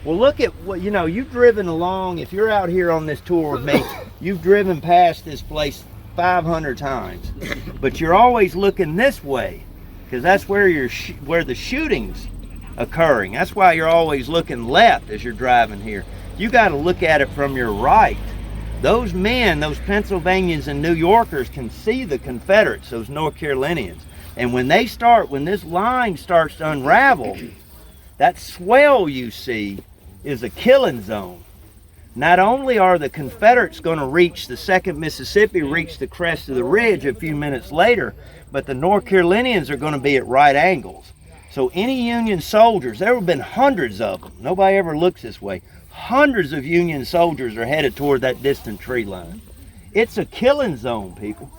Well, look at what, you've driven along. If you're out here on this tour with me, you've driven past this place 500 times, but you're always looking this way because that's where where the shooting's occurring. That's why you're always looking left as you're driving here. You got to look at it from your right. Those men, those Pennsylvanians and New Yorkers can see the Confederates, those North Carolinians. And when this line starts to unravel, that swell you see is a killing zone. Not only are the Confederates going to reach the 2nd Mississippi, reach the crest of the ridge a few minutes later, but the North Carolinians are going to be at right angles. So any Union soldiers, there have been hundreds of them. Nobody ever looks this way. Hundreds of Union soldiers are headed toward that distant tree line. It's a killing zone, people.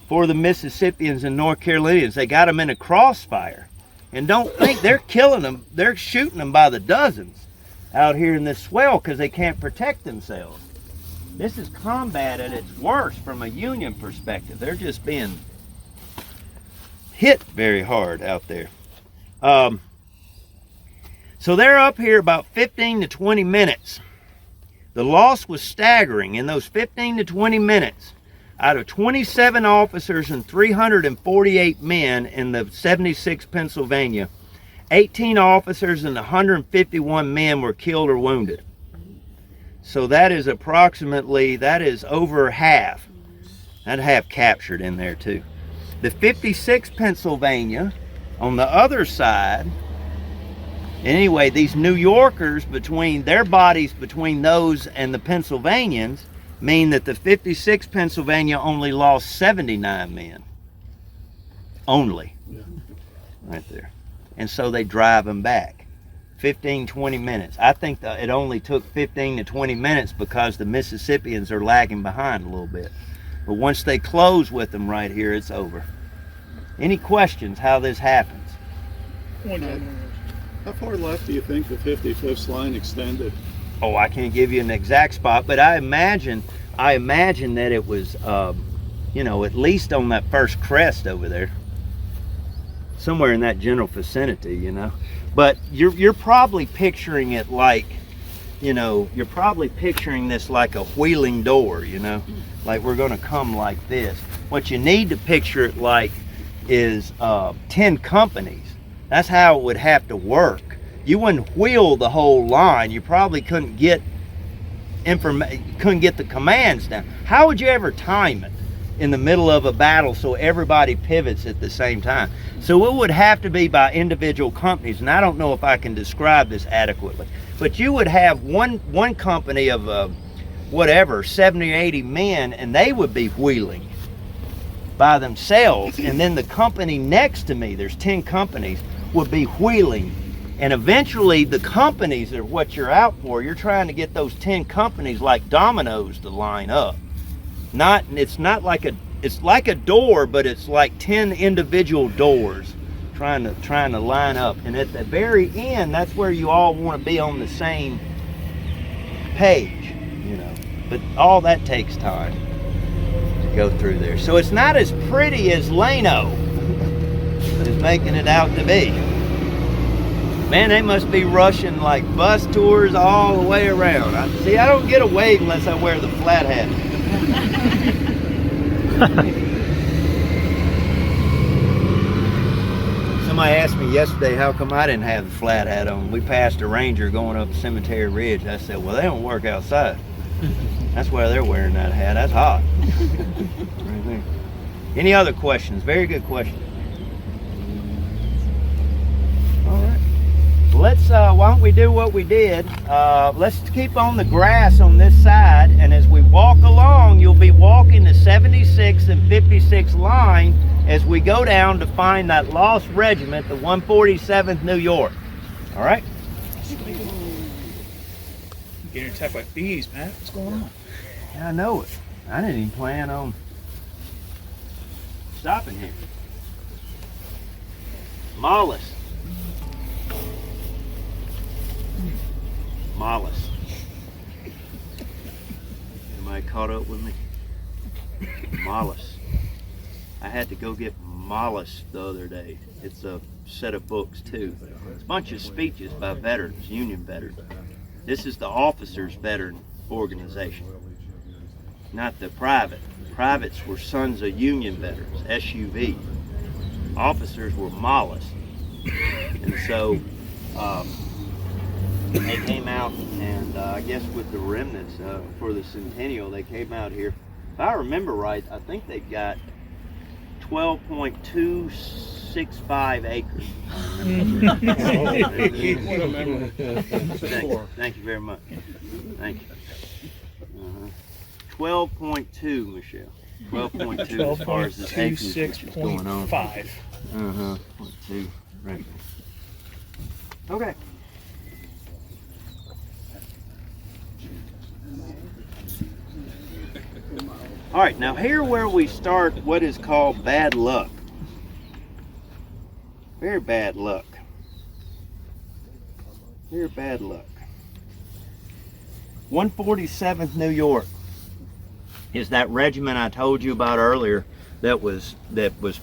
For the Mississippians and North Carolinians, they got them in a crossfire. And don't think they're killing them. They're shooting them by the dozens out here in this swell because they can't protect themselves. This is combat at its worst from a Union perspective. They're just being hit very hard out there. So they're up here about 15 to 20 minutes. The loss was staggering. In those 15 to 20 minutes, out of 27 officers and 348 men in the 76th Pennsylvania, 18 officers and 151 men were killed or wounded. So that is over half. I'd have captured in there too. The 56th Pennsylvania on the other side. Anyway, these New Yorkers, between their bodies, between those and the Pennsylvanians, mean that the 56th Pennsylvania only lost 79 men. Only. Right there. And so they drive them back. 15, 20 minutes. I think that it only took 15 to 20 minutes because the Mississippians are lagging behind a little bit. But once they close with them right here, it's over. Any questions how this happens? How far left do you think the 55th line extended? Oh, I can't give you an exact spot, but I imagine that it was, you know, at least on that first crest over there. Somewhere in that general vicinity, you know. But you're probably picturing it like, you know, you're probably picturing this like a wheeling door, you know, like we're going to come like this. What you need to picture it like is 10 companies. That's how it would have to work. You wouldn't wheel the whole line. You probably couldn't get the commands down. How would you ever time it in the middle of a battle so everybody pivots at the same time? So it would have to be by individual companies, and I don't know if I can describe this adequately, but you would have one company of whatever 70 or 80 men, and they would be wheeling by themselves, and then the company next to me, there's 10 companies, would be wheeling. And eventually the companies are what you're out for. You're trying to get those 10 companies like dominoes to line up. It's like a door, but it's like 10 individual doors trying to line up. And at the very end, that's where you all want to be on the same page, you know. But all that takes time to go through there. So it's not as pretty as Lano is making it out to be. Man, they must be rushing like bus tours all the way around. I don't get a wave unless I wear the flat hat. Somebody asked me yesterday how come I didn't have the flat hat on. We passed a ranger going up Cemetery Ridge. I said, well, they don't work outside. That's why they're wearing that hat. That's hot. Right there. Any other questions? Very good question. All right. Let's, why don't we do what we did? Let's keep on the grass on this side, and as we walk along, you'll be walking the 76 and 56 line as we go down to find that lost regiment, the 147th New York. All right? Getting attacked by bees, Matt. What's going on? Yeah, I know it. I didn't even plan on stopping here. Mollusk. Mollusk. Somebody caught up with me? Mollusk. I had to go get Mollusk the other day. It's a set of books too. It's a bunch of speeches by veterans, Union veterans. This is the officers' veteran organization, not the private. Privates were sons of Union veterans, SUV. Officers were Mollusk. And so they came out, and I guess with the remnants for the centennial, they came out here. If I remember right, I think they got 12.265 acres. What a memory. Thank you very much. Thank you. 12.2, Michelle. 12.2 as far as this acreage which is going on. 12.5. 0.2 right there. Okay. All right, now here where we start what is called bad luck. Very bad luck. Very bad luck. 147th New York is that regiment I told you about earlier that was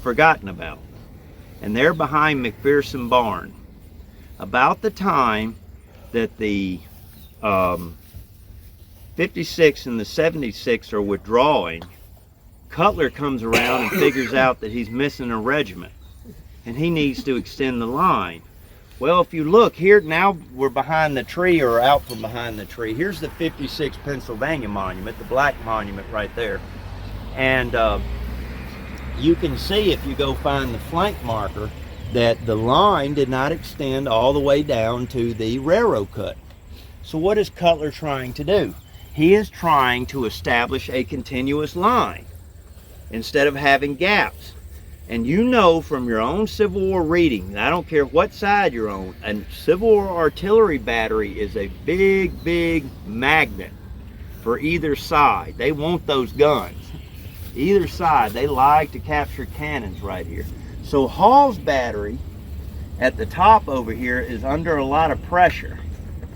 forgotten about. And they're behind McPherson Barn. About the time that the 56 and the 76 are withdrawing, Cutler comes around and figures out that he's missing a regiment and he needs to extend the line. Well, if you look here, now we're behind the tree or out from behind the tree. Here's the 56 Pennsylvania monument, the black monument right there. And you can see if you go find the flank marker that the line did not extend all the way down to the railroad cut. So what is Cutler trying to do? He is trying to establish a continuous line instead of having gaps. And you know from your own Civil War reading, I don't care what side you're on, a Civil War artillery battery is a big, big magnet for either side. They want those guns. Either side, they like to capture cannons right here. So Hall's battery at the top over here is under a lot of pressure.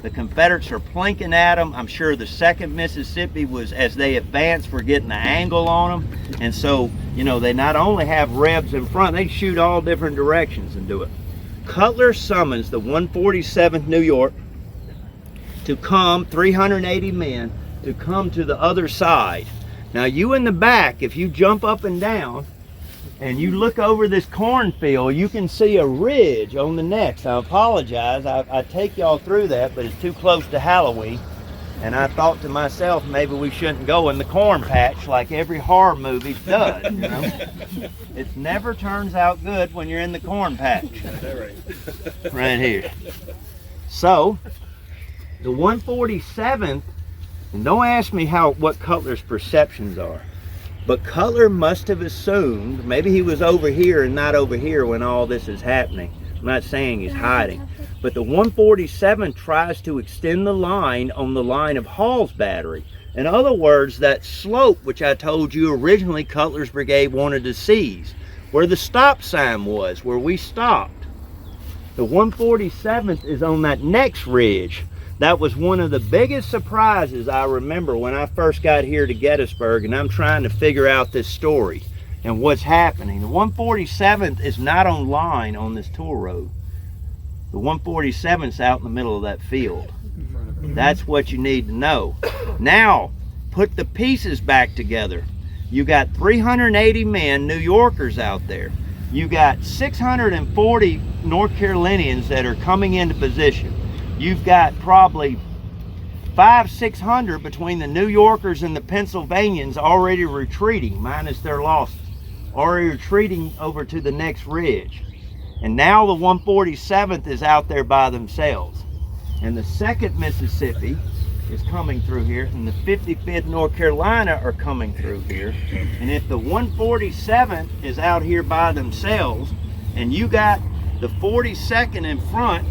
The Confederates are plinking at them. I'm sure the 2nd Mississippi was, as they advanced, we're getting the angle on them. And so, you know, they not only have rebs in front, they shoot all different directions and do it. Cutler summons the 147th New York to come, 380 men, to come to the other side. Now you in the back, if you jump up and down, and you look over this cornfield, you can see a ridge on the next. I apologize, I take y'all through that, but it's too close to Halloween. And I thought to myself, maybe we shouldn't go in the corn patch like every horror movie does, you know? It never turns out good when you're in the corn patch. Right here. So, the 147th, and don't ask me what Cutler's perceptions are. But Cutler must have assumed, maybe he was over here and not over here when all this is happening. I'm not saying he's hiding. But the 147 tries to extend the line on the line of Hall's battery. In other words, that slope, which I told you originally Cutler's brigade wanted to seize, where the stop sign was, where we stopped. The 147th is on that next ridge. That was one of the biggest surprises I remember when I first got here to Gettysburg, and I'm trying to figure out this story and what's happening. The 147th is not on line on this tour road. The 147th's out in the middle of that field. That's what you need to know. Now, put the pieces back together. You got 380 men, New Yorkers out there. You got 640 North Carolinians that are coming into position. You've got probably 500-600 between the New Yorkers and the Pennsylvanians already retreating, minus their losses, already retreating over to the next ridge. And now the 147th is out there by themselves. And the 2nd Mississippi is coming through here, and the 55th North Carolina are coming through here. And if the 147th is out here by themselves, and you got the 42nd in front,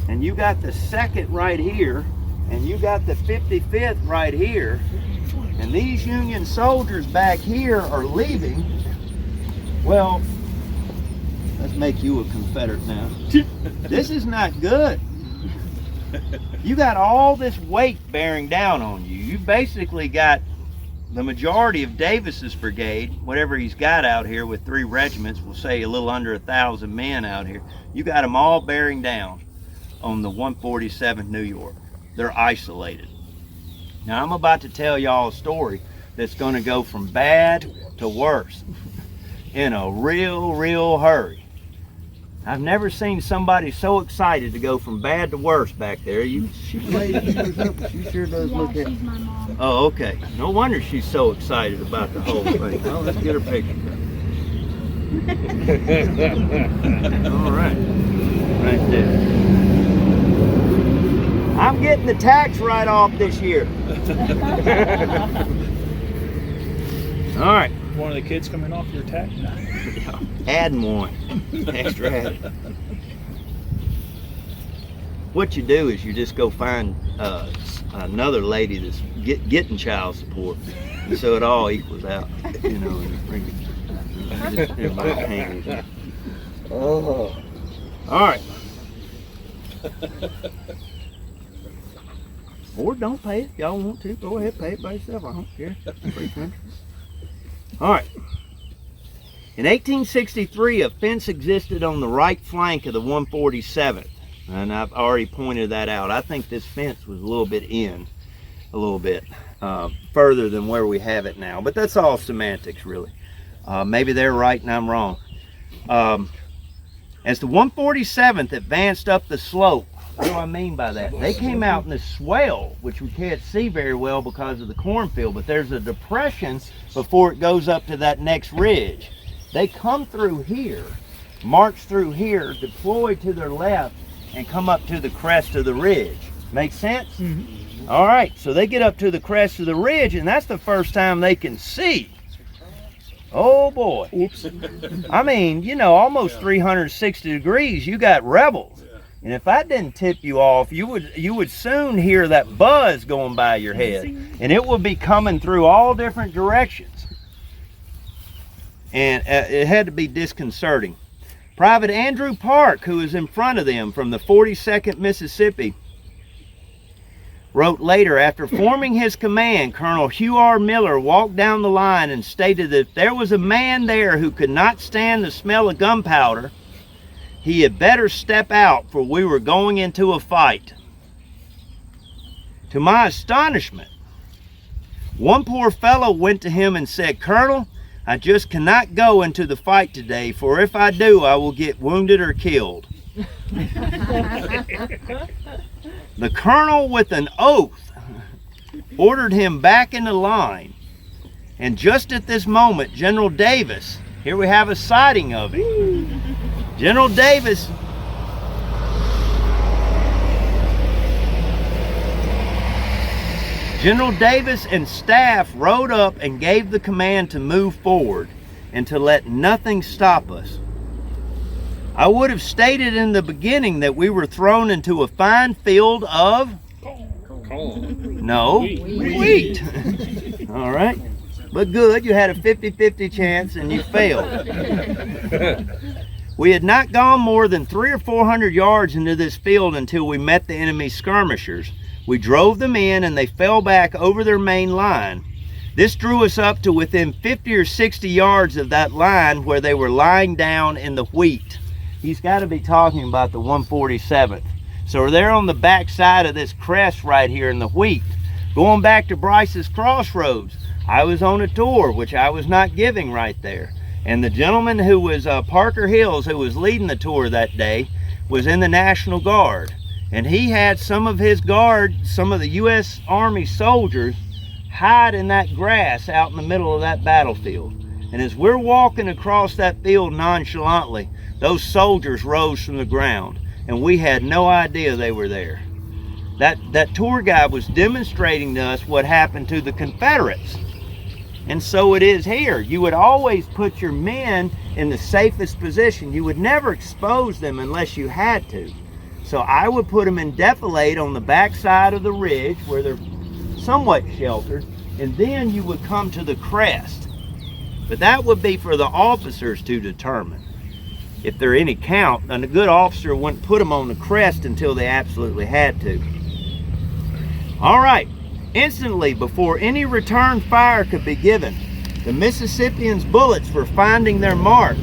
and you got the 2nd right here, and you got the 55th right here, and these Union soldiers back here are leaving, well, let's make you a Confederate now. This is not good. You got all this weight bearing down on you. You basically got the majority of Davis's brigade, whatever he's got out here with 3 regiments, we'll say a little under 1,000 men out here. You got them all bearing down on the 147th New York. They're isolated. Now I'm about to tell y'all a story that's going to go from bad to worse in a real hurry. I've never seen somebody so excited to go from bad to worse back there. She sure does look at. She's my mom. Oh, okay. No wonder she's so excited about the whole thing. Well, let's get her picture. All right. Right there. I'm getting the tax write-off this year. All right. One of the kids coming off your tax? Adding one. Extra add. What you do is you just go find another lady that's getting child support, and so it all equals out, you know. And just everybody hangs. Oh. All right. Or don't pay it if y'all want to. Go ahead, pay it by yourself. I don't care. Free country. All right. In 1863, a fence existed on the right flank of the 147th, and I've already pointed that out. I think this fence was a little bit further than where we have it now, but that's all semantics, really. Maybe they're right and I'm wrong. As the 147th advanced up the slope, what do I mean by that? They came out in this swell, which we can't see very well because of the cornfield, but there's a depression before it goes up to that next ridge. They come through here, march through here, deploy to their left, and come up to the crest of the ridge. Make sense? Mm-hmm. All right, so they get up to the crest of the ridge, and that's the first time they can see. Oh boy. Oops. I mean, you know, almost 360 degrees, you got rebels. And if that didn't tip you off, you would soon hear that buzz going by your head. And it would be coming through all different directions. And it had to be disconcerting. Private Andrew Park, who was in front of them from the 42nd Mississippi, wrote later, after forming his command, Colonel Hugh R. Miller walked down the line and stated that if there was a man there who could not stand the smell of gunpowder, he had better step out, for we were going into a fight. To my astonishment, one poor fellow went to him and said, "Colonel, I just cannot go into the fight today, for if I do, I will get wounded or killed." The colonel, with an oath, ordered him back into line. And just at this moment, General Davis, here we have a sighting of him. General Davis and staff rode up and gave the command to move forward and to let nothing stop us. I would have stated in the beginning that we were thrown into a fine field of wheat. All right, but good, you had a 50-50 chance and you failed. We had not gone more than 300 or 400 yards into this field until we met the enemy skirmishers. We drove them in and they fell back over their main line. This drew us up to within 50 or 60 yards of that line where they were lying down in the wheat. He's got to be talking about the 147th. So they're on the back side of this crest right here in the wheat. Going back to Bryce's Crossroads, I was on a tour, which I was not giving right there. And the gentleman who was Parker Hills, who was leading the tour that day, was in the National Guard. And he had some of his guard, some of the U.S. Army soldiers, hide in that grass out in the middle of that battlefield. And as we're walking across that field nonchalantly, those soldiers rose from the ground, and we had no idea they were there. That tour guide was demonstrating to us what happened to the Confederates. And so it is here. You would always put your men in the safest position. You would never expose them unless you had to. So I would put them in defilade on the back side of the ridge where they're somewhat sheltered, and then you would come to the crest. But that would be for the officers to determine. If there any count, and a good officer wouldn't put them on the crest until they absolutely had to. All right, instantly before any return fire could be given, the Mississippians' bullets were finding their mark.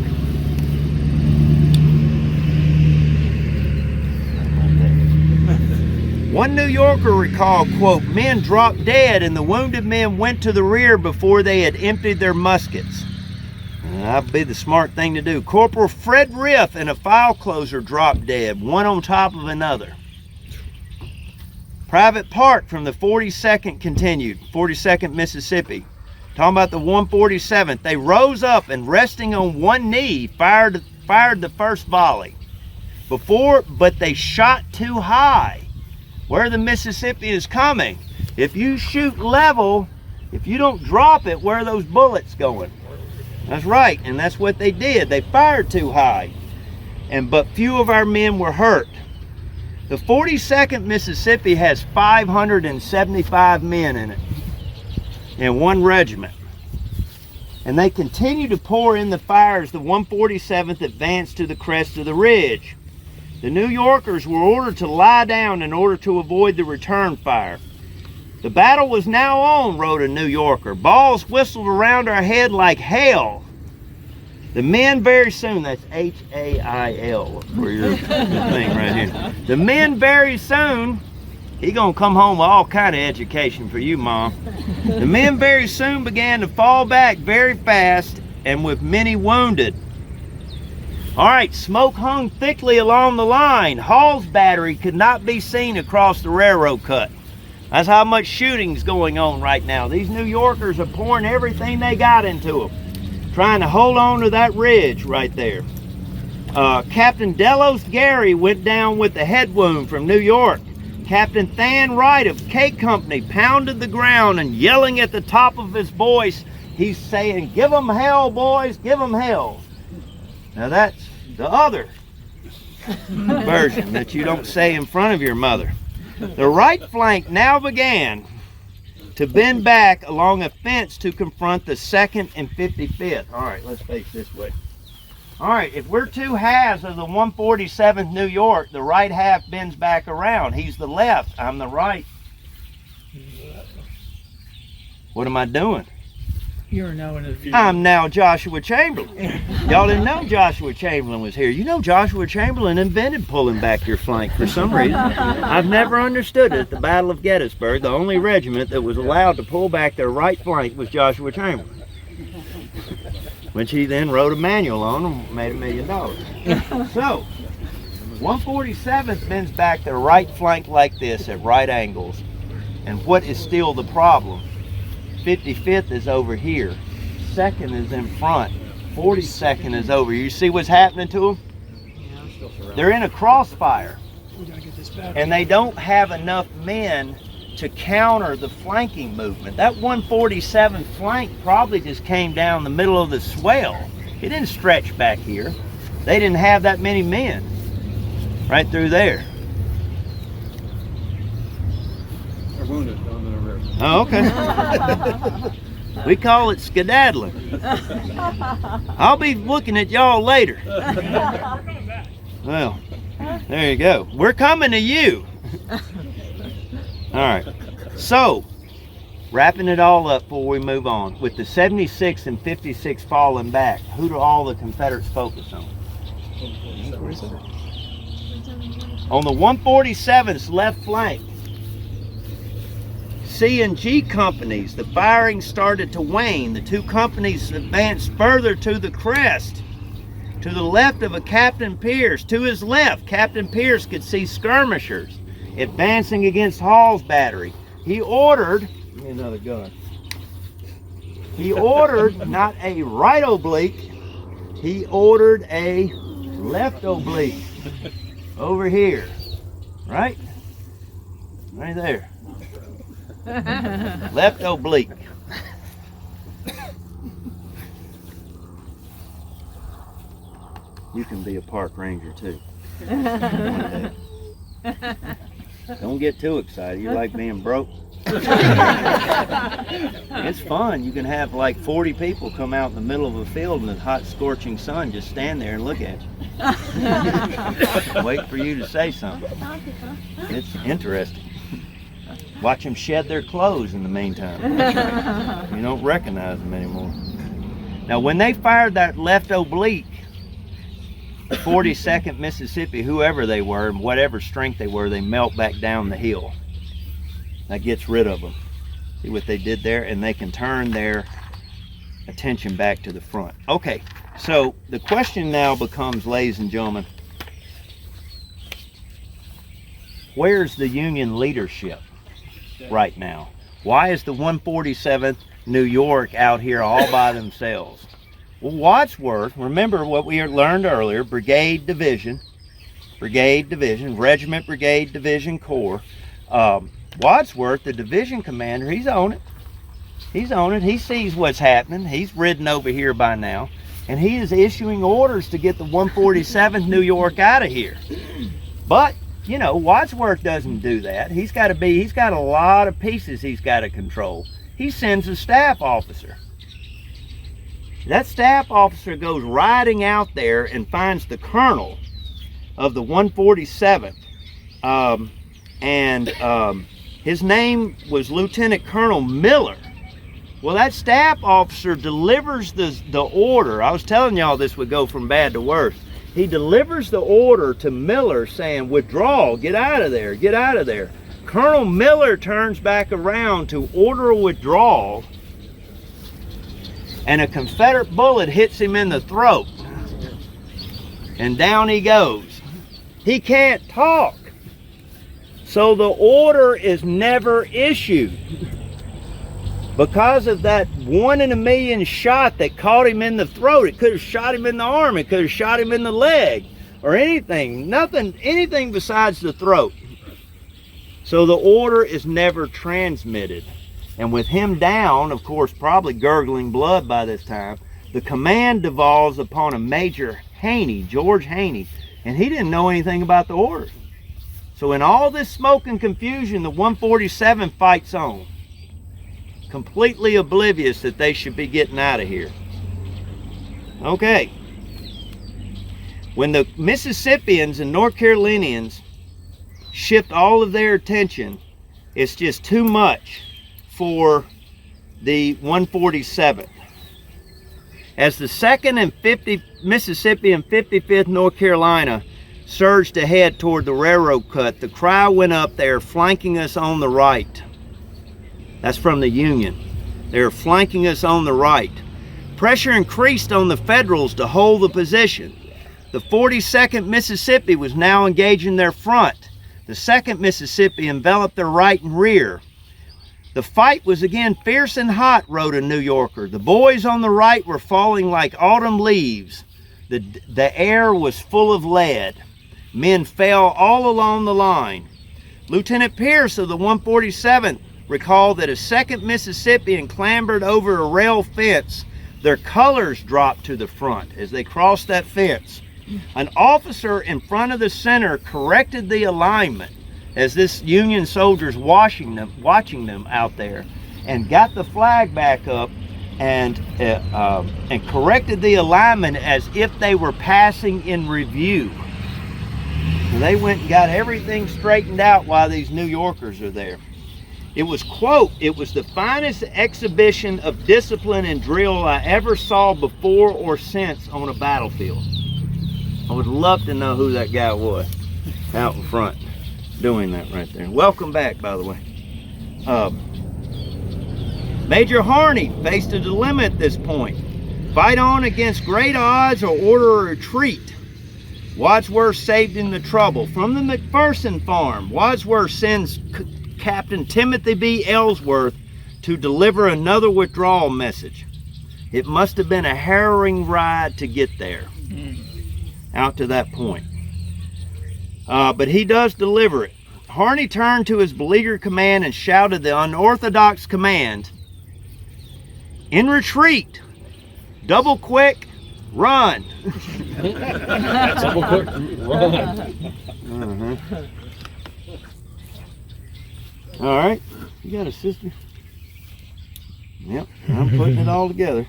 One New Yorker recalled, quote, "Men dropped dead and the wounded men went to the rear before they had emptied their muskets." That'd be the smart thing to do. Corporal Fred Riff and a file closer dropped dead, one on top of another. Private Park from the 42nd continued, 42nd Mississippi. Talking about the 147th. They rose up and resting on one knee, fired the first volley. But they shot too high. Where the Mississippi is coming. If you shoot level, if you don't drop it, where are those bullets going? That's right, and that's what they did. They fired too high, but few of our men were hurt. The 42nd Mississippi has 575 men in it, in one regiment. And they continue to pour in the fire as the 147th advanced to the crest of the ridge. The New Yorkers were ordered to lie down in order to avoid the return fire. "The battle was now on," wrote a New Yorker. "Balls whistled around our head like hail. The men very soon," that's H-A-I-L for your thing right here. "The men very soon," he gonna come home with all kind of education for you, Mom. "The men very soon began to fall back very fast and with many wounded." All right, smoke hung thickly along the line. Hall's battery could not be seen across the railroad cut. That's how much shooting's going on right now. These New Yorkers are pouring everything they got into them. trying to hold on to that ridge right there. Captain Delos Gary went down with a head wound from New York. Captain Than Wright of K Company pounded the ground and yelling at the top of his voice, he's saying, "Give 'em hell, boys, give 'em hell." Now that's the other version that you don't say in front of your mother. The right flank now began to bend back along a fence to confront the 2nd and 55th. All right, let's face this way. All right, if we're two halves of the 147th New York, the right half bends back around. He's the left, I'm the right. What am I doing? You're now in a view. I'm now Joshua Chamberlain. Y'all didn't know Joshua Chamberlain was here. You know Joshua Chamberlain invented pulling back your flank for some reason. I've never understood it. At the Battle of Gettysburg, the only regiment that was allowed to pull back their right flank was Joshua Chamberlain, which he then wrote a manual on and made $1 million. So, 147th bends back their right flank like this at right angles. And what is still the problem? 55th is over here. 2nd is in front. 42nd is over. You see what's happening to them? They're in a crossfire. And they don't have enough men to counter the flanking movement. That 147th flank probably just came down the middle of the swell. It didn't stretch back here. They didn't have that many men right through there. They're wounded on the rear. Oh, okay. We call it skedaddling. I'll be looking at y'all later. Well, there you go. We're coming to you. All right, so wrapping it all up before we move on, with the 76th and 56th falling back, who do all the Confederates focus on? On the 147th's left flank, C and G companies, the firing started to wane. The two companies advanced further to the crest. To the left of a Captain Pierce, to his left, Captain Pierce could see skirmishers advancing against Hall's battery. He ordered, give me another gun. He ordered not a right oblique, he ordered a left oblique over here, right? Right there. Left oblique. You can be a park ranger too. One day. Don't get too excited. You like being broke? It's fun. You can have like 40 people come out in the middle of a field in the hot, scorching sun, just stand there and look at you. Wait for you to say something. It's interesting. Watch them shed their clothes in the meantime. You don't recognize them anymore. Now, when they fired that left oblique, 42nd Mississippi, whoever they were and whatever strength they were, they melt back down the hill. That gets rid of them. See what they did there? And they can turn their attention back to the front. Okay, so the question now becomes, ladies and gentlemen, where's the Union leadership right now? Why is the 147th New York out here all by themselves? Well, Wadsworth, remember what we learned earlier, Brigade Division, Regiment, Brigade, Division, Corps. Wadsworth, the division commander, he's on it. He's on it. He sees what's happening. He's ridden over here by now. And he is issuing orders to get the 147th New York out of here. But, you know, Wadsworth doesn't do that. He's got a lot of pieces he's got to control. He sends a staff officer. That staff officer goes riding out there and finds the colonel of the 147th. His name was Lieutenant Colonel Miller. Well, that staff officer delivers the order. I was telling y'all this would go from bad to worse. He delivers the order to Miller saying, withdraw, get out of there, get out of there. Colonel Miller turns back around to order a withdrawal, and a Confederate bullet hits him in the throat. And down he goes. He can't talk. So the order is never issued. because of that 1 in a million shot that caught him in the throat. It could have shot him in the arm, it could have shot him in the leg, or anything, anything besides the throat. So the order is never transmitted. And with him down, of course, probably gurgling blood by this time, the command devolves upon a Major Haney, George Haney, and he didn't know anything about the order. So in all this smoke and confusion, the 147 fights on, completely oblivious that they should be getting out of here. Okay. When the Mississippians and North Carolinians shift all of their attention, it's just too much for the 147th. As the 2nd and Mississippi and 55th North Carolina surged ahead toward the railroad cut, the cry went up, "They are flanking us on the right." That's from the Union. They are flanking us on the right. Pressure increased on the Federals to hold the position. The 42nd Mississippi was now engaging their front. The 2nd Mississippi enveloped their right and rear. The fight was again fierce and hot, wrote a New Yorker. The boys on the right were falling like autumn leaves. The air was full of lead. Men fell all along the line. Lieutenant Pierce of the 147th recalled that a 2nd Mississippian clambered over a rail fence. Their colors dropped to the front as they crossed that fence. An officer in front of the center corrected the alignment as this Union soldiers watching them out there, and got the flag back up and corrected the alignment as if they were passing in review. So they went and got everything straightened out while these New Yorkers are there. It was, quote, "It was the finest exhibition of discipline and drill I ever saw before or since on a battlefield." I would love to know who that guy was out in front doing that right there. Welcome back, by the way. Major Harney faced a dilemma at this point. Fight on against great odds or order a retreat. Wadsworth saved him the trouble. From the McPherson farm, Wadsworth sends Captain Timothy B. Ellsworth to deliver another withdrawal message. It must have been a harrowing ride to get there, out to that point. But he does deliver it. Harney turned to his beleaguered command and shouted the unorthodox command, "In retreat, double quick, run." Double quick, run. All right, you got a sister? Yep, I'm putting it all together.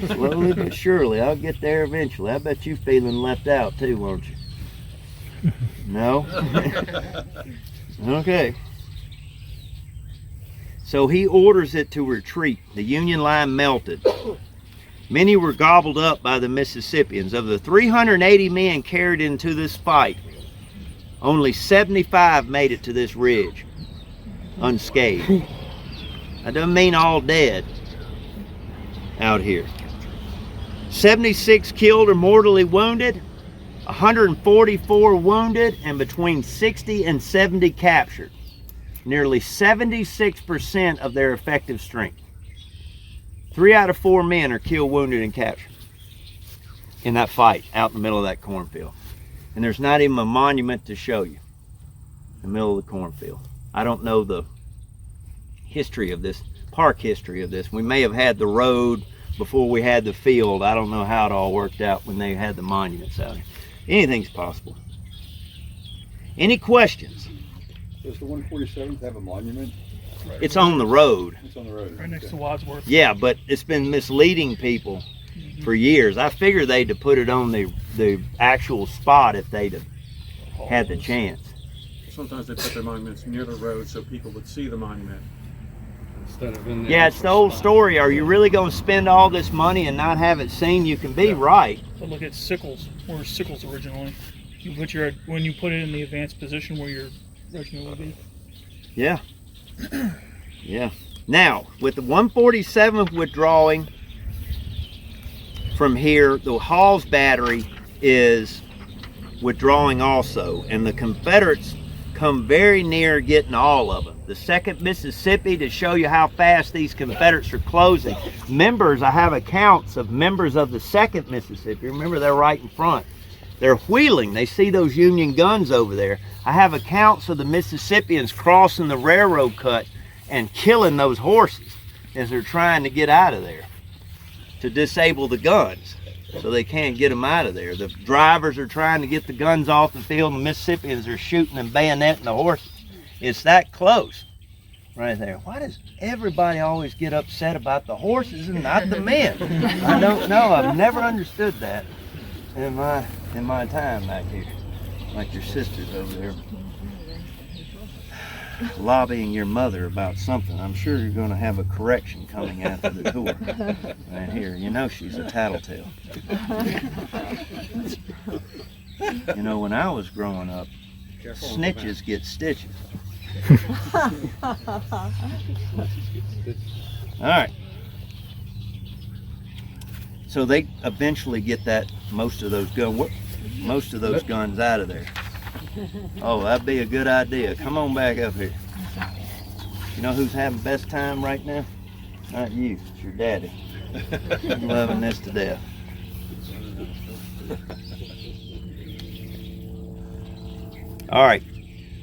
Slowly but surely, I'll get there eventually. I bet you feeling left out too, won't you? No? Okay. So he orders it to retreat. The Union line melted. Many were gobbled up by the Mississippians. Of the 380 men carried into this fight, only 75 made it to this ridge unscathed. That doesn't mean all dead out here. 76 killed or mortally wounded, 144 wounded, and between 60 and 70 captured. Nearly 76% of their effective strength. 3 out of 4 men are killed, wounded, and captured in that fight out in the middle of that cornfield. And there's not even a monument to show you in the middle of the cornfield. I don't know the history of this, park history of this. We may have had the road before we had the field. I don't know how it all worked out when they had the monuments out here. Anything's possible. Any questions? Does the 147th have a monument? It's on the road. It's on the road. Right next to Wadsworth. Yeah, but it's been misleading people for years. I figured they'd have put it on the actual spot if they'd have had the chance. Sometimes they put their monuments near the road so people would see the monument. Instead of in the Yeah, it's the old story. Are you really going to spend all this money and not have it seen? You can be right. But look at sickles. Where were sickles originally? When you put it in the advanced position where your regiment would be. Yeah. Yeah. Now, with the 147th withdrawing from here, the Hall's battery is withdrawing also, and the Confederates come very near getting all of them. the 2nd Mississippi, to show you how fast these Confederates are closing. Members, I have accounts of members of the 2nd Mississippi. Remember, they're right in front. They're wheeling. They see those Union guns over there. I have accounts of the Mississippians crossing the railroad cut and killing those horses as they're trying to get out of there to disable the guns so they can't get them out of there. The drivers are trying to get the guns off the field, and the Mississippians are shooting and bayoneting the horses. It's that close right there. Why does everybody always get upset about the horses and not the men? I don't know. I've never understood that in my time back here. Like your sisters over there lobbying your mother about something. I'm sure you're going to have a correction coming after the tour. Right here. You know she's a tattletale. You know, when I was growing up, snitches get stitches. Alright. So they eventually get most of those guns out of there. Oh, that'd be a good idea. Come on back up here. You know who's having best time right now? Not you, it's your daddy. I'm loving this to death. All right,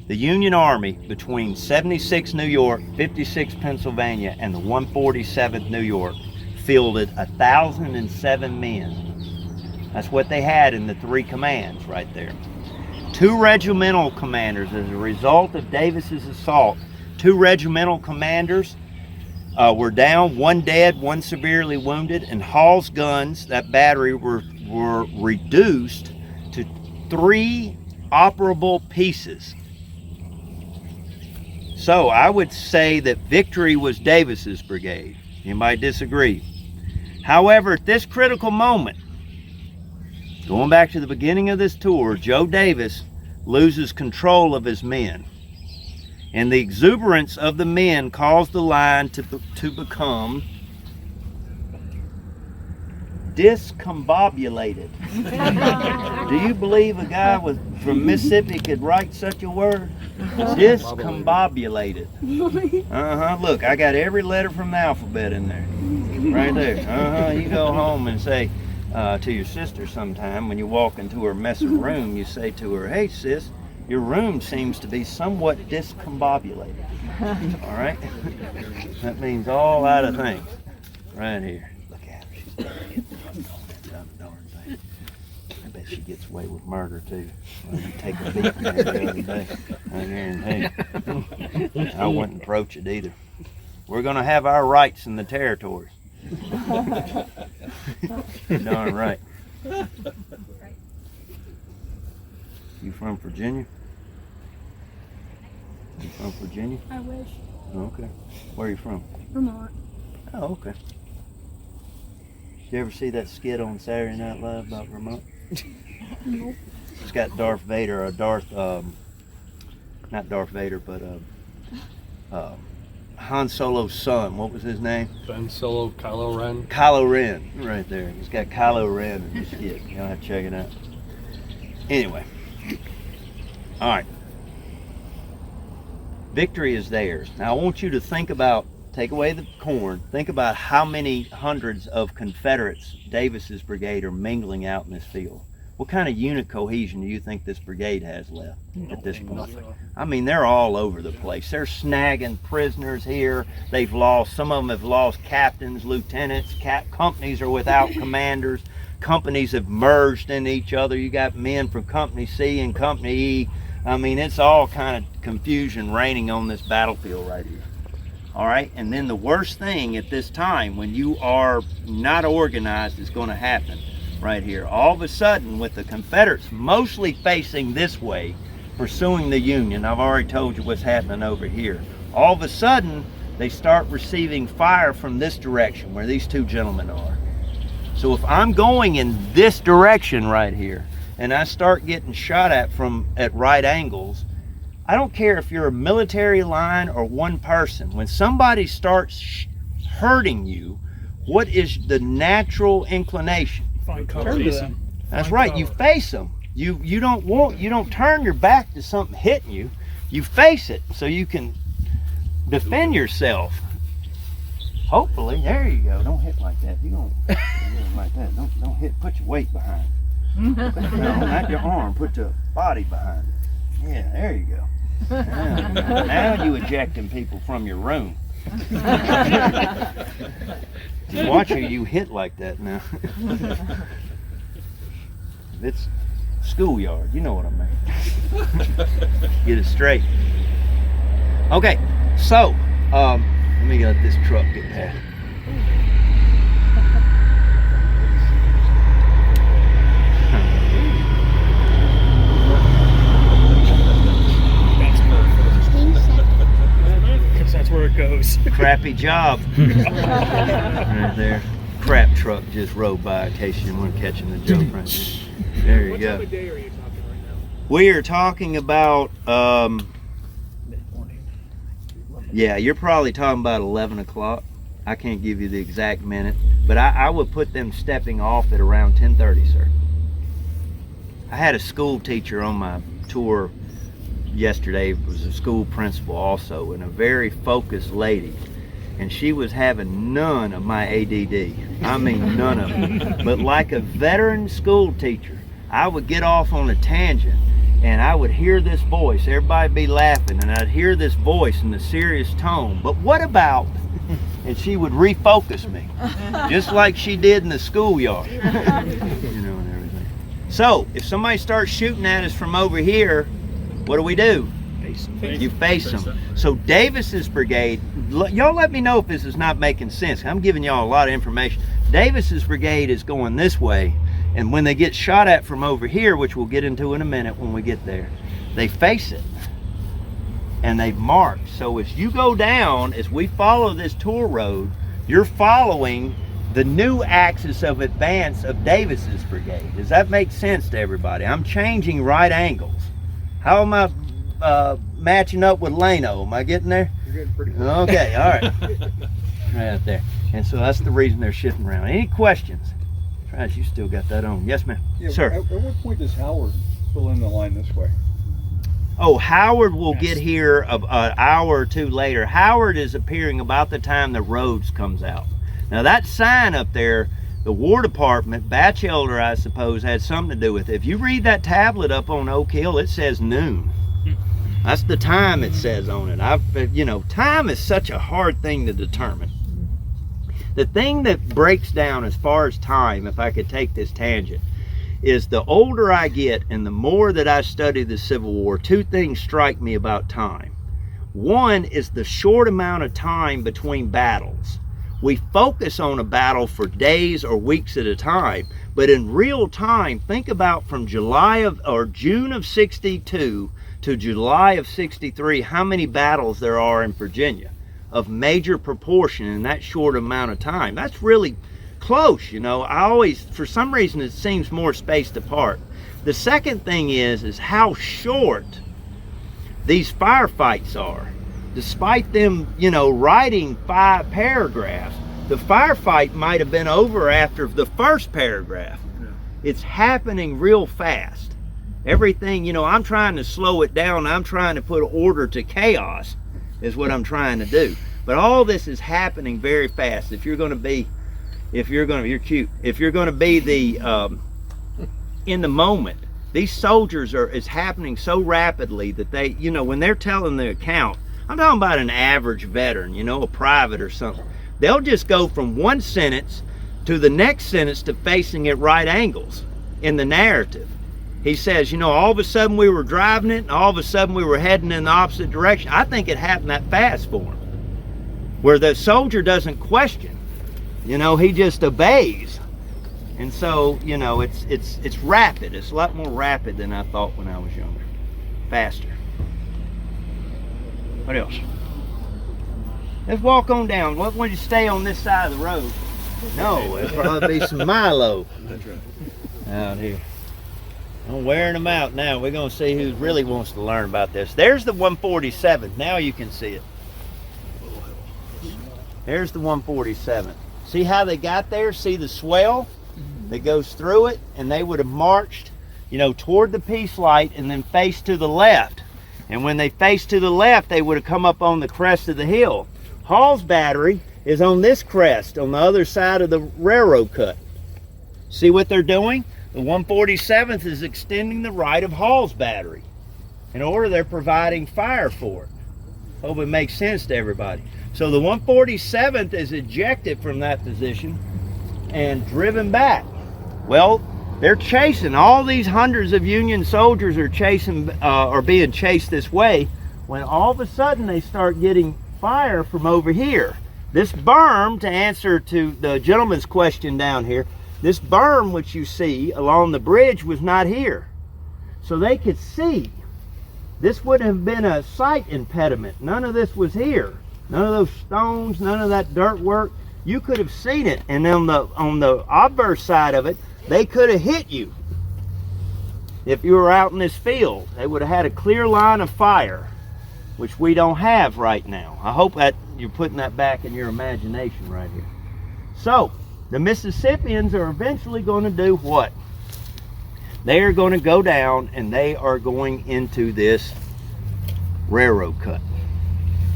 the Union Army between 76 New York, 56 Pennsylvania, and the 147th New York fielded 1,007 men. That's what they had in the 3 commands right there. 2 regimental commanders, as a result of Davis's assault, 2 regimental commanders were down, 1 dead, 1 severely wounded, and Hall's guns, that battery, were reduced to 3 operable pieces. So I would say that victory was Davis's brigade. Anybody disagree? However, at this critical moment, going back to the beginning of this tour, Joe Davis loses control of his men. And the exuberance of the men caused the line to become discombobulated. Do you believe a guy from Mississippi could write such a word? Discombobulated. Look, I got every letter from the alphabet in there. Right there. You go home and say to your sister sometime, when you walk into her messy room, you say to her, "Hey sis, your room seems to be somewhat discombobulated." All right? That means all out of things. Right here. Look at her. She's getting darn thing. I bet she gets away with murder too. Well, you take a beat from her the other day. I guarantee. I wouldn't approach it either. We're going to have our rights in the territory. Darn right. You from Virginia? You from Virginia? I wish. Okay. Where are you from? Vermont. Oh, okay. Did you ever see that skit on Saturday Night Live about Vermont? Nope. It's got Darth Vader, not Darth Vader, but Han Solo's son. What was his name? Ben Solo, Kylo Ren. Kylo Ren, right there. It's got Kylo Ren in the skit. Y'all have to check it out. Anyway. All right. Victory is theirs. Now I want you to think about, take away the corn, think about how many hundreds of Confederates Davis's brigade are mingling out in this field. What kind of unit cohesion do you think this brigade has left at this point? I mean, they're all over the place. They're snagging prisoners here. They've lost, some of them have lost captains, lieutenants, companies are without commanders. Companies have merged in each other. You got men from Company C and Company E. I mean, it's all kind of confusion reigning on this battlefield right here. All right, and then the worst thing at this time, when you are not organized, is going to happen right here. All of a sudden, with the Confederates mostly facing this way, pursuing the Union, I've already told you what's happening over here. All of a sudden, they start receiving fire from this direction, where these 2 gentlemen are. So if I'm going in this direction right here, and I start getting shot at right angles, I don't care if you're a military line or one person. When somebody starts hurting you, what is the natural inclination? Find cover. That's right, you face them. You don't turn your back to something hitting you. You face it so you can defend yourself. Hopefully, there you go. Don't hit like that. You don't hit like that. Don't hit. Put your weight behind it. No, not your arm. Put your body behind it. Yeah, there you go. Now you ejecting people from your room. Watch how you hit like that now. It's schoolyard. You know what I mean. Get it straight. Okay, so let me let this truck get past. Because that's where it goes. Crappy job. Right there. Crap truck just rode by in case you weren't catching the joke right there. There you What go. time of day are you talking right now? We are talking about yeah, you're probably talking about 11 o'clock. I can't give you the exact minute, but I would put them stepping off at around 10:30, sir. I had a school teacher on my tour yesterday. It was a school principal also, and a very focused lady. And she was having none of my ADD. I mean, none of it. But like a veteran school teacher, I would get off on a tangent and I would hear this voice. Everybody be laughing, and I'd hear this voice in the serious tone. But what about? And she would refocus me, just like she did in the schoolyard. You know, and everything. So, if somebody starts shooting at us from over here, what do? You face them. So Davis's brigade, y'all let me know if this is not making sense. I'm giving y'all a lot of information. Davis's brigade is going this way, and when they get shot at from over here, which we'll get into in a minute when we get there, they face it and they've marked. So as you go down, as we follow this tour road, you're following the new axis of advance of Davis's brigade. Does that make sense to everybody? I'm changing right angles. How am I matching up with Lano? Am I getting there? You're getting pretty close. Okay, all right. Right there. And so that's the reason they're shifting around. Any questions? Trash, you still got that on. Yes, ma'am. Yeah, Sir. At what point does Howard pull in the line this way? Oh, Howard will get here an hour or two later. Howard is appearing about the time the roads comes out. Now that sign up there, the War Department, Batchelder, I suppose, had something to do with it. If you read that tablet up on Oak Hill, it says noon. That's the time it says on it. You know, time is such a hard thing to determine. The thing that breaks down as far as time, if I could take this tangent, is the older I get and the more that I study the Civil War, two things strike me about time. One is the short amount of time between battles. We focus on a battle for days or weeks at a time, but in real time, think about from June of 62 to July of 63, how many battles there are in Virginia of major proportion in that short amount of time. That's really close, you know. I always, for some reason, it seems more spaced apart. The second thing is how short these firefights are. Despite them, you know, writing 5 paragraphs, the firefight might have been over after the first paragraph. Yeah. It's happening real fast. Everything, you know, I'm trying to slow it down. I'm trying to put order to chaos is what I'm trying to do. But all this is happening very fast. You're cute. If you're going to be the, in the moment, these soldiers it's happening so rapidly that they, you know, when they're telling the account, I'm talking about an average veteran, you know, a private or something. They'll just go from one sentence to the next sentence to facing at right angles in the narrative. He says, you know, all of a sudden we were driving it, and all of a sudden we were heading in the opposite direction. I think it happened that fast for him, where the soldier doesn't question, you know, he just obeys. And so, you know, it's rapid. It's a lot more rapid than I thought when I was younger. Faster. What else? Let's walk on down. What would you stay on this side of the road? No, it'd probably be some Milo out here. I'm wearing them out now. We're going to see who really wants to learn about this. There's the 147. Now you can see it. There's the 147. See how they got there? See the swell that goes through it? And they would have marched, you know, toward the peace light and then faced to the left. And when they faced to the left, they would have come up on the crest of the hill. Hall's battery is on this crest, on the other side of the railroad cut. See what they're doing? The 147th is extending the right of Hall's battery. In order, they're providing fire for it. Hope it makes sense to everybody. So the 147th is ejected from that position and driven back. Well, they're chasing. All these hundreds of Union soldiers are chasing, are being chased this way, when all of a sudden they start getting fire from over here. This berm, to answer to the gentleman's question down here, this berm which you see along the bridge was not here. So they could see. This would have been a sight impediment. None of this was here. None of those stones, none of that dirt work. You could have seen it. And on the obverse side of it, they could have hit you. If you were out in this field, they would have had a clear line of fire, which we don't have right now. I hope that you're putting that back in your imagination right here. So, the Mississippians are eventually going to do what? They are going to go down and they are going into this railroad cut.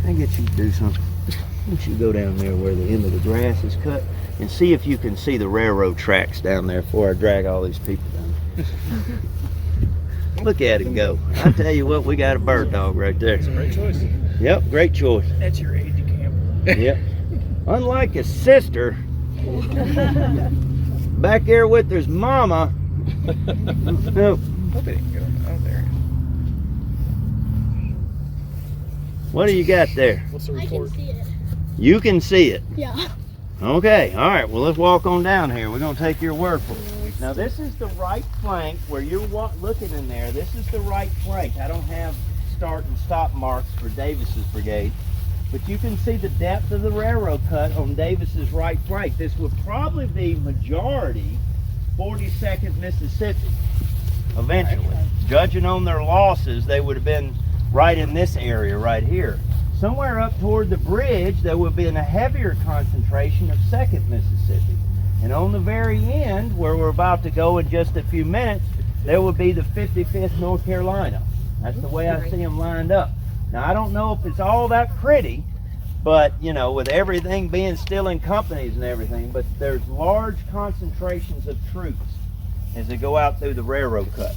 I get you to do something. Why don't you go down there where the end of the grass is cut and see if you can see the railroad tracks down there before I drag all these people down. Look at him go. I tell you what, we got a bird dog right there. That's a great choice. Yep, great choice. That's your aide de camp. Yep. Unlike his sister, back there with his mama. No. Hope it didn't go out there. What do you got there? What's the I report? can see it. You can see it. Yeah. Okay, all right, well, let's walk on down here. We're going to take your word for it. Now, this is the right flank where you're looking in there. This is the right flank. I don't have start and stop marks for Davis's brigade, but you can see the depth of the railroad cut on Davis's right flank. This would probably be majority 42nd Mississippi eventually. Judging on their losses, they would have been right in this area right here. Somewhere up toward the bridge, there would be a heavier concentration of 2nd Mississippi. And on the very end, where we're about to go in just a few minutes, there would be the 55th North Carolina. That's the way I see them lined up. Now, I don't know if it's all that pretty, but, you know, with everything being still in companies and everything, but there's large concentrations of troops as they go out through the railroad cut.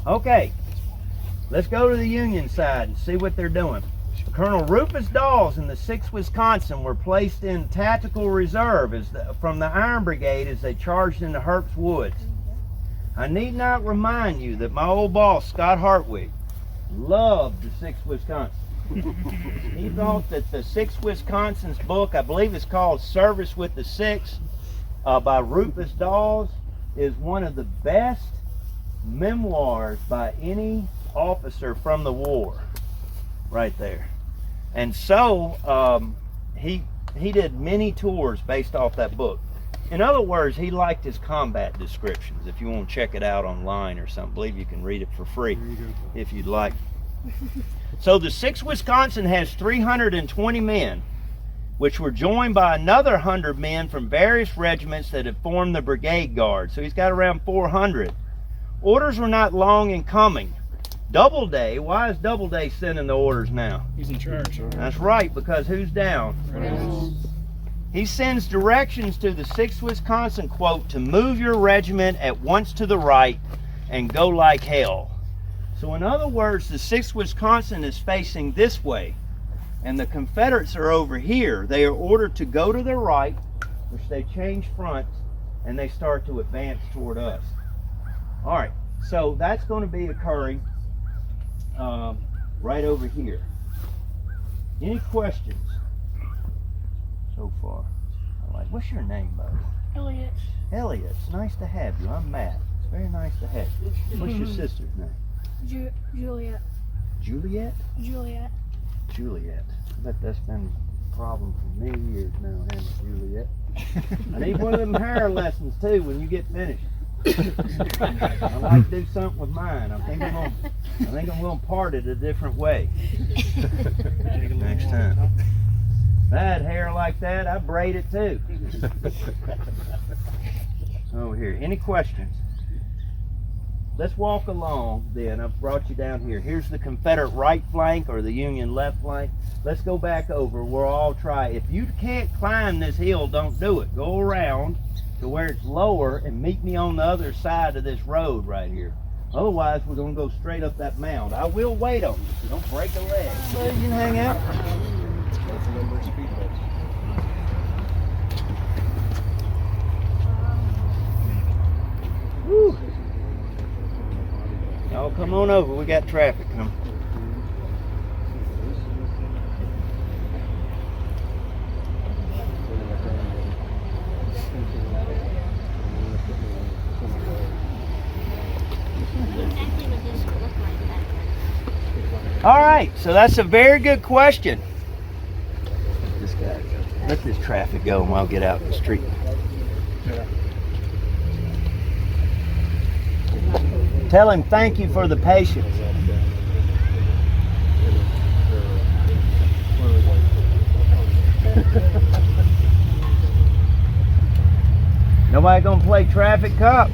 Okay. Let's go to the Union side and see what they're doing. Colonel Rufus Dawes and the 6th Wisconsin were placed in tactical reserve from the Iron Brigade as they charged into Herbst Woods. I need not remind you that my old boss, Scott Hartwig, loved the 6th Wisconsin. He thought that the 6th Wisconsin's book, I believe it's called Service with the 6th, by Rufus Dawes, is one of the best memoirs by any officer from the war, right there. And so he did many tours based off that book. In other words, he liked his combat descriptions. If you want to check it out online or something, I believe you can read it for free if you'd like. So the 6th Wisconsin has 320 men, which were joined by another 100 men from various regiments that had formed the Brigade Guard. So he's got around 400. Orders were not long in coming. Doubleday, why is Doubleday sending the orders now? He's in charge. That's right, because who's down? Reynolds. He sends directions to the 6th Wisconsin, quote, to move your regiment at once to the right and go like hell. So in other words, the 6th Wisconsin is facing this way, and the Confederates are over here. They are ordered to go to the right, which they change fronts, and they start to advance toward us. All right, so that's going to be occurring right over here. Any questions so far? What's your name, buddy? Elliot. Elliot, it's nice to have you. I'm Matt. It's very nice to have you. What's your sister's name? Juliet. Juliet? Juliet. Juliet. I bet that's been a problem for many years now, hasn't it, Juliet? I need one of them hair lessons too when you get finished. I'd like to do something with mine. I think I'm going to part it a different way next time. If I had hair like that, I'd braid it too. Over here. Any questions? let's walk along then. I've brought you down here. Here's the Confederate right flank or the Union left flank. Let's go back over. We'll all try. If you can't climb this hill, don't do it. Go around to where it's lower and meet me on the other side of this road right here. Otherwise, we're going to go straight up that mound. I will wait on you, so don't break a leg. So you can hang out. That's the number of speed bumps. Woo. Y'all come on over. We got traffic coming. All right, so that's a very good question. This guy, let this traffic go and I'll get out in the street. Tell him thank you for the patience. Nobody gonna play traffic cop.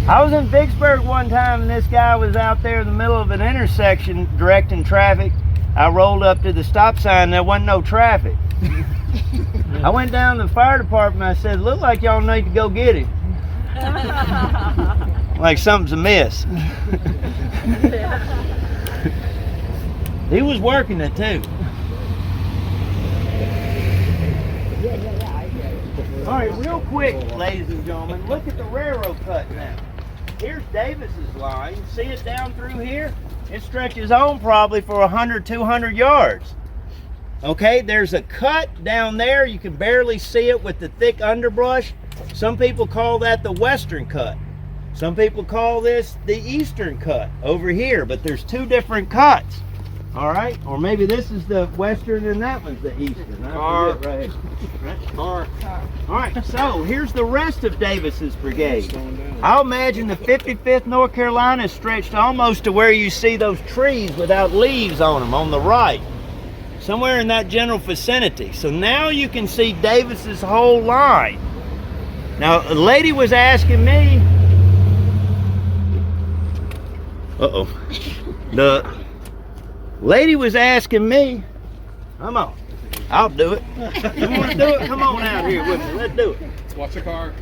I was in Vicksburg one time and this guy was out there in the middle of an intersection directing traffic. I rolled up to the stop sign, there wasn't no traffic. I went down to the fire department and I said, look like y'all need to go get him. Like something's amiss. He was working it too. All right, real quick, ladies and gentlemen, look at the railroad cut now. Here's Davis's line. See it down through here? It stretches on probably for 100, 200 yards. Okay, there's a cut down there. You can barely see it with the thick underbrush. Some people call that the western cut. Some people call this the eastern cut over here, but there's two different cuts. All right, or maybe this is the western and that one's the eastern. Right here. Right? All right, so here's the rest of Davis's brigade. I'll imagine the 55th North Carolina is stretched almost to where you see those trees without leaves on them on the right. Somewhere in that general vicinity. So now you can see Davis's whole line. Now, a lady was asking me, the lady was asking me, come on, I'll do it. You want to do it? Come on out here with me, let's do it. Let's watch the car.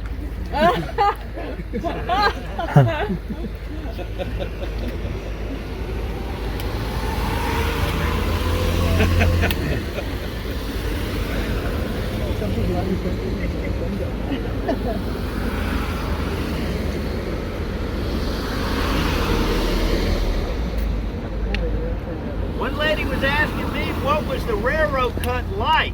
One lady was asking me what was the railroad cut like.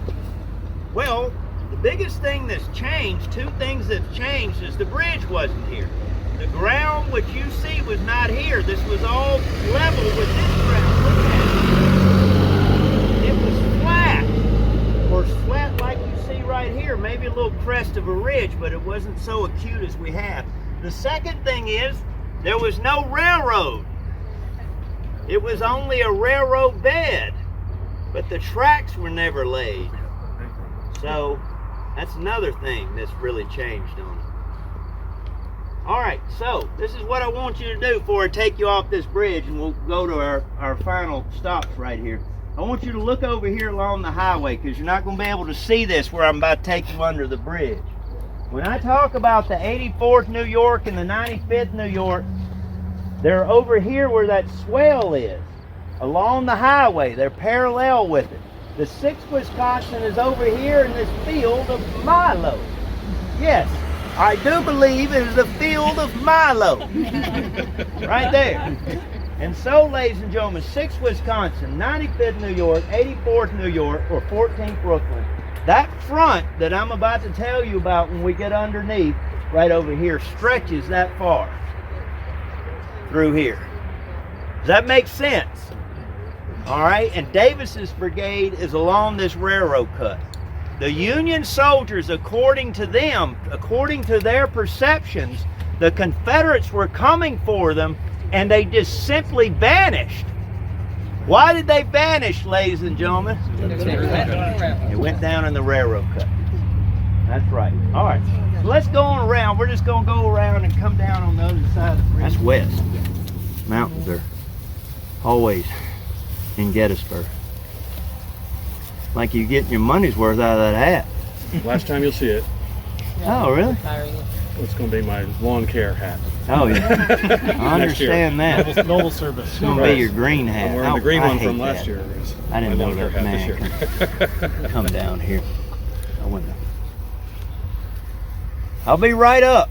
Well, the biggest thing that's changed, two things that's changed, is the bridge wasn't here. The ground which you see was not here. This was all level with this ground. Look at it. It was flat, or flat like you see right here. Maybe a little crest of a ridge, but it wasn't so acute as we have. The second thing is there was no railroad. It was only a railroad bed, but the tracks were never laid. So that's another thing that's really changed on it. All right, so this is what I want you to do before I take you off this bridge and we'll go to our final stops right here. I want you to look over here along the highway because you're not going to be able to see this where I'm about to take you under the bridge. When I talk about the 84th New York and the 95th New York, they're over here where that swell is, along the highway. They're parallel with it. The 6th Wisconsin is over here in this field of Milo. Yes, I do believe it is a field of Milo. Right there. And so, ladies and gentlemen, 6th Wisconsin, 95th New York, 84th New York, or 14th Brooklyn. That front that I'm about to tell you about when we get underneath, right over here, stretches that far. Through here. Does that make sense? All right, and Davis's brigade is along this railroad cut. The Union soldiers, according to them, according to their perceptions, the Confederates were coming for them and they just simply vanished. Why did they vanish, ladies and gentlemen? They went down in the railroad cut. That's right. All right. So let's go on around. We're just going to go around and come down on the other side of the bridge. That's west. Mountains are always in Gettysburg. Like you're getting your money's worth out of that hat. Last time you'll see it, Oh, really? it's going to be my lawn care hat. Oh, yeah. I understand that. Noble service. It's going to be your green hat. I'm wearing the green one from last year. I didn't My know lawn care that hat man could come down here. I wouldn't know. I'll be right up.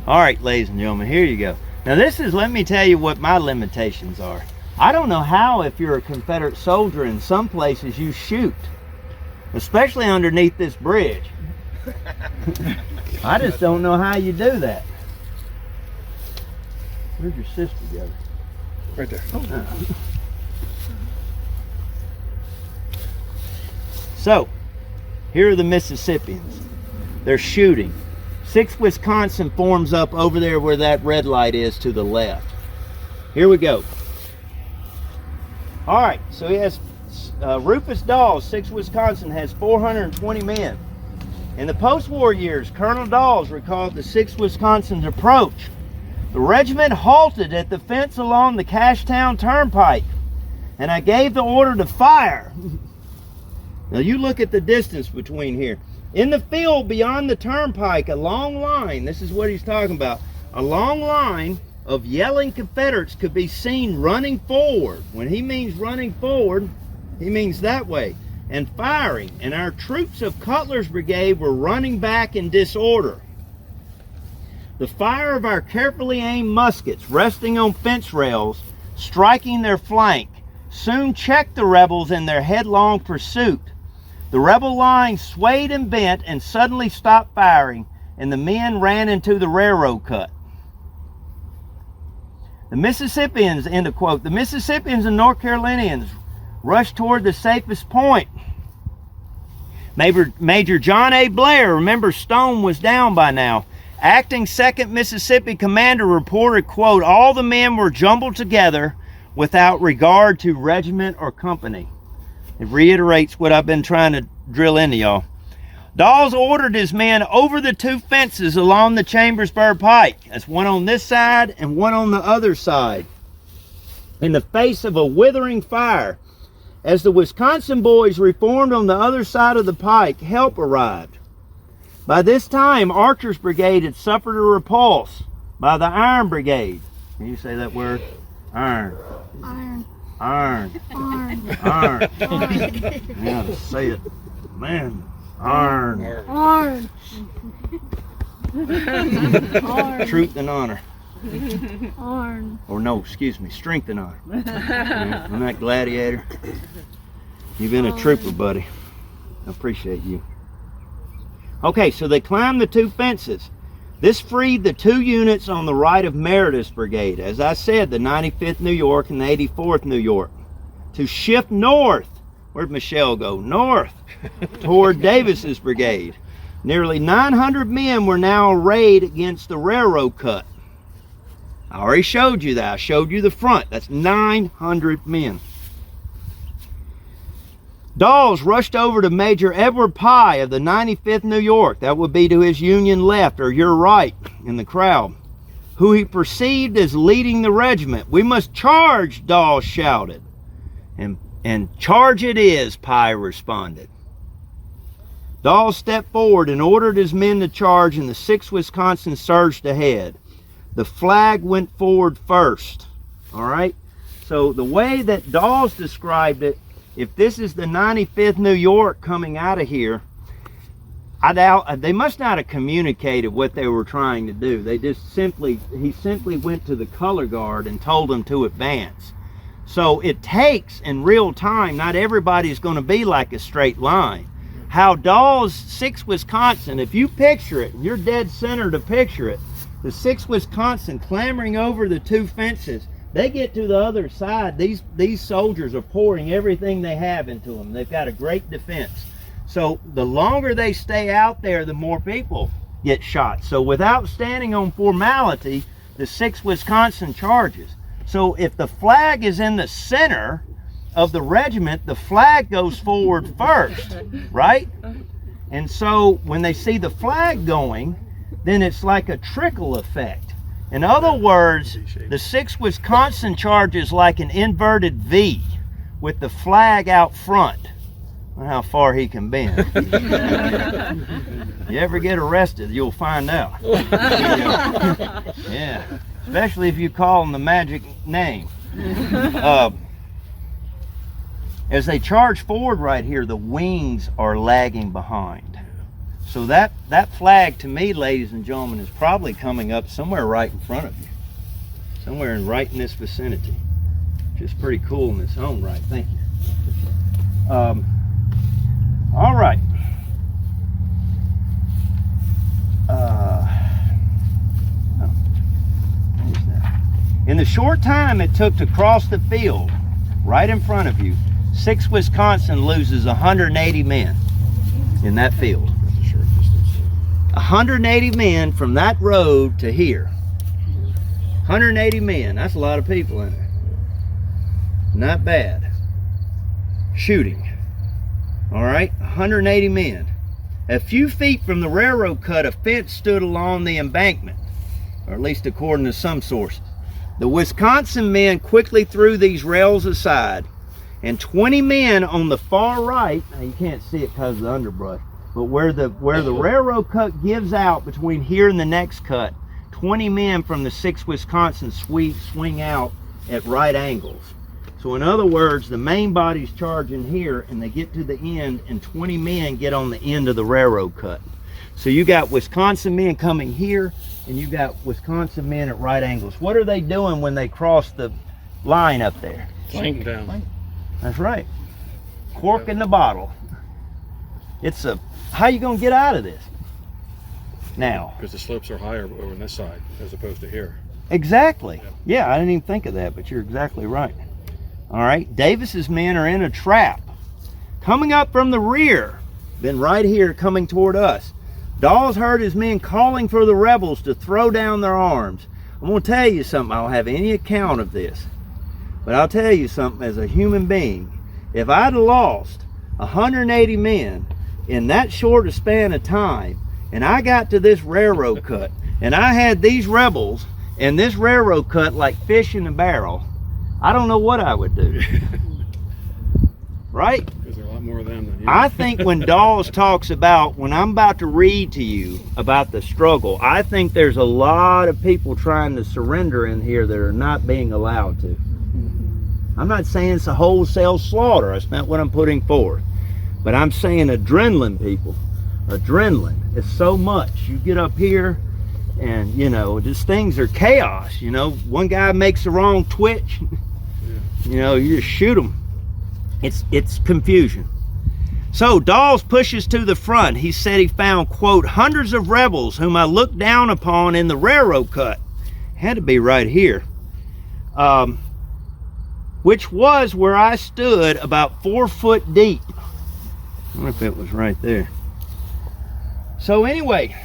All right, ladies and gentlemen, here you go. Now this is, let me tell you what my limitations are. I don't know how, if you're a Confederate soldier, in some places you shoot, especially underneath this bridge. I just don't know how you do that. Where'd your sister go? Right there. So, here are the Mississippians. They're shooting. 6th Wisconsin forms up over there where that red light is to the left. Here we go. All right, so he has Rufus Dawes, 6th Wisconsin, has 420 men. In the post-war years, Colonel Dawes recalled the 6th Wisconsin's approach. The regiment halted at the fence along the Cashtown Turnpike, and I gave the order to fire. Now you look at the distance between here. In the field beyond the turnpike, a long line, this is what he's talking about, a long line of yelling Confederates could be seen running forward. When he means running forward, he means that way, and firing. And our troops of Cutler's Brigade were running back in disorder. The fire of our carefully aimed muskets, resting on fence rails, striking their flank, soon checked the rebels in their headlong pursuit. The rebel line swayed and bent and suddenly stopped firing, and the men ran into the railroad cut. The Mississippians, end of quote, the Mississippians and North Carolinians rushed toward the safest point. Major John A. Blair, remember Stone was down by now, acting 2nd Mississippi commander, reported, quote, all the men were jumbled together without regard to regiment or company. It reiterates what I've been trying to drill into y'all. Dawes ordered his men over the 2 fences along the Chambersburg Pike. That's one on this side and one on the other side, in the face of a withering fire. As the Wisconsin boys reformed on the other side of the pike, help arrived. By this time, Archer's Brigade had suffered a repulse by the Iron Brigade. Can you say that word? Iron. Iron. Iron. Iron. Iron. Iron. Yeah, to say it. Man. Iron. Iron. Truth and honor. Iron. Or no, excuse me, strength and honor. Yeah, I'm that gladiator. You've been a trooper, buddy. I appreciate you. Okay, so they climbed the 2 fences. This freed the 2 units on the right of Meredith's brigade, as I said, the 95th New York and the 84th New York, to shift north. Where'd Michelle go? North, toward Davis's brigade. Nearly 900 men were now arrayed against the railroad cut. I already showed you that. I showed you the front. That's 900 men. Dawes rushed over to Major Edward Pye of the 95th New York. That would be to his Union left, or your right in the crowd, who he perceived as leading the regiment. We must charge, Dawes shouted. And charge it is, Pye responded. Dawes stepped forward and ordered his men to charge, and the 6th Wisconsin surged ahead. The flag went forward first. All right? So the way that Dawes described it, if this is the 95th New York coming out of here, I doubt they must not have communicated what they were trying to do. He simply went to the color guard and told them to advance. So it takes in real time, not everybody's going to be like a straight line. How Dawes, 6th Wisconsin, if you picture it, you're dead center to picture it, the 6th Wisconsin clambering over the 2 fences, they get to the other side. These soldiers are pouring everything they have into them. They've got a great defense. So the longer they stay out there, the more people get shot. So without standing on formality, the 6th Wisconsin charges. So if the flag is in the center of the regiment, the flag goes forward first, right? And so when they see the flag going, then it's like a trickle effect. In other words, the 6th Wisconsin charges like an inverted V with the flag out front. Well, how far he can bend. You ever get arrested, you'll find out. Yeah, especially if you call them the magic name. As they charge forward right here, the wings are lagging behind. So that flag, to me, ladies and gentlemen, is probably coming up somewhere right in front of you. Somewhere right in this vicinity. Which is pretty cool in its own right. Thank you. All right. In the short time it took to cross the field right in front of you, 6th Wisconsin loses 180 men in that field. 180 men from that road to here. 180 men, that's a lot of people in there. Not bad. Shooting. All right, 180 men. A few feet from the railroad cut, a fence stood along the embankment, or at least according to some sources. The Wisconsin men quickly threw these rails aside, and 20 men on the far right, now you can't see it because of the underbrush, but where the railroad cut gives out between here and the next cut, 20 men from the 6th Wisconsin swing out at right angles. So in other words, the main body's charging here and they get to the end and 20 men get on the end of the railroad cut. So you got Wisconsin men coming here and you got Wisconsin men at right angles. What are they doing when they cross the line up there? Flanking down. That's right. Cork in the bottle. How you gonna get out of this? Now. Because the slopes are higher over on this side as opposed to here. Exactly. Yeah, I didn't even think of that, but you're exactly right. All right, Davis's men are in a trap. Coming up from the rear, then right here coming toward us. Dawes heard his men calling for the rebels to throw down their arms. I'm gonna tell you something, I don't have any account of this, but I'll tell you something as a human being. If I'd lost 180 men in that short a span of time, and I got to this railroad cut, and I had these rebels and this railroad cut like fish in a barrel, I don't know what I would do. Right? Because there are a lot more of them than you. I think when Dawes talks about, when I'm about to read to you about the struggle, I think there's a lot of people trying to surrender in here that are not being allowed to. I'm not saying it's a wholesale slaughter. That's not what I'm putting forth. But I'm saying adrenaline, people. Adrenaline is so much. You get up here and, you know, just things are chaos. You know, one guy makes the wrong twitch. You know, you just shoot them. It's confusion. So Dawes pushes to the front. He said he found, quote, hundreds of rebels whom I looked down upon in the railroad cut. Had to be right here. Which was where I stood about 4 foot deep. I wonder if it was right there. So anyway,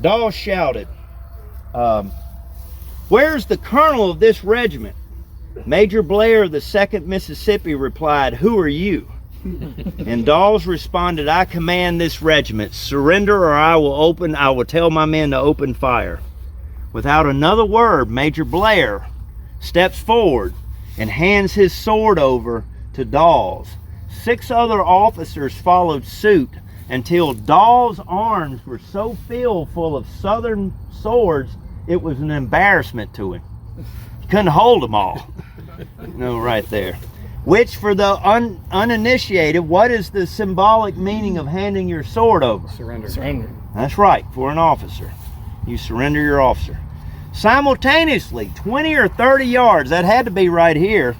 Dawes shouted, where's the colonel of this regiment? Major Blair of the 2nd Mississippi replied, who are you? And Dawes responded, I command this regiment. Surrender or I will tell my men to open fire. Without another word, Major Blair steps forward and hands his sword over to Dawes. 6 other officers followed suit until Dawes' arms were so filled full of Southern swords, it was an embarrassment to him. He couldn't hold them all. No, right there. Which, for the uninitiated, what is the symbolic meaning of handing your sword over? Surrender. Surrender. That's right, for an officer. You surrender your officer. Simultaneously, 20 or 30 yards, that had to be right here,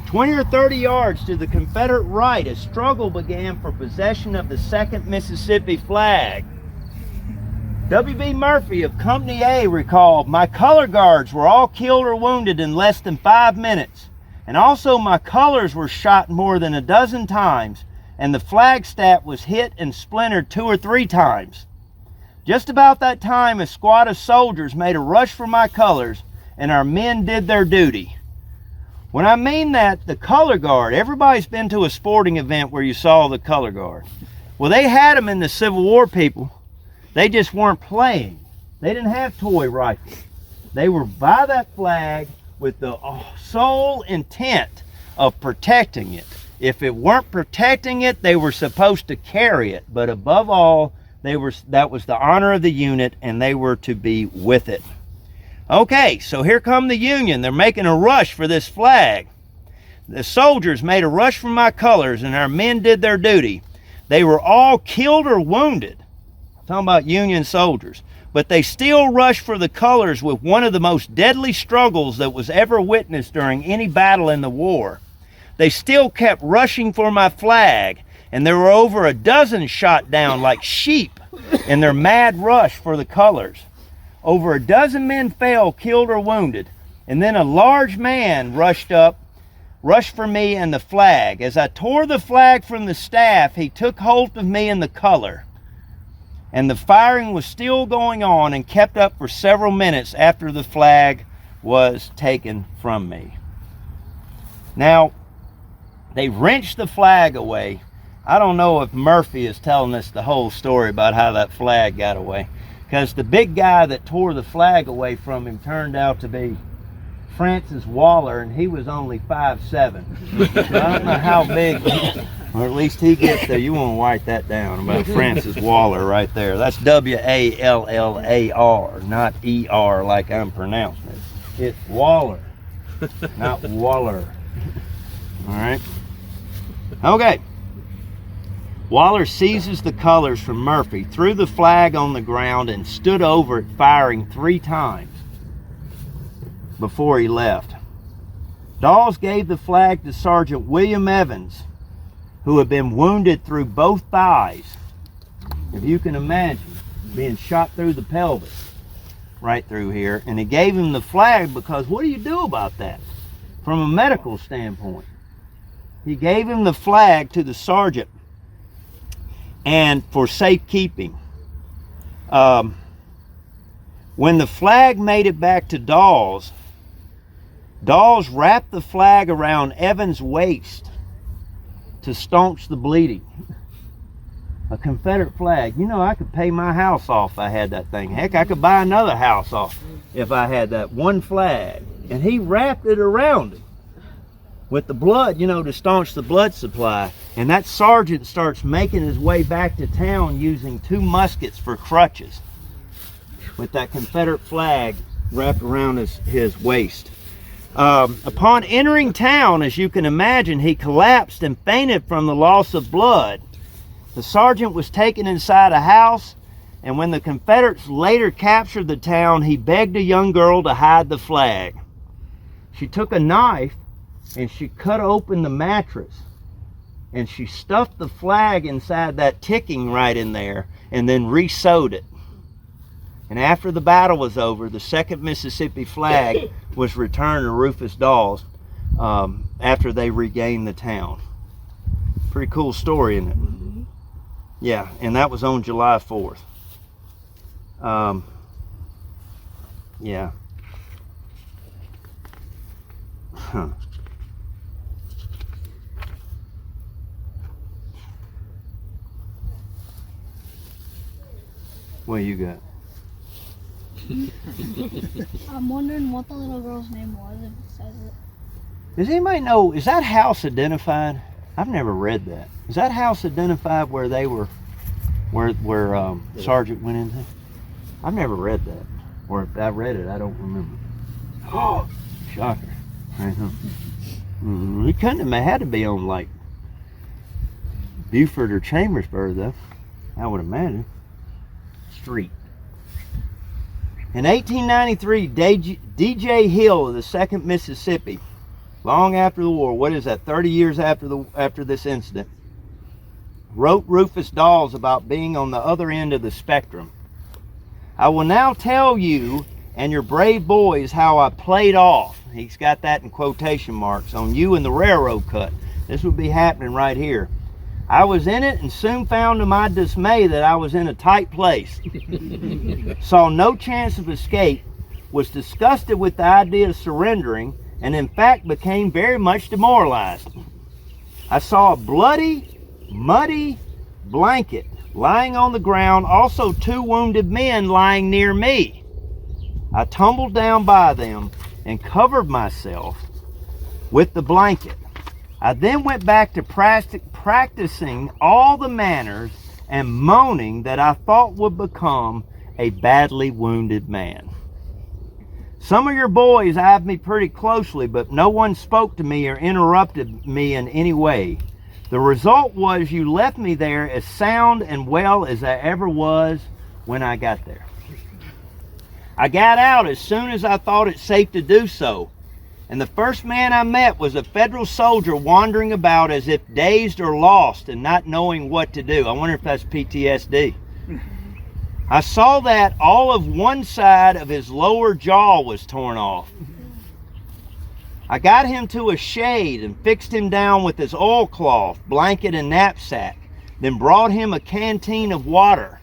20 or 30 yards to the Confederate right, a struggle began for possession of the 2nd Mississippi flag. W.B. Murphy of Company A recalled, my color guards were all killed or wounded in less than 5 minutes, and also my colors were shot more than a dozen times, and the flagstaff was hit and splintered 2 or 3 times. Just about that time, a squad of soldiers made a rush for my colors, and our men did their duty. When I mean that, the color guard, everybody's been to a sporting event where you saw the color guard. Well, they had them in the Civil War, people. They just weren't playing. They didn't have toy rifles. They were by that flag with the sole intent of protecting it. If it weren't protecting it, they were supposed to carry it. But above all, that was the honor of the unit, and they were to be with it. Okay, so here come the Union. They're making a rush for this flag. The soldiers made a rush for my colors, and our men did their duty. They were all killed or wounded. I'm talking about Union soldiers. But they still rushed for the colors with one of the most deadly struggles that was ever witnessed during any battle in the war. They still kept rushing for my flag, and there were over a dozen shot down like sheep in their mad rush for the colors. Over a dozen men fell, killed or wounded, and then a large man rushed for me and the flag. As I tore the flag from the staff, he took hold of me in the color, and the firing was still going on and kept up for several minutes after the flag was taken from me. Now, they wrenched the flag away. I don't know if Murphy is telling us the whole story about how that flag got away, because the big guy that tore the flag away from him turned out to be Francis Waller, and he was only 5'7". So I don't know how big, or at least he gets there. You want to write that down about Francis Waller right there. That's W-A-L-L-A-R, not E-R like I'm pronouncing it. It's Waller, not Waller. All right. Okay. Waller seizes the colors from Murphy, threw the flag on the ground, and stood over it, firing 3 times before he left. Dawes gave the flag to Sergeant William Evans, who had been wounded through both thighs. If you can imagine, being shot through the pelvis, right through here. And he gave him the flag because what do you do about that from a medical standpoint? He gave him the flag to the sergeant and for safekeeping. When the flag made it back to Dawes wrapped the flag around Evans' waist to staunch the bleeding. A Confederate flag. You know, I could pay my house off if I had that thing. Heck, I could buy another house off if I had that one flag. And he wrapped it around him with the blood, you know, to staunch the blood supply. And that sergeant starts making his way back to town using 2 muskets for crutches with that Confederate flag wrapped around his waist. Upon entering town, as you can imagine, he collapsed and fainted from the loss of blood. The sergeant was taken inside a house, and when the Confederates later captured the town, he begged a young girl to hide the flag. She took a knife and she cut open the mattress, and she stuffed the flag inside that ticking right in there, and then re-sewed it. And after the battle was over, the 2nd Mississippi flag was returned to Rufus Dawes after they regained the town. Pretty cool story, isn't it? Yeah, and that was on July 4th. Yeah. Huh. What you got? I'm wondering what the little girl's name was, if it says it. Does anybody know, is that house identified? I've never read that. Is that house identified where they were, where Sergeant went into? I've never read that. Or if I read it, I don't remember. Oh, shocker. It couldn't have had to be on like Beaufort or Chambersburg though, I would imagine. Street. In 1893, D.J. Hill of the 2nd Mississippi, long after the war, what is that, 30 years after this incident, wrote Rufus Dawes about being on the other end of the spectrum. I will now tell you and your brave boys how I played off, he's got that in quotation marks, on you in the railroad cut. This would be happening right here. I was in it and soon found to my dismay that I was in a tight place. Saw no chance of escape, was disgusted with the idea of surrendering, and in fact became very much demoralized. I saw a bloody, muddy blanket lying on the ground, also 2 wounded men lying near me. I tumbled down by them and covered myself with the blanket. I then went back to practicing all the manners and moaning that I thought would become a badly wounded man. Some of your boys eyed me pretty closely, but no one spoke to me or interrupted me in any way. The result was you left me there as sound and well as I ever was when I got there. I got out as soon as I thought it safe to do so, and the first man I met was a federal soldier wandering about as if dazed or lost and not knowing what to do. I wonder if that's PTSD. I saw that all of one side of his lower jaw was torn off. I got him to a shade and fixed him down with his oilcloth, blanket, and knapsack, then brought him a canteen of water.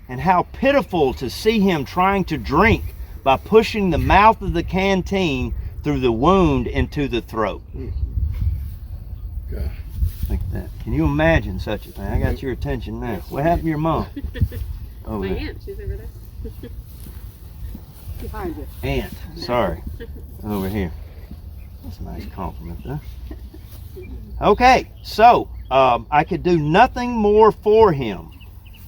And how pitiful to see him trying to drink by pushing the mouth of the canteen through the wound into the throat. God. Like that. Can you imagine such a thing? I got your attention now. What happened to your mom? Oh, My aunt, she's over there. Behind you. Aunt, sorry. Over here. That's a nice compliment, though. Okay, so I could do nothing more for him.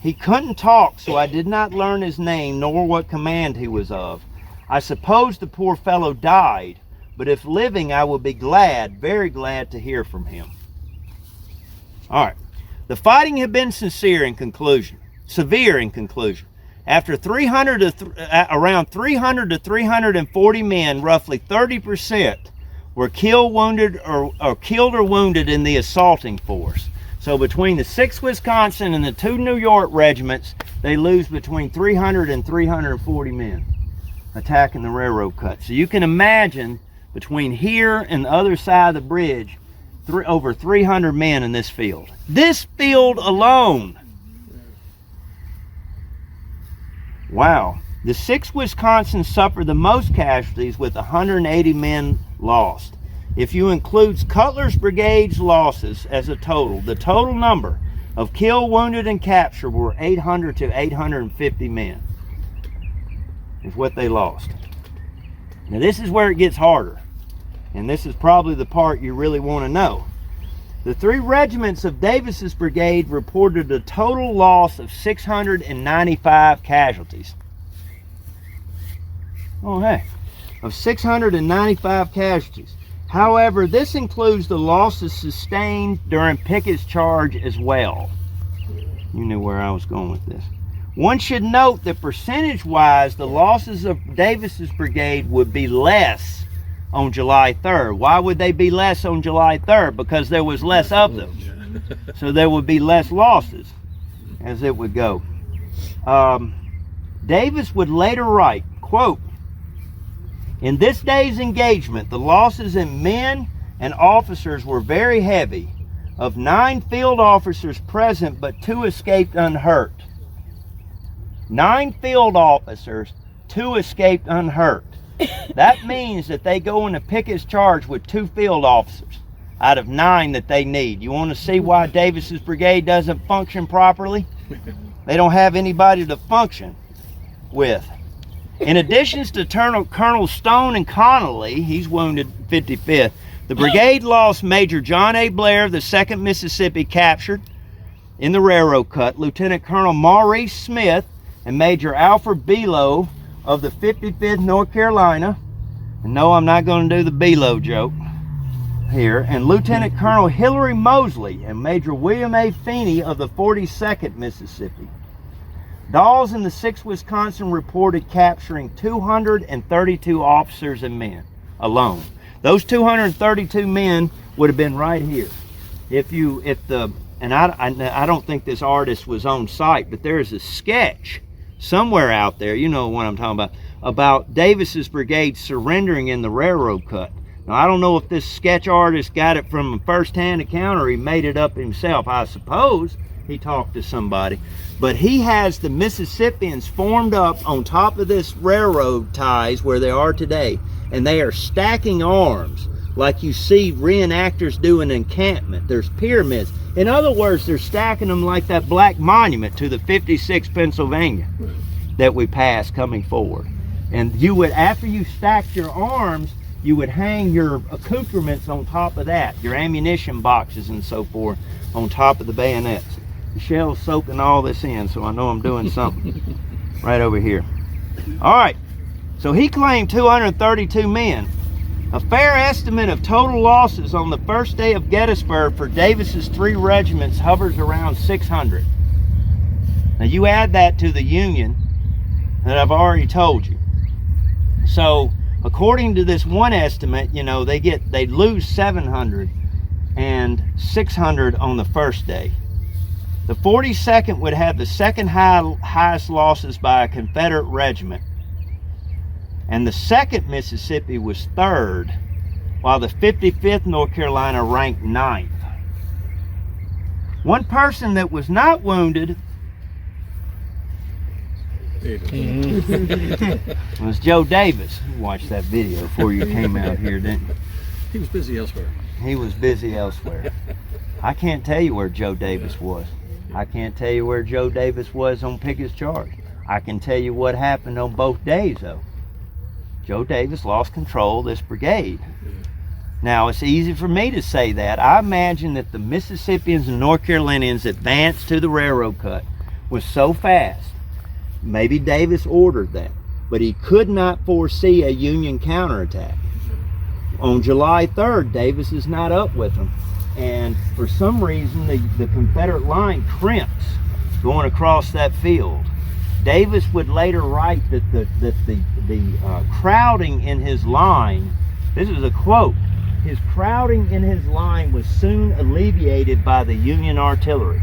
He couldn't talk, so I did not learn his name nor what command he was of. I suppose the poor fellow died, but if living, I would be glad, very glad to hear from him. All right. The fighting had been severe in conclusion. After around 300 to 340 men, roughly 30%, were killed or wounded in the assaulting force. So between the 6th Wisconsin and the 2 New York regiments, they lose between 300 and 340 men attacking the railroad cut. So you can imagine between here and the other side of the bridge, over 300 men in this field. This field alone. Wow. The 6th Wisconsin suffered the most casualties with 180 men lost. If you include Cutler's Brigade's losses as a total, the total number of killed, wounded, and captured were 800 to 850 men. Is what they lost. Now this is where it gets harder. And this is probably the part you really want to know. The 3 regiments of Davis's brigade reported a total loss of 695 casualties. Oh, hey. Of 695 casualties. However, this includes the losses sustained during Pickett's charge as well. You knew where I was going with this. One should note that percentage-wise, the losses of Davis's brigade would be less on July 3rd. Why would they be less on July 3rd? Because there was less of them. So there would be less losses as it would go. Davis would later write, quote, "In this day's engagement, the losses in men and officers were very heavy. Of 9 field officers present, but 2 escaped unhurt." 9 field officers, 2 escaped unhurt. That means that they go into Pickett's charge with 2 field officers out of 9 that they need. You want to see why Davis's brigade doesn't function properly? They don't have anybody to function with. In addition to Colonel Stone and Connolly, he's wounded 55th, the brigade lost Major John A. Blair of the 2nd Mississippi, captured in the railroad cut, Lieutenant Colonel Maurice Smith and Major Alfred Below of the 55th North Carolina. And no, I'm not going to do the Below joke here. And Lieutenant Colonel Hillary Mosley and Major William A. Feeney of the 42nd Mississippi. Dawes in the 6th Wisconsin reported capturing 232 officers and men alone. Those 232 men would have been right here. I don't think this artist was on site, but there is a sketch somewhere out there, you know what I'm talking about Davis's brigade surrendering in the railroad cut. Now, I don't know if this sketch artist got it from a first-hand account or he made it up himself. I suppose He talked to somebody. But he has the Mississippians formed up on top of this railroad ties where they are today. And they are stacking arms like you see reenactors do an encampment. There's pyramids. In other words, they're stacking them like that black monument to the 56 Pennsylvania that we passed coming forward. And you would, after you stacked your arms, you would hang your accoutrements on top of that, your ammunition boxes and so forth on top of the bayonets. Michelle's soaking all this in, so I know I'm doing something right over here. All right, so he claimed 232 men. A fair estimate of total losses on the first day of Gettysburg for Davis's 3 regiments hovers around 600. Now you add that to the Union that I've already told you. So according to this one estimate, you know, they lose 700 and 600 on the first day. The 42nd would have the second highest losses by a Confederate regiment. And the 2nd Mississippi was 3rd, while the 55th North Carolina ranked 9th. One person that was not wounded was Joe Davis. You watched that video before you came out here, didn't you? He was busy elsewhere. He was busy elsewhere. I can't tell you where Joe Davis was. I can't tell you where Joe Davis was on Pickett's charge. I can tell you what happened on both days, though. Joe Davis lost control of this brigade. Now, it's easy for me to say that. I imagine that the Mississippians and North Carolinians advanced to the railroad cut was so fast. Maybe Davis ordered that, but he could not foresee a Union counterattack. On July 3rd, Davis is not up with them, and for some reason, the Confederate line crimps going across that field. Davis would later write that the crowding in his line, this is a quote, his crowding in his line was soon alleviated by the Union artillery.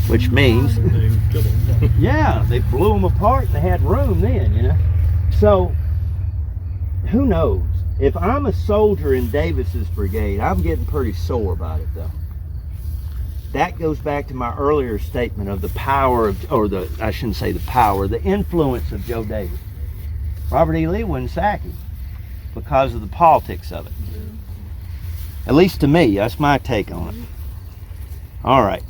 Which means, yeah, they blew them apart and they had room then, you know. So, who knows? If I'm a soldier in Davis's brigade, I'm getting pretty sore about it though. That goes back to my earlier statement of the power of, I shouldn't say the power, the influence of Joe Davis. Robert E. Lee wouldn't sack him because of the politics of it. At least to me, that's my take on it. All right,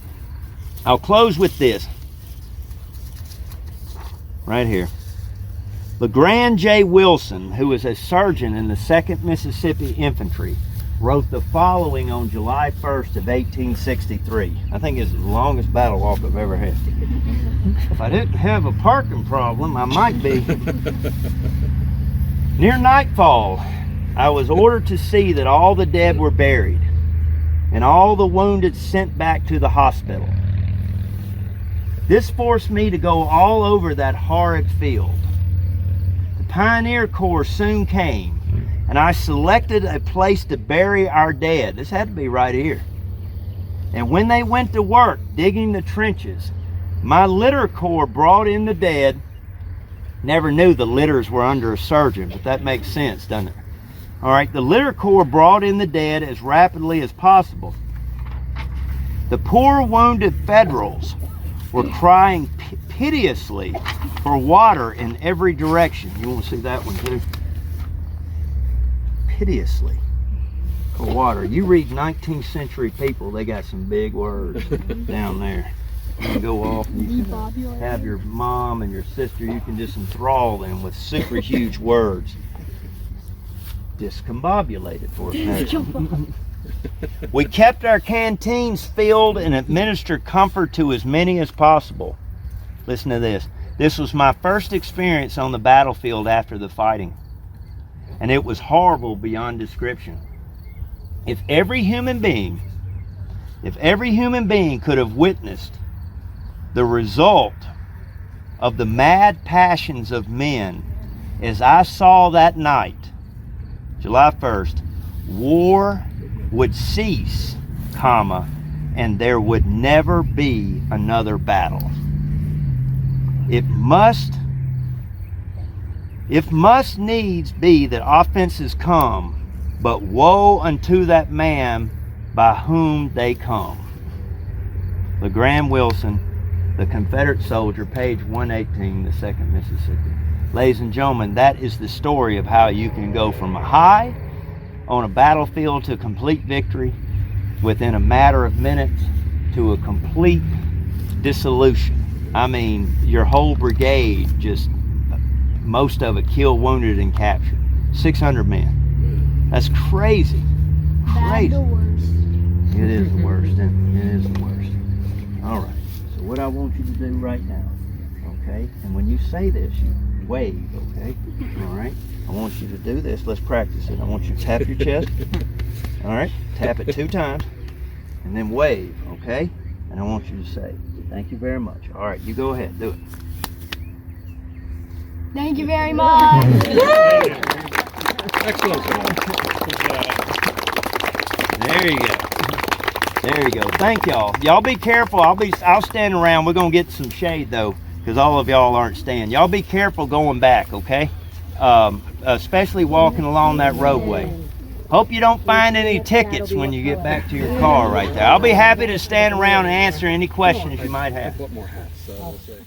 I'll close with this. Right here. LeGrand J. Wilson, who was a sergeant in the 2nd Mississippi Infantry, wrote the following on July 1st of 1863. I think it's the longest battle walk I've ever had. If I didn't have a parking problem, I might be. Near nightfall, I was ordered to see that all the dead were buried and all the wounded sent back to the hospital. This forced me to go all over that horrid field. The Pioneer Corps soon came, and I selected a place to bury our dead. This had to be right here. And when they went to work digging the trenches, my litter corps brought in the dead. Never knew the litters were under a surgeon, but that makes sense, doesn't it? All right, the litter corps brought in the dead as rapidly as possible. The poor wounded Federals were crying piteously for water in every direction. You want to see that one too? Piteously for water. You read 19th century people, they got some big words down there. You can go off and you can have your mom and your sister, you can just enthrall them with super huge words. Discombobulated for a minute. We kept our canteens filled and administered comfort to as many as possible. Listen to this. This was my first experience on the battlefield after the fighting. And it was horrible beyond description. If every human being could have witnessed the result of the mad passions of men as I saw that night, July 1st, war would cease, and there would never be another battle. It must needs be that offenses come, but woe unto that man by whom they come. LeGrand Wilson, the Confederate soldier, page 118, the 2nd Mississippi. Ladies and gentlemen, that is the story of how you can go from a high on a battlefield to complete victory within a matter of minutes to a complete dissolution. I mean, your whole brigade, just most of it killed, wounded, and captured. 600 men. That's crazy. Bad Crazy. the worst. It is the worst, isn't it? It is the worst. All right. So what I want you to do right now, okay? And when you say this, you wave, okay? All right? I want you to do this. Let's practice it. I want you to tap your chest. All right? Tap it 2 times. And then wave, okay? And I want you to say, thank you very much. All right, you go ahead. Do it. Thank you very much. Excellent. There you go. There you go. Thank y'all. Y'all be careful. I'll stand around. We're gonna get some shade though, because all of y'all aren't staying. Y'all be careful going back, okay? Especially walking along that roadway. Hope you don't find any tickets when you get back to your car right there. I'll be happy to stand around and answer any questions you might have. What more hats? So we'll say.